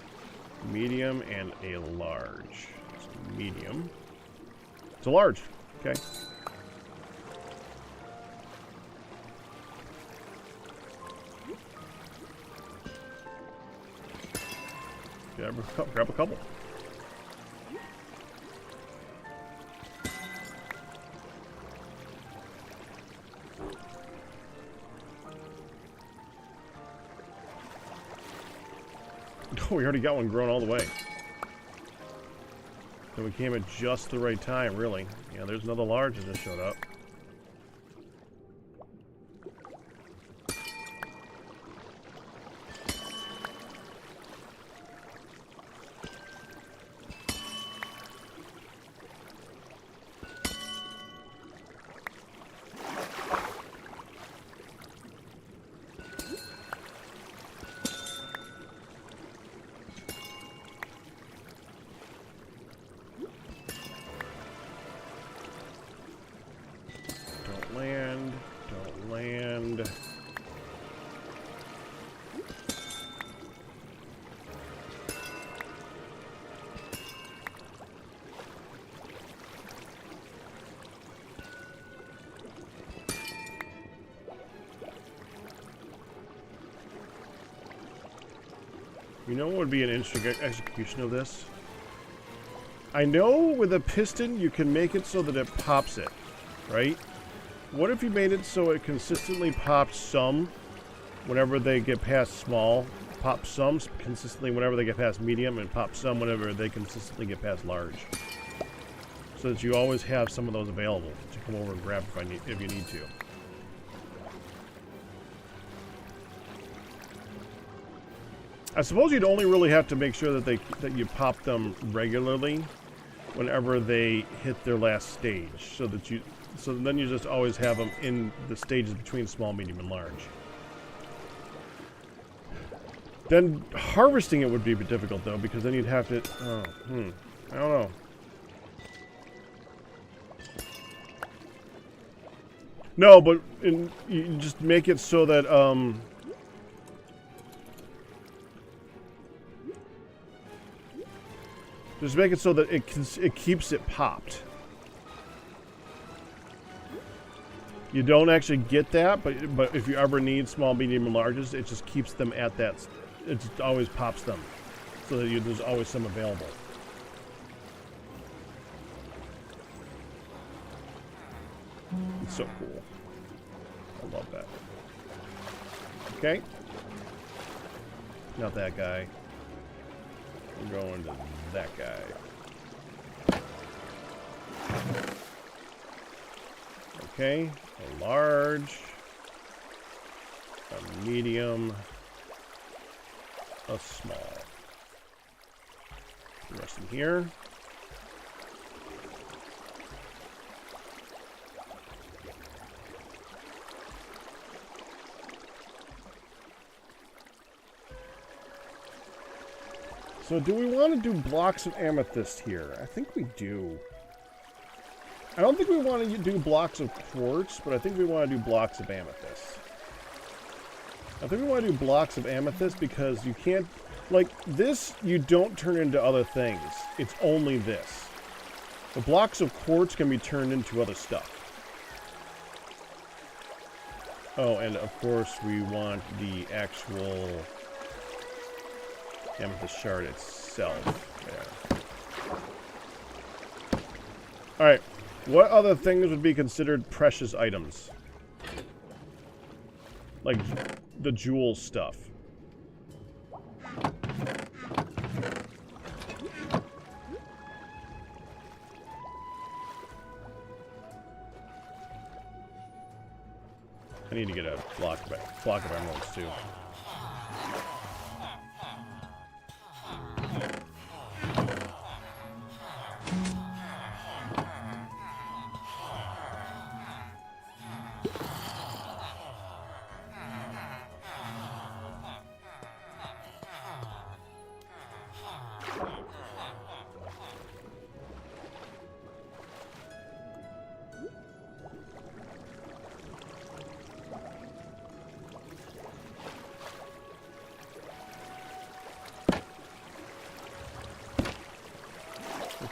medium and a large. So medium. It's a large. Okay. Grab a couple. Oh, we already got one growing all the way. So we came at just the right time, really. Yeah, there's another large that just showed up. Don't land. You know what would be an interesting execution of this? I know with a piston you can make it so that it pops it, right? What if you made it so it consistently pops some whenever they get past small, pop some consistently whenever they get past medium, and pop some whenever they consistently get past large? So that you always have some of those available to come over and grab if you need to. I suppose you'd only really have to make sure that you pop them regularly whenever they hit their last stage, so then you just always have them in the stages between small, medium, and large. Then harvesting it would be a bit difficult though, because then you'd have to. I don't know. No, but you just make it so that just make it so that it keeps it popped. You don't actually get that, but if you ever need small, medium, and larges, it just keeps them at that. It just always pops them, so that there's always some available. It's so cool. I love that. Okay. Not that guy. We're going to that guy. Okay. A large. A medium. A small. The rest in here. So do we want to do blocks of amethyst here? I think we do. I don't think we want to do blocks of quartz, but I think we want to do blocks of amethyst. I think we want to do blocks of amethyst because you can't... Like, this, you don't turn into other things. It's only this. The blocks of quartz can be turned into other stuff. Oh, and of course we want the actual... amethyst shard itself. There. Alright. What other things would be considered precious items? Like the jewel stuff. I need to get a block of emeralds too.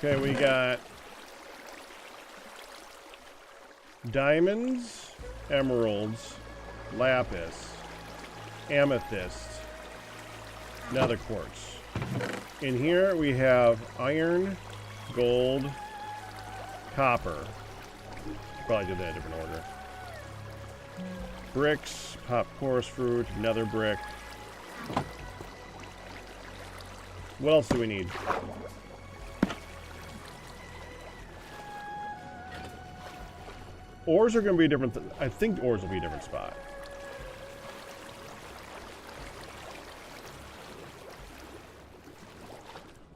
Okay, we got diamonds, emeralds, lapis, amethyst, nether quartz. In here we have iron, gold, copper. Probably did that in a different order. Bricks, pop chorus fruit, nether brick. What else do we need? Ores are going to be a different... I think ores will be a different spot.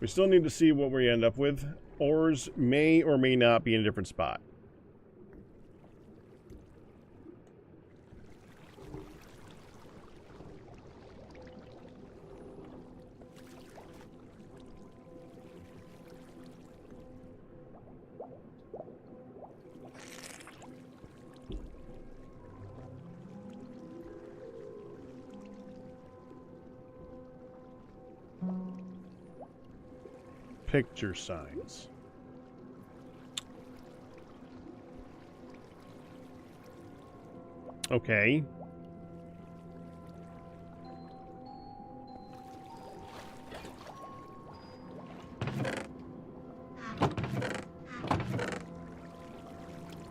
We still need to see what we end up with. Ores may or may not be in a different spot. Picture signs. Okay.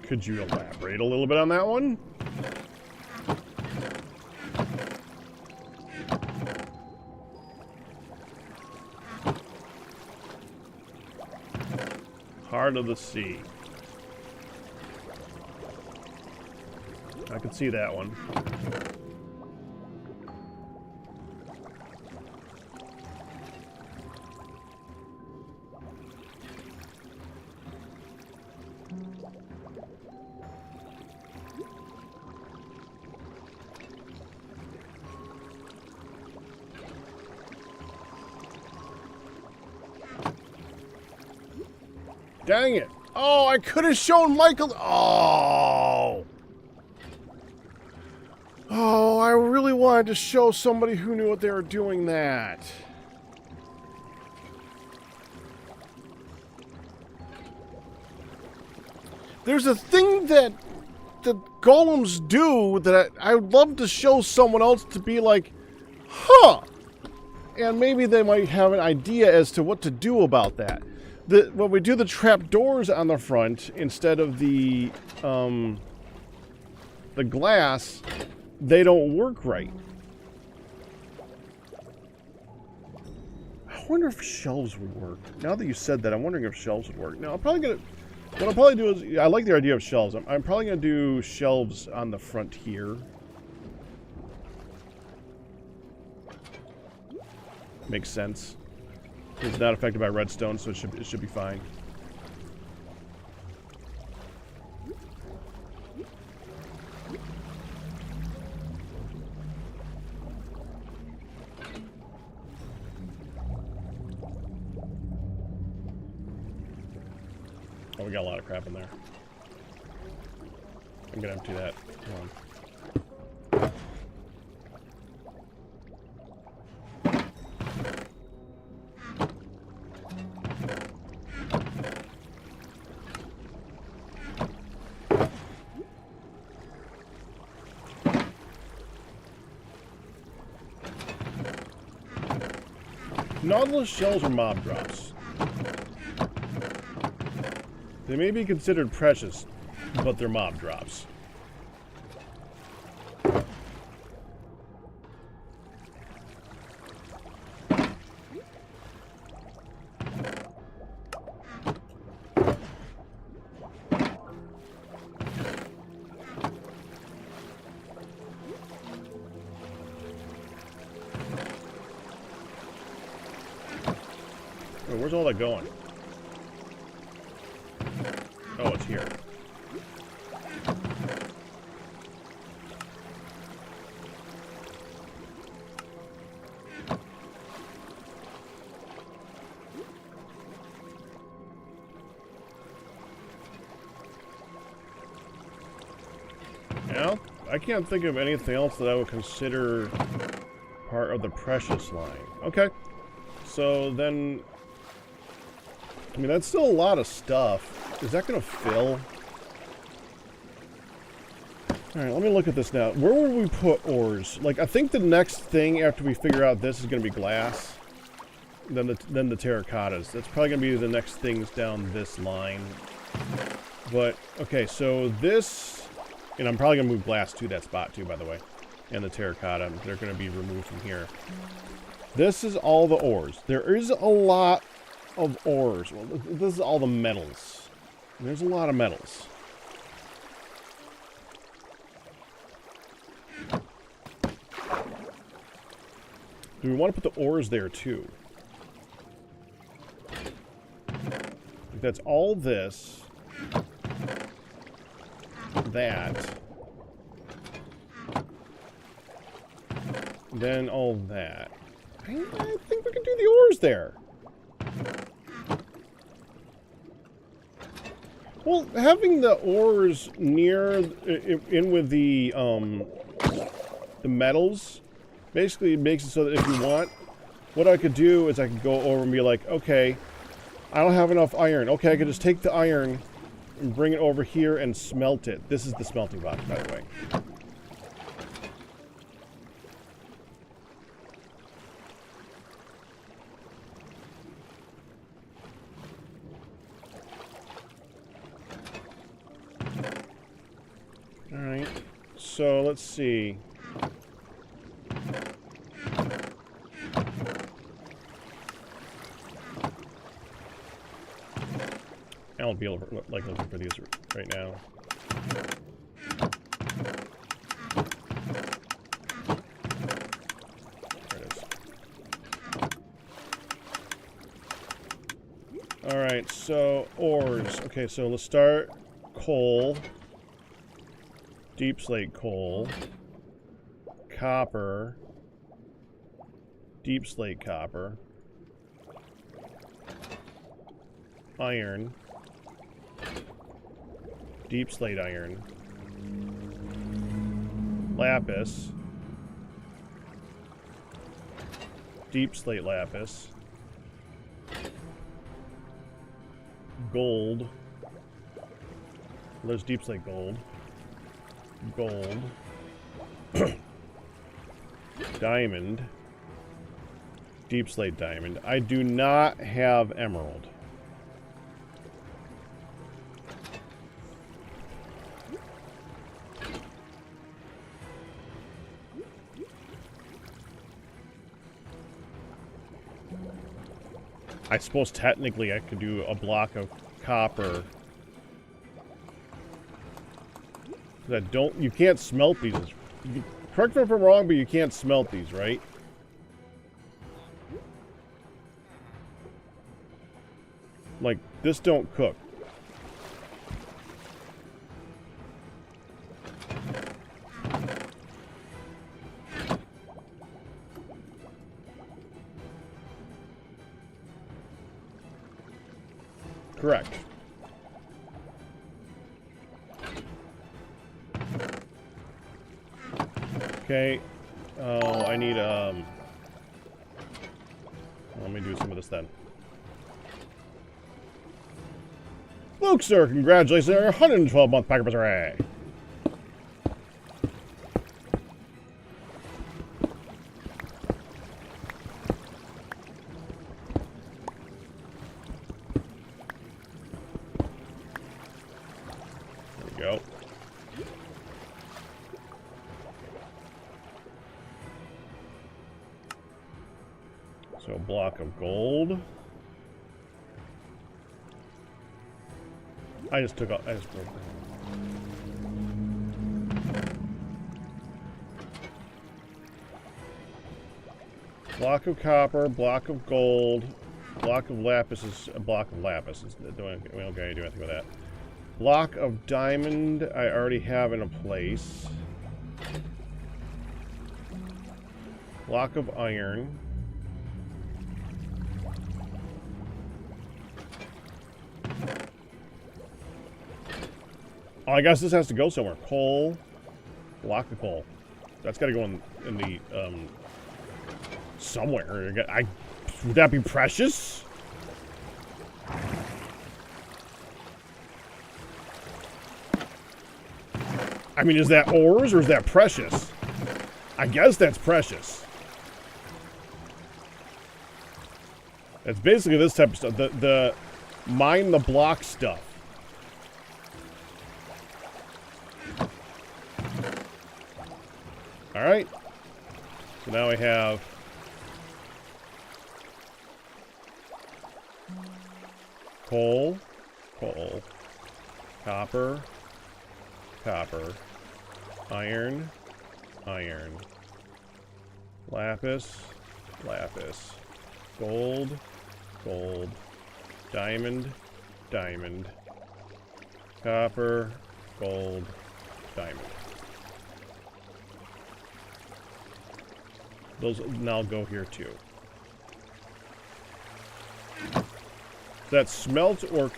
Could you elaborate a little bit on that one? Heart of the sea. I can see that one. Dang it. Oh, I could have shown Michael. Oh. Oh, I really wanted to show somebody who knew what they were doing that. There's a thing that golems do that I would love to show someone else to be like, huh. And maybe they might have an idea as to what to do about that. When we do the trapdoors on the front instead of the glass, they don't work right. I wonder if shelves would work. Now that you said that, I'm wondering if shelves would work. Now, what I'll probably do is, I like the idea of shelves. I'm probably going to do shelves on the front here. Makes sense. It's not affected by redstone, so it should be fine. Oh, we got a lot of crap in there. I'm gonna empty that. Hold on. Nautilus shells are mob drops. They may be considered precious, but they're mob drops. Wait, where's all that going? Oh, it's here. Now, I can't think of anything else that I would consider part of the precious line. Okay. So then, I mean, that's still a lot of stuff. Is that going to fill? Alright, let me look at this now. Where would we put ores? Like, I think the next thing after we figure out this is going to be glass. Then the terracottas. That's probably going to be the next things down this line. But, okay, so this... And I'm probably going to move glass to that spot too, by the way. And the terracotta. They're going to be removed from here. This is all the ores. There is a lot of ores. Well, this is all the metals. There's a lot of metals. Do we want to put the ores there too? That's all this. That. Then all that. I think we can do the ores there. Well, having the ores near in with the metals basically makes it so that if you want, what I could do is I could go over and be like, okay, I don't have enough iron. Okay, I could just take the iron and bring it over here and smelt it. This is the smelting box, by the way. Alright, so let's see. I don't feel like looking for these right now. There it is. Alright, so ores. Okay, so let's start coal. Deep slate coal, copper, deep slate copper, iron, deep slate iron, lapis, deep slate lapis, gold, there's deep slate gold, gold, diamond, deep slate diamond. I do not have emerald. I suppose technically I could do a block of copper. That don't, you can't smelt these. Correct me if I'm wrong, but you can't smelt these, right? Like, this don't cook. Correct. Okay. Oh, I need, let me do some of this then. Luke, sir, congratulations on your 112-month Packer Array. There we go. So, block of gold. I just took off. I just broke. Block of copper, block of gold, block of lapis is a block of lapis. We don't gotta do anything with that. Block of diamond, I already have in a place. Block of iron. Oh, I guess this has to go somewhere. Coal. Block of coal. That's got to go in the, somewhere. Would that be precious? I mean, is that ores or is that precious? I guess that's precious. It's basically this type of stuff. The mine the block stuff. Alright. So now we have coal, coal, copper, copper, iron, iron, lapis, lapis, gold, gold, diamond, diamond, copper, gold, diamond. Those now go here too. That smelt or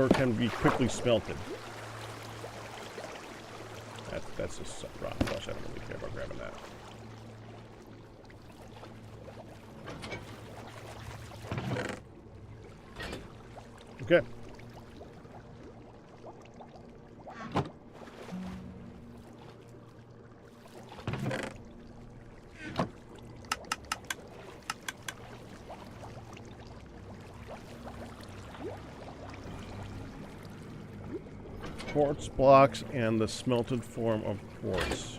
can be quickly smelted. That's just rock flesh. I don't really care about grabbing that. Okay. Quartz blocks and the smelted form of quartz.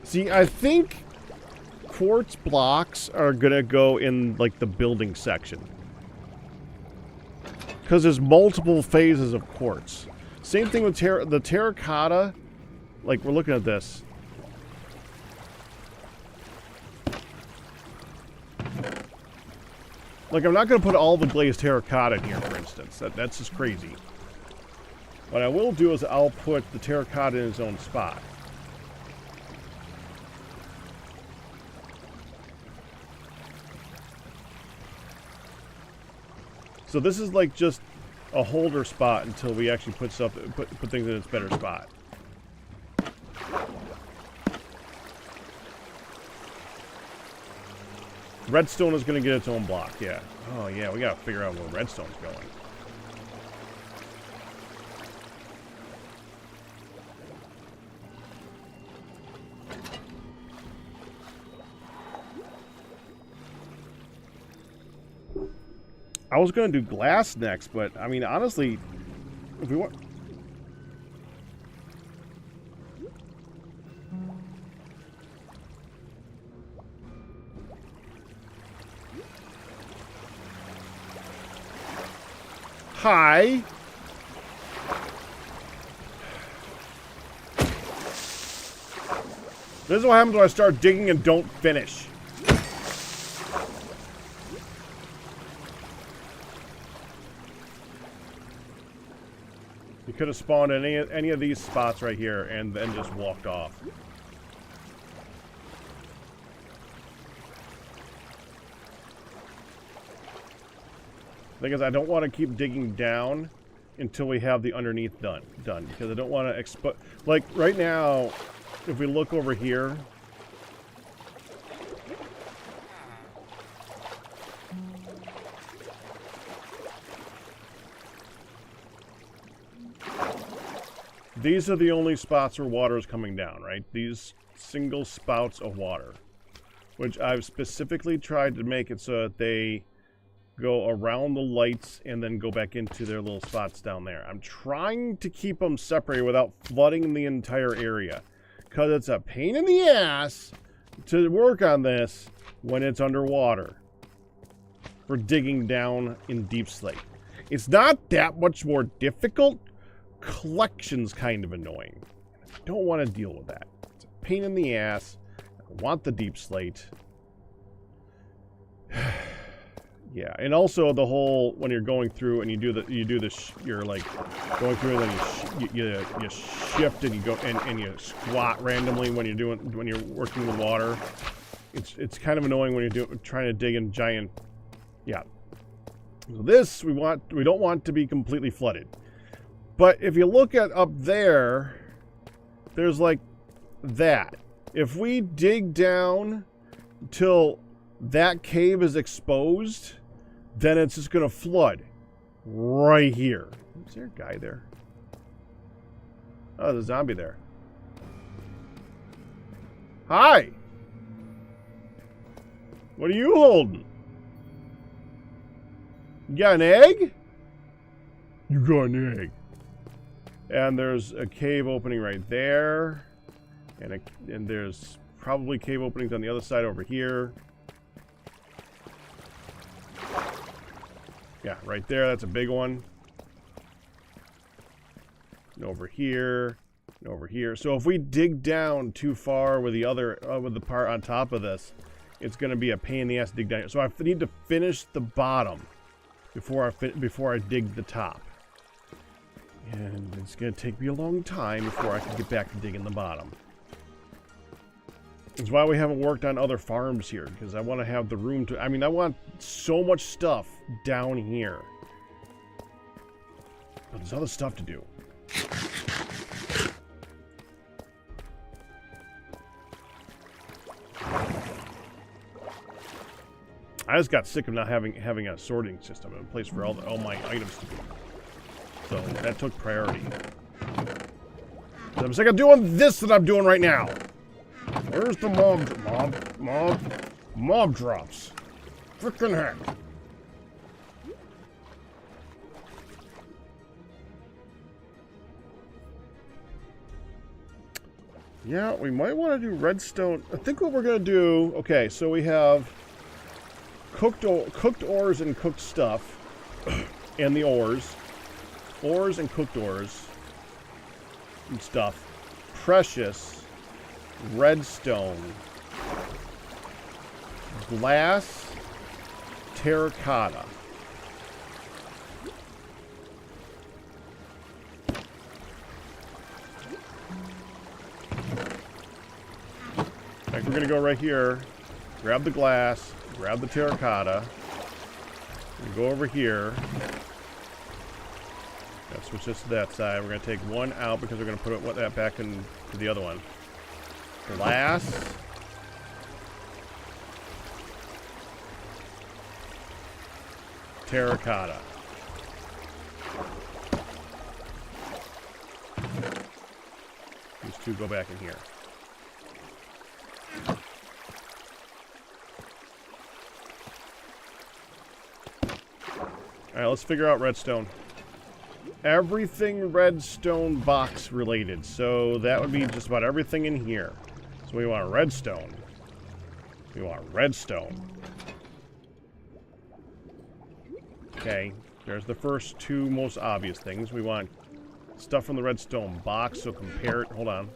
See, I think quartz blocks are gonna go in like the building section. Because there's multiple phases of quartz. Same thing with the terracotta. Like, we're looking at this. Like, I'm not going to put all the glazed terracotta in here, for instance. That's just crazy. What I will do is I'll put the terracotta in its own spot. So this is like just a holder spot until we actually put things in its better spot. Redstone is going to get its own block, yeah. Oh, yeah, we got to figure out where redstone's going. I was going to do glass next, but, I mean, honestly, if we want... Hi! This is what happens when I start digging and don't finish. You could have spawned any of these spots right here and then just walked off. Thing is, I don't want to keep digging down until we have the underneath done because I don't want to expose. Like right now, if we look over here, these are the only spots where water is coming down, right? These single spouts of water, which I've specifically tried to make it so that they go around the lights and then go back into their little spots down there. I'm trying to keep them separated without flooding the entire area, because it's a pain in the ass to work on this when it's underwater for digging down in deep slate. It's not that much more difficult. Collection's kind of annoying. I don't want to deal with that. It's a pain in the ass. I want the deep slate. Yeah, and also the whole when you're going through and you're like going through and then you shift and you go and you squat randomly when you're working with water. It's kind of annoying when you're trying to dig in giant. Yeah. So this we don't want to be completely flooded. But if you look at up there, there's like that. If we dig down till that cave is exposed, then it's just going to flood right here. Is there a guy there? Oh, there's a zombie there. Hi! What are you holding? You got an egg? You got an egg. And there's a cave opening right there. And there's probably cave openings on the other side over here. Yeah, right there. That's a big one. And over here. And over here. So if we dig down too far with the other, with the part on top of this, it's going to be a pain in the ass to dig down. So I need to finish the bottom before I dig the top. And it's going to take me a long time before I can get back to digging the bottom. That's why we haven't worked on other farms here, because I want to have the room to... I mean, I want so much stuff down here. But there's other stuff to do. I just got sick of not having a sorting system in place for all my items to be. So that took priority. I'm sick of doing this that I'm doing right now. Where's the mob drops? Frickin' heck. Yeah, we might want to do redstone. I think what we're going to do... Okay, so we have cooked ores and cooked stuff. And the ores. Ores and cooked ores. And stuff. Precious. Redstone. Glass. Terracotta. Like we're gonna go right here, grab the glass, grab the terracotta, and go over here. Let's switch this to that side. We're gonna take one out because we're gonna put that back into the other one. Glass. Terracotta. These two go back in here. Alright, let's figure out redstone. Everything redstone box related. So that would be just about everything in here. So we want redstone. We want redstone. Okay, there's the first two most obvious things. We want stuff from the redstone box, so compare it. Hold on.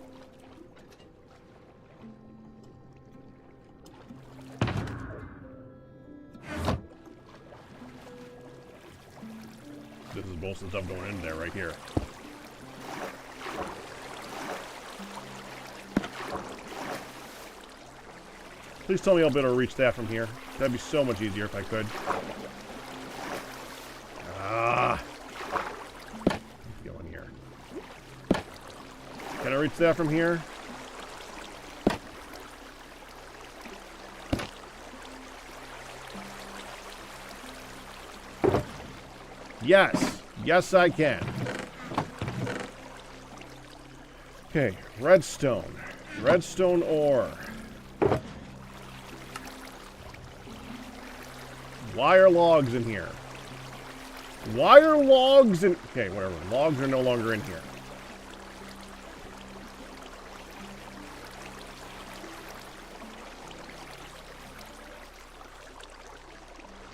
This is most of the stuff going in there right here. Please tell me I'll be able to reach that from here. That'd be so much easier if I could. Ah. Let's go in here. Can I reach that from here? Yes. Yes, I can. Okay, redstone. Redstone ore. Why are logs in here? Why are logs in... Okay, whatever. Logs are no longer in here.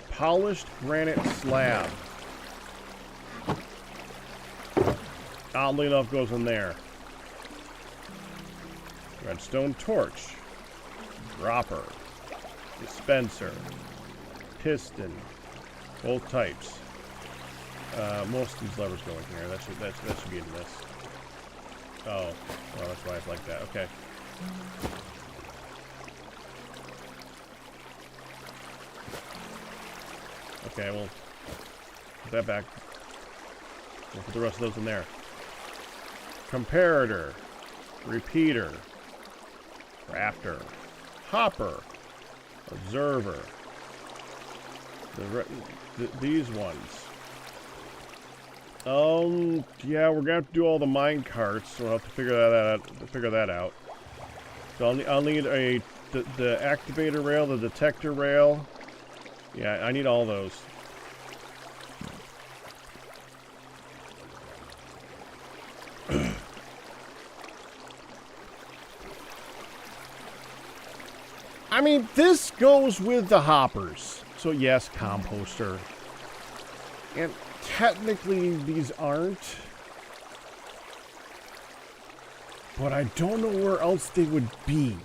Polished granite slab. Oddly enough, goes in there. Redstone torch. Dropper. Dispenser. Piston. Both types. Most of these levers go in here. That should be in this. Oh, well, that's why it's like that. Okay. Okay, we'll put that back. We'll put the rest of those in there. Comparator. Repeater. Crafter. Hopper. Observer. These ones. Yeah, we're gonna have to do all the mine carts, so we'll have to figure that out. So I'll need the activator rail, the detector rail. Yeah, I need all those. I mean, this goes with the hoppers. So yes, composter. And technically these aren't. But I don't know where else they would be.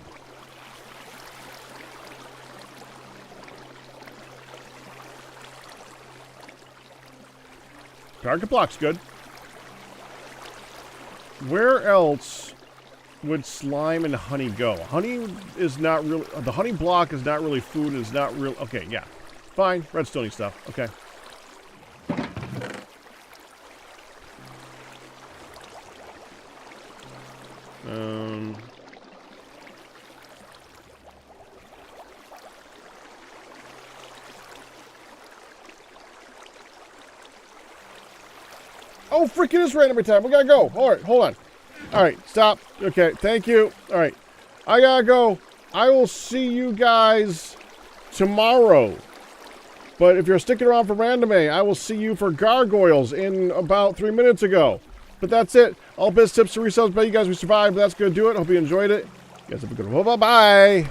Target block's good. Where else would slime and honey go? Honey is not really... The honey block is not really food. It's not real... Okay, yeah. Fine. Redstone-y stuff. Okay. Oh, freaking is random time. We gotta go. All right, hold on. All right, stop. Okay, thank you. All right, I gotta go. I will see you guys tomorrow. But if you're sticking around for Random A, I will see you for Gargoyles in about 3 minutes ago. But that's it. All best tips to resellers by you guys who survived. That's gonna do it. Hope you enjoyed it. You guys have a good one. Bye-bye.